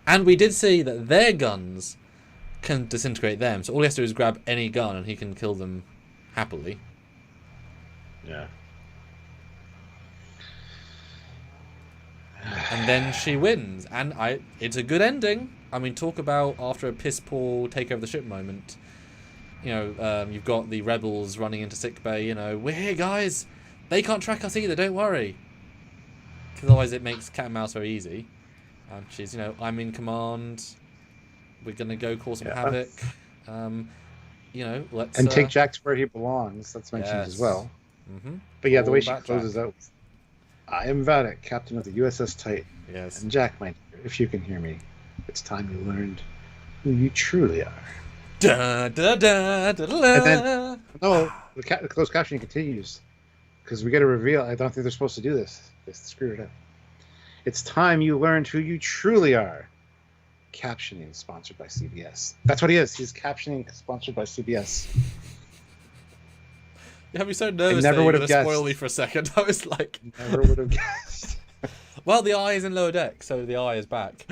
and we did see that their guns can disintegrate them. So all he has to do is grab any gun, and he can kill them happily. Yeah. And then she wins, and it's a good ending. I mean, talk about after a piss poor take over the ship moment. You know, you've got the rebels running into sickbay. You know, we're here, guys. They can't track us either, don't worry. Because otherwise it makes cat and mouse very easy. Which is, I'm in command. We're going to go cause some havoc. Let's... And take Jack to where he belongs. That's mentioned as well. Mm-hmm. But yeah, the way she closes out, I am Vadek, captain of the USS Titan. Yes. And Jack, my dear, if you can hear me, it's time you learned who you truly are. Da, da, da, da, da, da. And then, the closed captioning continues. Because we get a reveal. I don't think they're supposed to do this. They screwed it up. It's time you learned who you truly are. Captioning sponsored by CBS. That's what he is. He's captioning sponsored by CBS. You have me so nervous that you're going to spoil me for a second. I was like... Never would have guessed. Well, the eye is in Lower Deck, so the eye is back.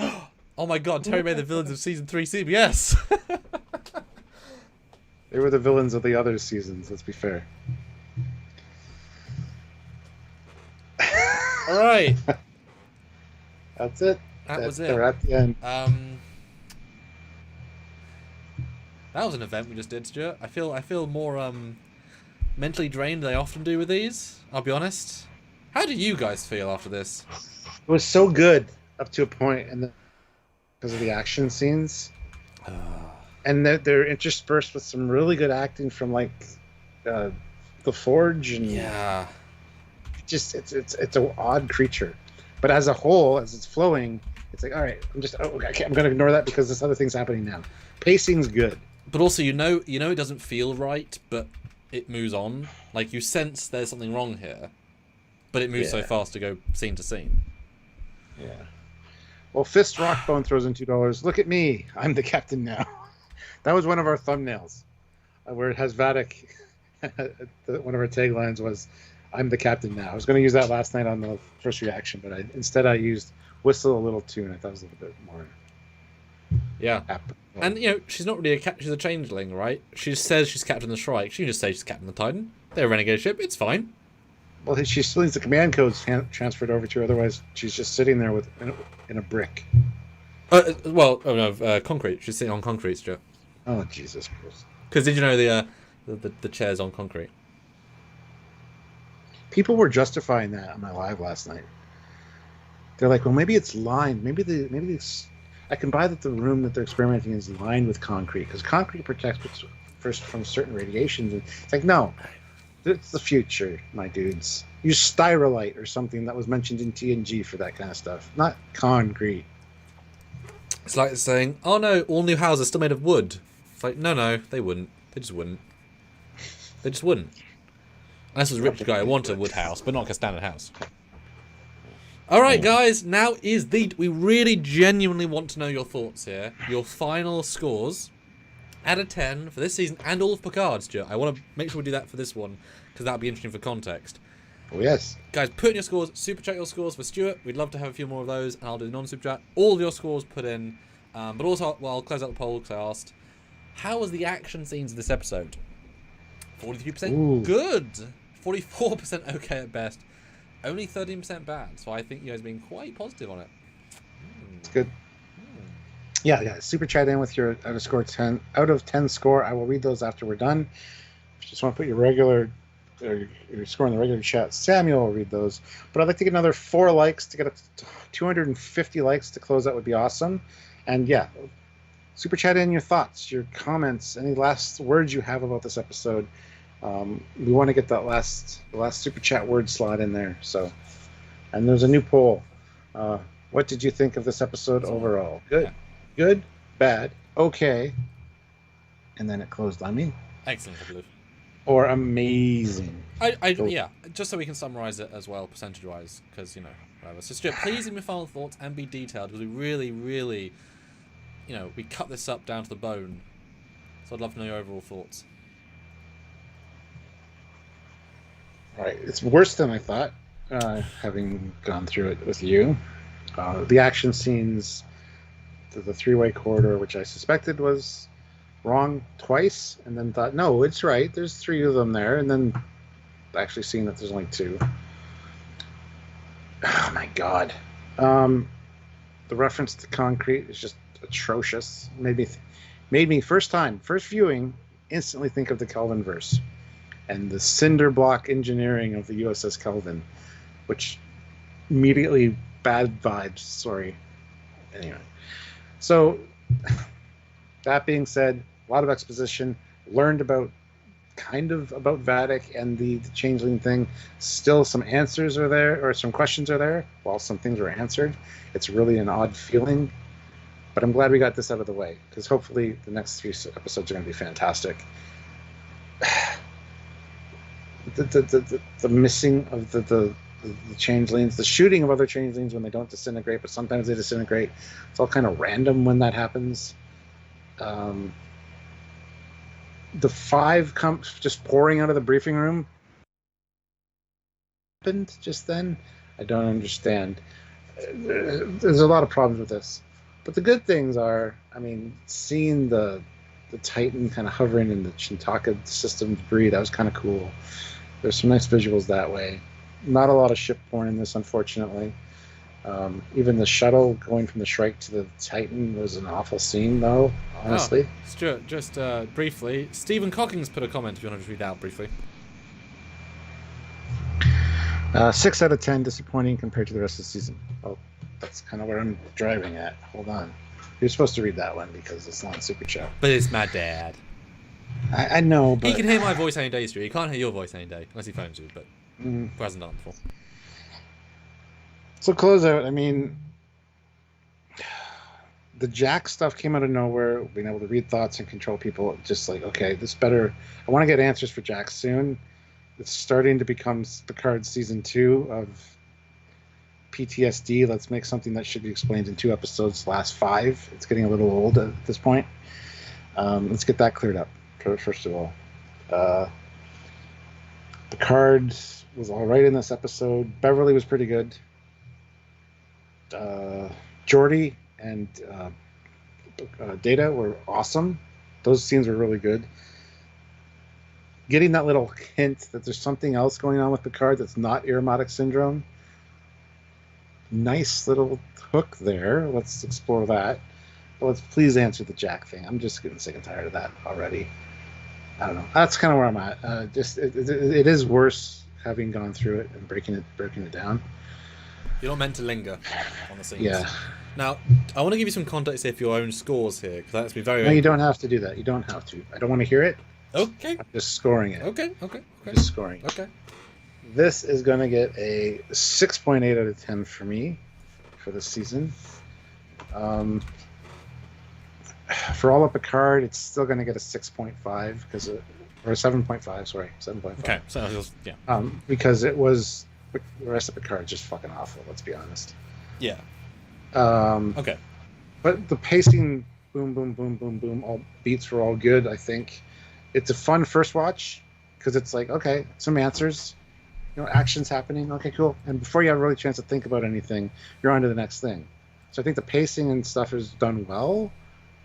Oh my god, Terry made the villains of Season 3 CBS. They were the villains of the other seasons, let's be fair. All right. That's it. That was it. They're at the end. That was an event we just did, Stuart. I feel more mentally drained than I often do with these. I'll be honest. How do you guys feel after this? It was so good up to a point, and because of the action scenes, and they're interspersed with some really good acting from the Forge, and it's an odd creature. But as a whole, as it's flowing, it's like, all right, I'm going to ignore that because this other thing's happening now. Pacing's good. But also, it doesn't feel right, but it moves on. Like, you sense there's something wrong here, but it moves so fast to go scene to scene. Yeah. Well, Fist Rockbone throws in $2. Look at me. I'm the captain now. That was one of our thumbnails, where it has Vadek. One of our taglines was, I'm the captain now. I was going to use that last night on the first reaction, but instead I used Whistle a Little Tune. I thought it was a little bit more... Yeah. And, she's not really she's a changeling, right? She just says she's captain of the Shrike. She can just say she's captain of the Titan. They're a renegade ship. It's fine. Well, she still needs the command codes transferred over to her. Otherwise, she's just sitting there in a brick. Concrete. She's sitting on concrete, Stuart. Oh, Jesus Christ. Because did you know the chair's on concrete? People were justifying that on my live last night. They're like, well, maybe it's lined. Maybe it's... I can buy that the room that they're experimenting is lined with concrete, because concrete protects first from certain radiations. It's like, no, it's the future, my dudes. Use styrolite or something that was mentioned in TNG for that kind of stuff, not concrete. It's like saying, oh no, all new houses are still made of wood. It's like, no, they wouldn't. They just wouldn't. They just wouldn't. Unless it was a rich guy who wanted a wood house, but not like a standard house. Alright guys, now we really genuinely want to know your thoughts here. Your final scores out of 10 for this season and all of Picard, Stuart. I want to make sure we do that for this one, because that'll be interesting for context. Oh yes. Guys, put in your scores, super chat your scores for Stuart. We'd love to have a few more of those, and I'll do the non-super chat. All of your scores put in. But also, I'll close out the poll, because I asked, how was the action scenes of this episode? 43% good. 44% okay at best. Only 13% bad, so I think you guys are being quite positive on it. It's good. Yeah. Super chat in with your out of 10 score. I will read those after we're done. If you just want to put your regular your score in the regular chat, Samuel will read those. But I'd like to get another 4 likes to get up to 250 likes to close. That would be awesome. And yeah, super chat in your thoughts, your comments, any last words you have about this episode. We want to get the last super chat word slot in there. So, and there's a new poll. What did you think of this episode overall? Good, bad, okay, and then it closed on me. Excellent, I believe. Or amazing. Yeah, just so we can summarize it as well, percentage-wise, because whatever. So, Stuart, please give me final thoughts and be detailed, because we really, really, we cut this up down to the bone. So I'd love to know your overall thoughts. All right, it's worse than I thought, having gone through it with you. The action scenes, the three-way corridor, which I suspected was wrong twice, and then thought, no, it's right. There's 3 of them there, and then actually seeing that there's only 2. Oh my God. The reference to concrete is just atrocious. Made me first viewing, instantly think of the Kelvin verse. and the cinder block engineering of the USS Kelvin, which immediately bad vibes. Sorry. Anyway, so that being said, a lot of exposition. Learned about Vadic and the changeling thing. Still some answers are there, or some questions are there, while some things were answered. It's really an odd feeling, but I'm glad we got this out of the way, because hopefully the next 3 episodes are going to be fantastic. The missing of the changelings, the shooting of other changelings when they don't disintegrate, but sometimes they disintegrate. It's all kind of random when that happens. The 5 just pouring out of the briefing room happened just then. I don't understand. There's a lot of problems with this, but the good things are, I mean, seeing the Titan kind of hovering in the Chintaka system debris, that was kind of cool. There's some nice visuals that way. Not a lot of shipborne in this, unfortunately. Even the shuttle going from the Shrike to the Titan was an awful scene, though, honestly. Oh, Stuart, just briefly, Stephen Cockings put a comment if you want to just read out briefly. 6 out of 10, disappointing compared to the rest of the season. Oh, that's kind of where I'm driving at. Hold on. You're supposed to read that one because it's not Super Chat. But it's my dad. I know, but... He can hear my voice any day, Stuart. He can't hear your voice any day, unless he phones you, but he hasn't done it before. So close out, I mean, the Jack stuff came out of nowhere, being able to read thoughts and control people. Just like, okay, this better... I want to get answers for Jack soon. It's starting to become Picard season 2 of PTSD. Let's make something that should be explained in 2 episodes, last 5. It's getting a little old at this point. Let's get that cleared up, first of all. Picard was all right in this episode. Beverly was pretty good. Geordi and Data were awesome. Those scenes were really good. Getting that little hint that there's something else going on with Picard that's not aromatic syndrome. Nice little hook there. Let's explore that. But let's please answer the Jack thing. I'm just getting sick and tired of that already. I don't know. That's kind of where I'm at. It is worse having gone through it and breaking it down. You're not meant to linger on the scenes. Yeah. Now, I want to give you some context here for your own scores here, because that's be very... No, you don't have to do that. You don't have to. I don't want to hear it. Okay. I'm just scoring it. Okay. Just scoring it. Okay. This is going to get a 6.8 out of 10 for me for this season. For all of Picard, it's still going to get a 6.5 because or 7.5. Sorry, 7.5. Okay, so yeah. Because it was the rest of Picard just fucking awful. Let's be honest. Yeah. Okay. But the pacing, boom, boom, boom, boom, boom, all beats were all good. I think it's a fun first watch because it's like, okay, some answers, action's happening. Okay, cool. And before you have really a chance to think about anything, you're on to the next thing. So I think the pacing and stuff is done well.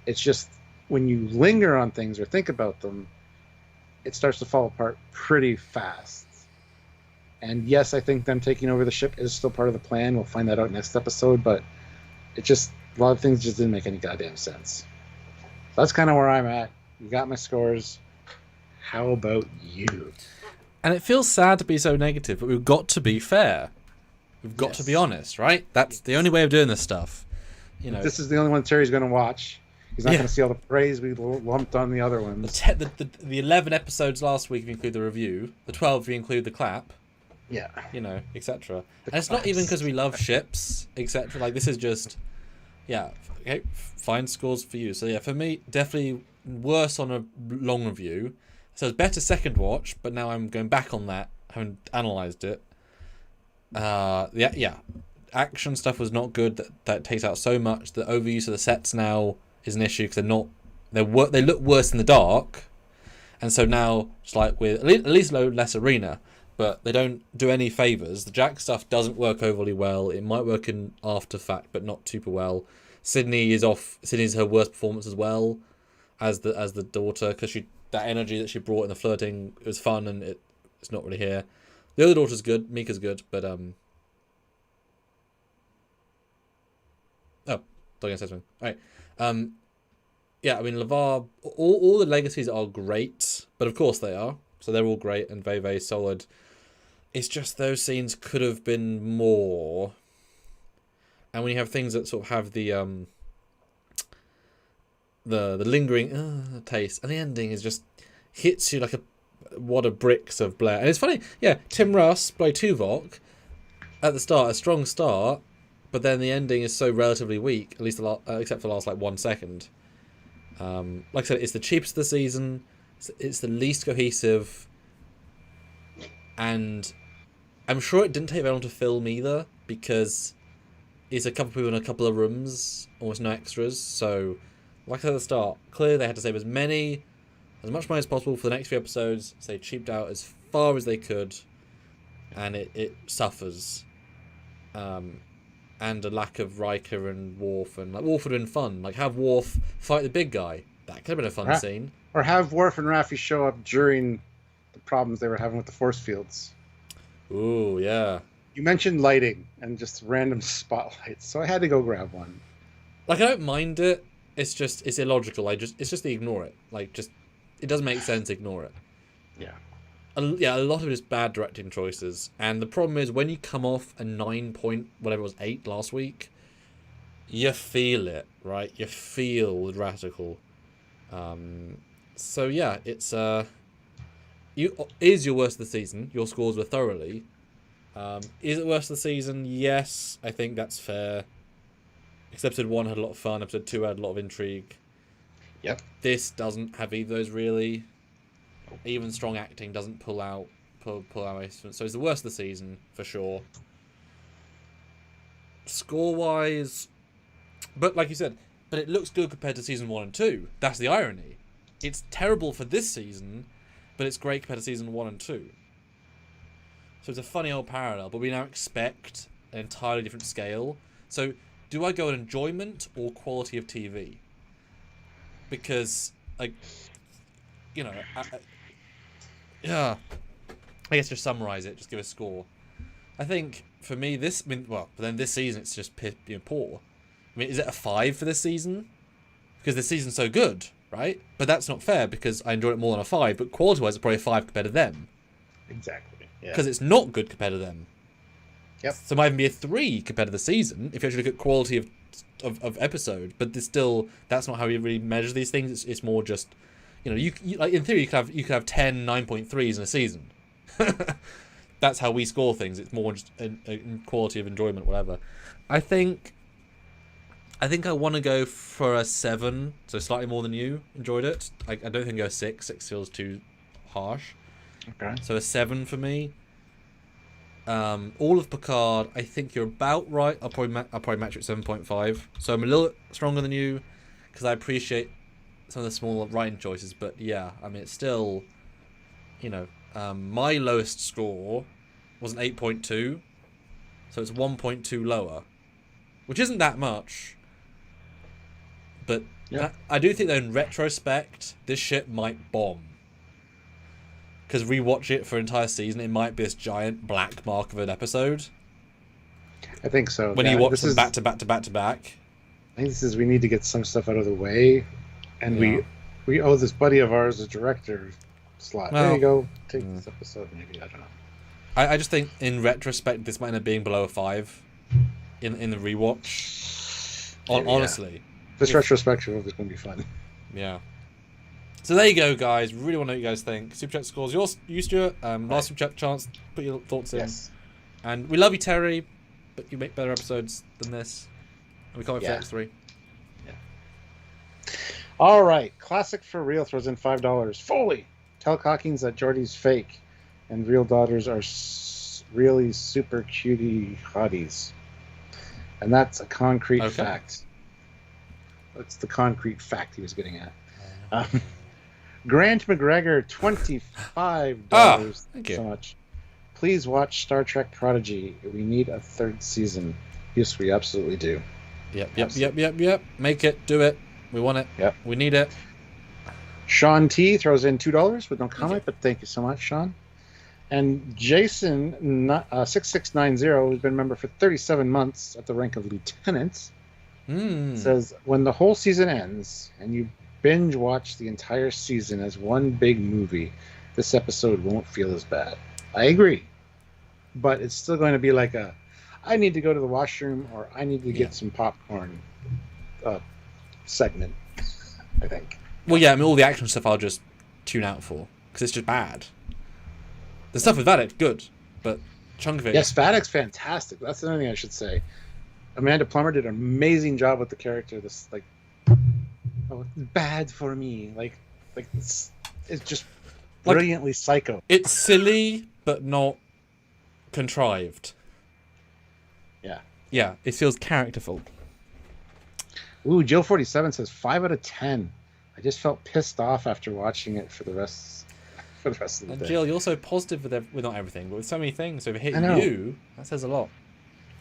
It's just when you linger on things or think about them, it starts to fall apart pretty fast. And yes, I think them taking over the ship is still part of the plan. We'll find that out next episode, but it just, a lot of things just didn't make any goddamn sense. So that's kind of where I'm at. You got my scores. How about you? And it feels sad to be so negative, but we've got to be fair. We've got to be honest, right? That's the only way of doing this stuff. This is the only one Terry's going to watch. He's not going to see all the praise we lumped on the other ones. The 11 episodes last week, if you include the review. The 12, if you include the clap. Yeah. Etc. And it's not even because we love ships, etc. Like, this is just... Yeah, okay, fine scores for you. So, yeah, for me, definitely worse on a long review. So, it's better second watch, but now I'm going back on that, having analysed it. Yeah. Action stuff was not good. That takes out so much. The overuse of the sets now is an issue because they look worse in the dark, and so now it's like with at least less arena, but they don't do any favors. The Jack stuff doesn't work overly well. It might work in after fact, but not super well. Sydney is off. Sydney's her worst performance as well as the daughter, because that energy that she brought in the flirting, it was fun, and it's not really here. The other daughter's good. Mika's good, but thought I was going to say something. All right. Yeah, I mean, LeVar, all the legacies are great, but of course they are. So they're all great and very, very solid. It's just those scenes could have been more. And when you have things that sort of have the lingering taste, and the ending is just hits you like a wad of bricks of Blair. And it's funny, yeah, Tim Russ by Tuvok at the start, a strong start, but then the ending is so relatively weak, at least except for the last like 1 second. Like I said, it's the cheapest of the season. It's the least cohesive, and I'm sure it didn't take very long to film either, because it's a couple of people in a couple of rooms, almost no extras. So, like I said at the start, clearly they had to save as much money as possible for the next few episodes, so they cheaped out as far as they could, and it suffers. And a lack of Riker and Worf, and like Worf would have been fun. Like have Worf fight the big guy. That could have been a fun scene. Or have Worf and Raffi show up during the problems they were having with the force fields. Ooh, yeah. You mentioned lighting and just random spotlights, so I had to go grab one. Like I don't mind it. It's illogical. It's just to ignore it. Like just it doesn't make sense. Ignore it. Yeah. Yeah, a lot of it is bad directing choices, and the problem is when you come off a 9.8 last week, you feel it, right? You feel radical. So yeah, it's is your worst of the season. Your scores were thoroughly. Is it worst of the season? Yes, I think that's fair. Episode 1 had a lot of fun. Episode 2 had a lot of intrigue. Yep. This doesn't have either of those really. Even strong acting doesn't pull out. So it's the worst of the season for sure. Score wise, but like you said, but it looks good compared to season 1 and 2. That's the irony. It's terrible for this season, but it's great compared to season 1 and 2. So it's a funny old parallel, but we now expect an entirely different scale. So do I go on enjoyment or quality of TV? Because like, you know, yeah, I guess just summarize it, just give a score. I think for me, but then this season it's just poor. I mean, is it a 5 for this season? Because this season's so good, right? But that's not fair because I enjoyed it more than a 5. But quality-wise, it's probably a 5 compared to them. Exactly. Yeah. Because it's not good compared to them. Yep. So it might even be a 3 compared to the season if you actually look at quality of episode. But that's not how you really measure these things. It's more just, you know, you like in theory you could have 10 9.3s in a season. That's how we score things. It's more just a quality of enjoyment, whatever. I think I want to go for a 7, so slightly more than you enjoyed it. I don't think I'll go a 6. 6 feels too harsh. Okay. So a 7 for me. All of Picard, I think you're about right. I'll probably match you at 7.5. So I'm a little stronger than you because I appreciate some of the small writing choices. But yeah, I mean, it's still, you know, my lowest score was an 8.2. So it's 1.2 lower, which isn't that much. But yeah. I do think that in retrospect, this shit might bomb. Because rewatch it for an entire season, it might be this giant black mark of an episode. I think so. When you watch them back to back to back to back. I think we need to get some stuff out of the way. And we owe this buddy of ours a director slot. Well, there you go. Take this episode, maybe. I don't know. I just think in retrospect, this might end up being below a 5 in the rewatch. Honestly. This retrospective is going to be fun. Yeah. So there you go, guys. Really want to know what you guys think. Super Chat scores. You, Stuart. Last Super Chat chance. Put your thoughts in. Yes. And we love you, Terry, but you make better episodes than this. And we can't wait for X3. Yeah. All right. Classic for Real throws in $5. Foley. Tell Cockings that Geordie's fake and real daughters are really super cutie hotties. And that's a concrete fact. That's the concrete fact he was getting at. Grant McGregor, $25. Thank you so much. Please watch Star Trek Prodigy. We need a 3rd season. Yes, we absolutely do. Yep. Make it. Do it. We want it. Yep. We need it. Sean T throws in $2 with no comment, but thank you so much, Sean. And Jason 6690, who's been a member for 37 months at the rank of lieutenant, says, when the whole season ends and you binge watch the entire season as one big movie, this episode won't feel as bad. I agree. But it's still going to be like I need to go to the washroom or I need to get some popcorn segment, I think. Well, yeah, I mean, all the action stuff I'll just tune out for, because it's just bad. The stuff with Vadek, good, but chunk of it... Yes, Vadek's fantastic. That's the only thing I should say. Amanda Plummer did an amazing job with the character. This, like, bad for me. Like it's just brilliantly psycho. It's silly, but not contrived. Yeah. Yeah, it feels characterful. Ooh, Jill47 says 5 out of 10. I just felt pissed off after watching it for the rest of the day. Jill, you're so positive with not everything, but with so many things. So if it hit you, that says a lot.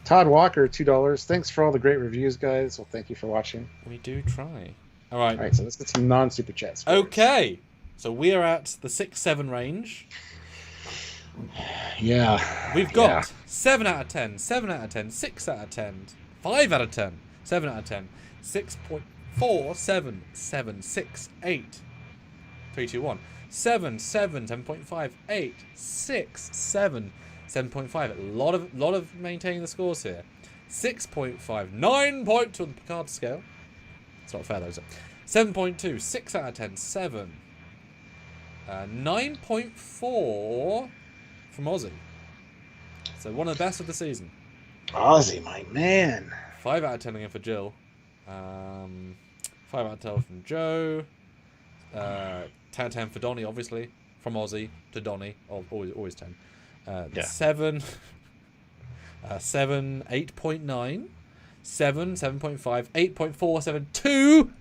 Todd Walker, $2. Thanks for all the great reviews, guys. Well, thank you for watching. We do try. All right, so let's get some non-super chats. Okay, so we are at the 6-7 range. Yeah. We've got 7 out of 10, 7 out of 10, 6 out of 10, 5 out of 10, 7 out of 10, 6.4, 7, 7, 6, 8, 3, 2, 1, 7, 7, 7.5, 8, 6, 7, 7.5. A lot of maintaining the scores here. 6.5, 9.2 on the Picard scale. It's not fair though, is it? 7.2, 6 out of 10, 7. 9.4 from Ozzy. So one of the best of the season. Ozzy, my man. 5 out of 10 again for Jill. 5 out of 10 from Joe. 10 out of 10 for Donnie, obviously. From Ozzy to Donnie. Always 10. 7. 7, 8.9. 7, 7.5, 8.4, 7, 2.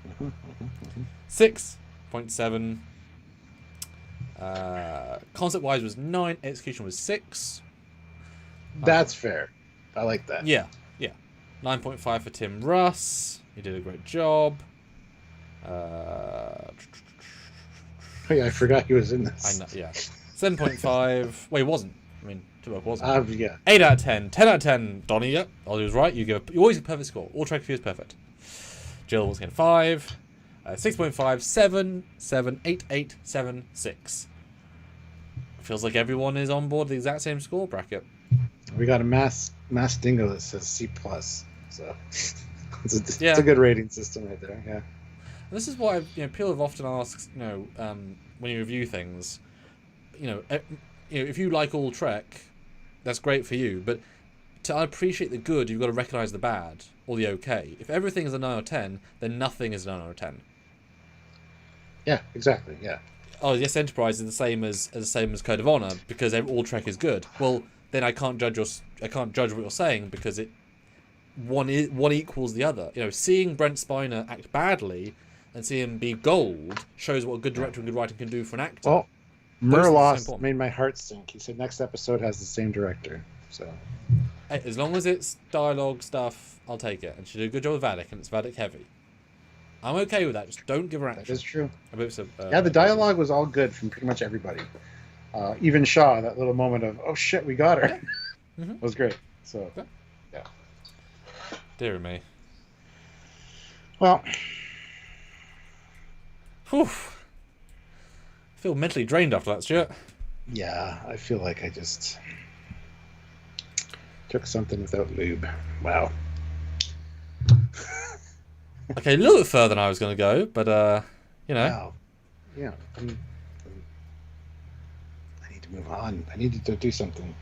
Mm-hmm. 6.7. Concept-wise was 9. Execution was 6. That's fair. I like that. Yeah. 9.5 for Tim Russ. He did a great job. I forgot he was in this. I know, yeah. 7.5. Well, he wasn't. I mean, Tubok wasn't. Yeah. 8 out of 10. 10 out of 10. Donnie, yep. Ollie was right. You always get a perfect score. All Trek is perfect. Jill was getting 5. 6.5. 7. 7. 8. 8. 7. 6. Feels like everyone is on board the exact same score bracket. We got a mass dingo that says C+. So it's a good rating system right there. Yeah. This is why people have often asked, when you review things, if you like all Trek, that's great for you. But to appreciate the good, you've got to recognise the bad or the okay. If everything is a 9 out of 10, then nothing is a 9 out of 10. Yeah, exactly. Yeah. Oh, yes, Enterprise is the same as Code of Honor because all Trek is good. Well, then I can't judge what you're saying because one equals the other. Seeing Brent Spiner act badly and seeing him be gold shows what a good director and good writing can do for an actor. Well, Murloss made my heart sink. He said next episode has the same director. So, as long as it's dialogue stuff, I'll take it. And she did a good job with Vadek, and it's Vadek heavy. I'm okay with that. Just don't give her action. That is true. The dialogue was all good from pretty much everybody. Even Shaw, that little moment of, oh shit, we got her, was great. So, yeah. Dear me. Well, whew. I feel mentally drained after that, Stuart. Yeah, I feel like I just took something without lube. Wow. Okay, a little bit further than I was going to go, but Wow. Yeah. I need to move on. I need to do something.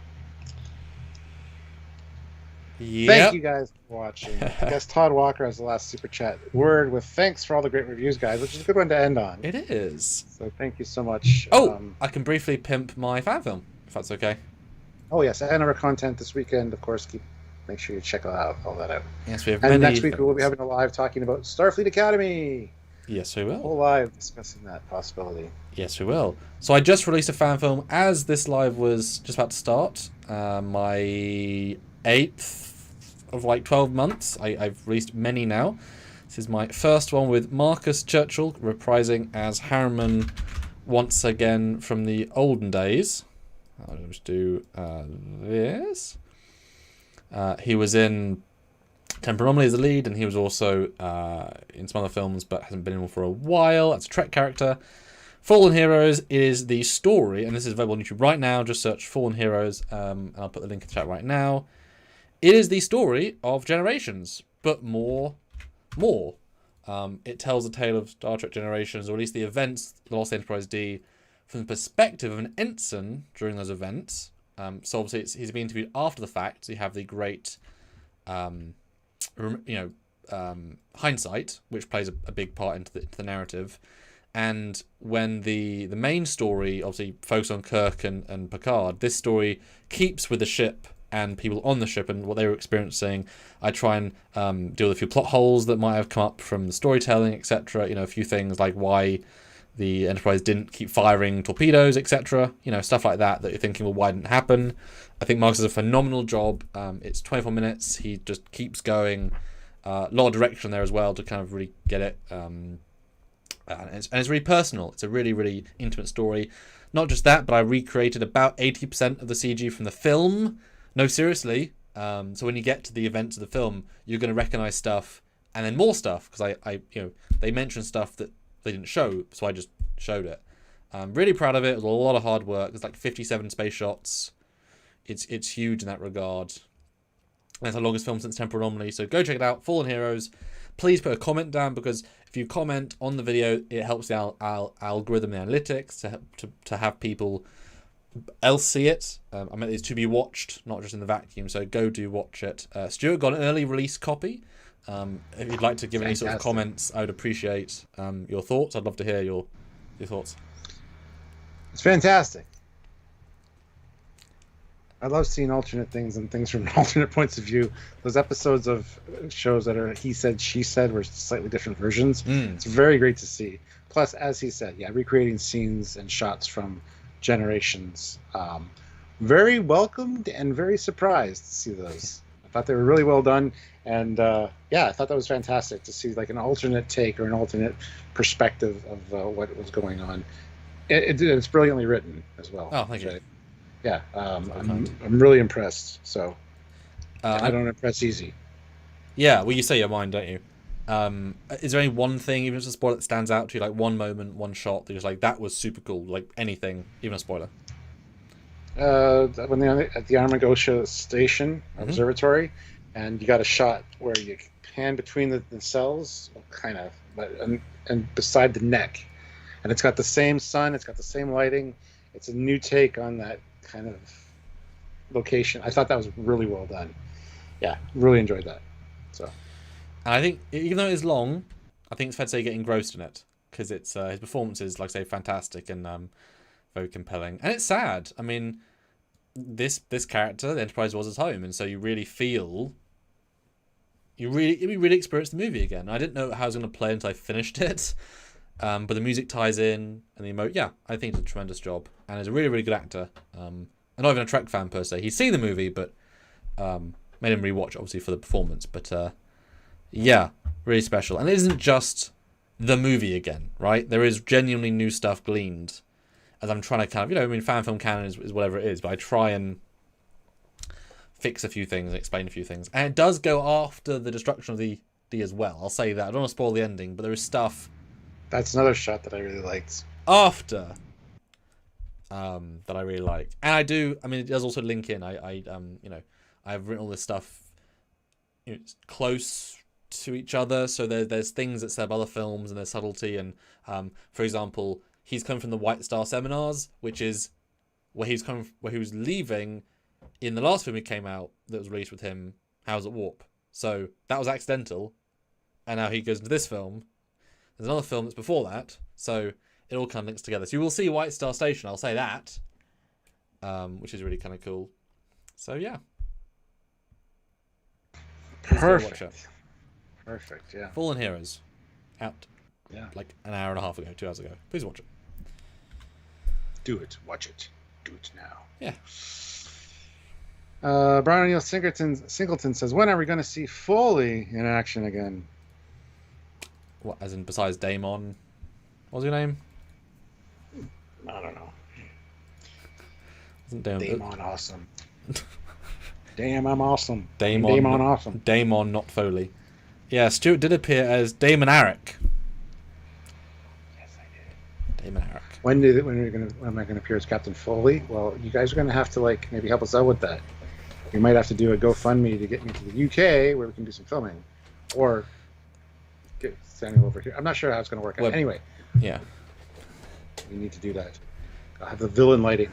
Yep. Thank you guys for watching. I guess Todd Walker has the last super chat word with thanks for all the great reviews, guys, which is a good one to end on. It is. So thank you so much. I can briefly pimp my fan film, if that's okay. Oh, yes. And our content this weekend, of course. Make sure you check all that out. Yes, we have and next week we'll be having a live talking about Starfleet Academy. Yes, we will. A whole live discussing that possibility. Yes, we will. So I just released a fan film as this live was just about to start. My 8th of 12 months. I've released many now. This is my first one with Marcus Churchill reprising as Harriman once again from the olden days. I'll just do this. He was in Temporal Anomaly is the lead, and he was also in some other films, but hasn't been in one for a while. That's a Trek character. Fallen Heroes is the story, and this is available on YouTube right now. Just search Fallen Heroes, and I'll put the link in the chat right now. It is the story of Generations, but more. It tells the tale of Star Trek Generations, or at least the events of the Lost Enterprise D, from the perspective of an ensign during those events. So obviously he's been interviewed after the fact. So you have the great, hindsight, which plays a big part into the narrative. And when the main story obviously focuses on Kirk and Picard, this story keeps with the ship and people on the ship and what they were experiencing. I try and deal with a few plot holes that might have come up from the storytelling, etc. A few things like why the Enterprise didn't keep firing torpedoes, etc. Stuff like that you're thinking, well, why didn't it happen? I think Marcus does a phenomenal job. It's 24 minutes. He just keeps going. A lot of direction there as well to kind of really get it. And it's really personal. It's a really, really intimate story. Not just that, but I recreated about 80% of the CG from the film. No, seriously. So when you get to the events of the film, you're going to recognize stuff and then more stuff because they mentioned stuff that they didn't show, so I just showed it. I'm really proud of it. It was a lot of hard work. There's like 57 space shots. It's huge in that regard. And it's the longest film since Temporal Anomaly, so go check it out. Fallen Heroes. Please put a comment down because if you comment on the video, it helps the algorithm and analytics to have people else see it. I meant it's to be watched, not just in the vacuum. So go do watch it. Stuart got an early release copy. If you'd like to give any sort of comments, I would appreciate your thoughts. I'd love to hear your thoughts. It's fantastic. I love seeing alternate things and things from alternate points of view. Those episodes of shows that are he said, she said, were slightly different versions. It's very great to see. Plus, as he said, recreating scenes and shots from Generations. Very welcomed and very surprised to see those. I thought they were really well done. And I thought that was fantastic to see like an alternate take or an alternate perspective of what was going on. It's brilliantly written as well. Oh, thank you. Yeah, I'm really impressed. So I don't impress easy. Yeah, well, you say your mind, don't you? Is there any one thing, even if it's a spoiler, that stands out to you, like one moment, one shot that you're like, that was super cool, like anything, even a spoiler? When they're at the Armagosa station observatory, and you got a shot where you pan between the cells, kind of, but and beside the neck, and it's got the same sun, it's got the same lighting. It's a new take on that kind of location. I thought that was really well done. Yeah, really enjoyed that. So, and I think even though it is long, I think it's fair to say you get engrossed in it because it's his performance is, like I say, fantastic and very compelling. And it's sad. I mean, this character, the Enterprise, was his home, and so you really feel. You really experience the movie again. I didn't know how I was going to play until I finished it. But the music ties in, and the I think it's a tremendous job, and he's a really, really good actor. I'm not even a Trek fan per se. He's seen the movie, but made him rewatch obviously for the performance. But really special. And it isn't just the movie again, right? There is genuinely new stuff gleaned. As I'm trying to kind of, fan film canon is whatever it is, but I try and fix a few things and explain a few things. And it does go after the destruction of the D as well. I'll say that. I don't want to spoil the ending, but there is stuff. That's another shot that I really liked. After that I really like. And it does also link in. I've written all this stuff close to each other, so there's things that set up other films and there's subtlety. And for example, he's come from the White Star seminars, which is where he was leaving in the last film he came out that was released with him, How's It Warp. So that was accidental, and now he goes into this film. There's another film that's before that, so it all kind of links together. So you will see White Star Station, I'll say that, which is really kind of cool. So yeah. Perfect. Perfect, yeah. Fallen Heroes. Out. Yeah. Like an hour and a half ago, 2 hours ago. Please watch it. Do it. Watch it. Do it now. Yeah. Brian O'Neill Singleton says, when are we going to see Foley in action again? What, as in besides Damon? What was your name? I don't know. Isn't Damon awesome? Damn, I'm awesome. Damon, awesome. Damon, not Foley. Yeah, Stuart did appear as Damon Arick. Yes, I did. Damon Arick. When am I gonna appear as Captain Foley? Well, you guys are gonna have to like maybe help us out with that. We might have to do a GoFundMe to get me to the UK where we can do some filming, or get Samuel over here. I'm not sure how it's gonna work out. Well, anyway, yeah, we need to do that. I'll have the villain lighting.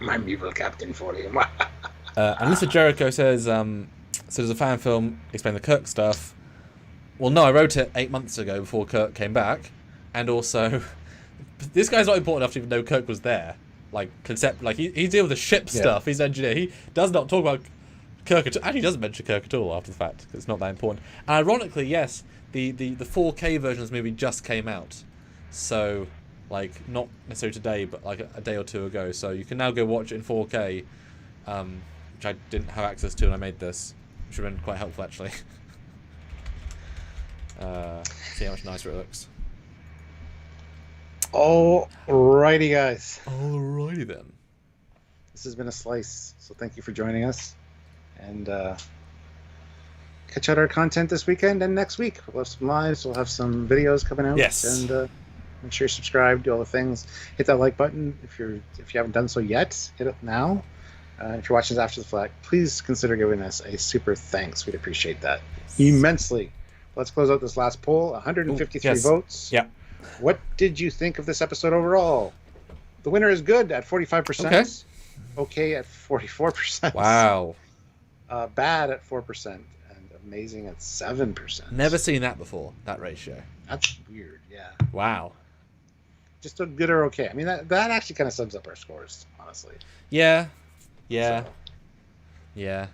I'm evil Captain Foley. Alyssa Jericho says, so there's a fan film explain the Kirk stuff. Well, no, I wrote it 8 months ago before Kirk came back, and also, this guy's not important enough to even know Kirk was there. Like he's dealing with the ship stuff. He's an engineer. He does not talk about Kirk at all. Actually, he doesn't mention Kirk at all after the fact. It's not that important. And ironically, yes, the 4K version of this movie just came out, so like not necessarily today, but like a day or two ago. So you can now go watch it in 4K, which I didn't have access to when I made this, which would have been quite helpful actually. See how much nicer it looks. Alrighty, guys. Alrighty then. This has been a slice, so thank you for joining us, and catch out our content this weekend and next week. We'll have some lives, we'll have some videos coming out. Yes. And make sure you subscribe, do all the things. Hit that like button if you haven't done so yet. Hit it now. If you're watching this after the fact, please consider giving us a super thanks. We'd appreciate that immensely. Let's close out this last poll. 153 votes. Yeah. What did you think of this episode overall? The winner is good at 45%. Okay at 44%. Wow. Bad at 4%. And amazing at 7%. Never seen that before, that ratio. That's weird, yeah. Wow. Just a good or okay. I mean, that actually kind of sums up our scores, honestly. Yeah. Yeah. So. Yeah.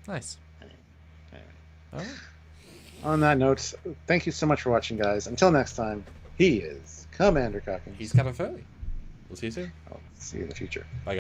Nice. Anyway. All right. On that note, thank you so much for watching, guys. Until next time, he is Commander Cockins. He's Captain Foley. We'll see you soon. I'll see you in the future. Bye.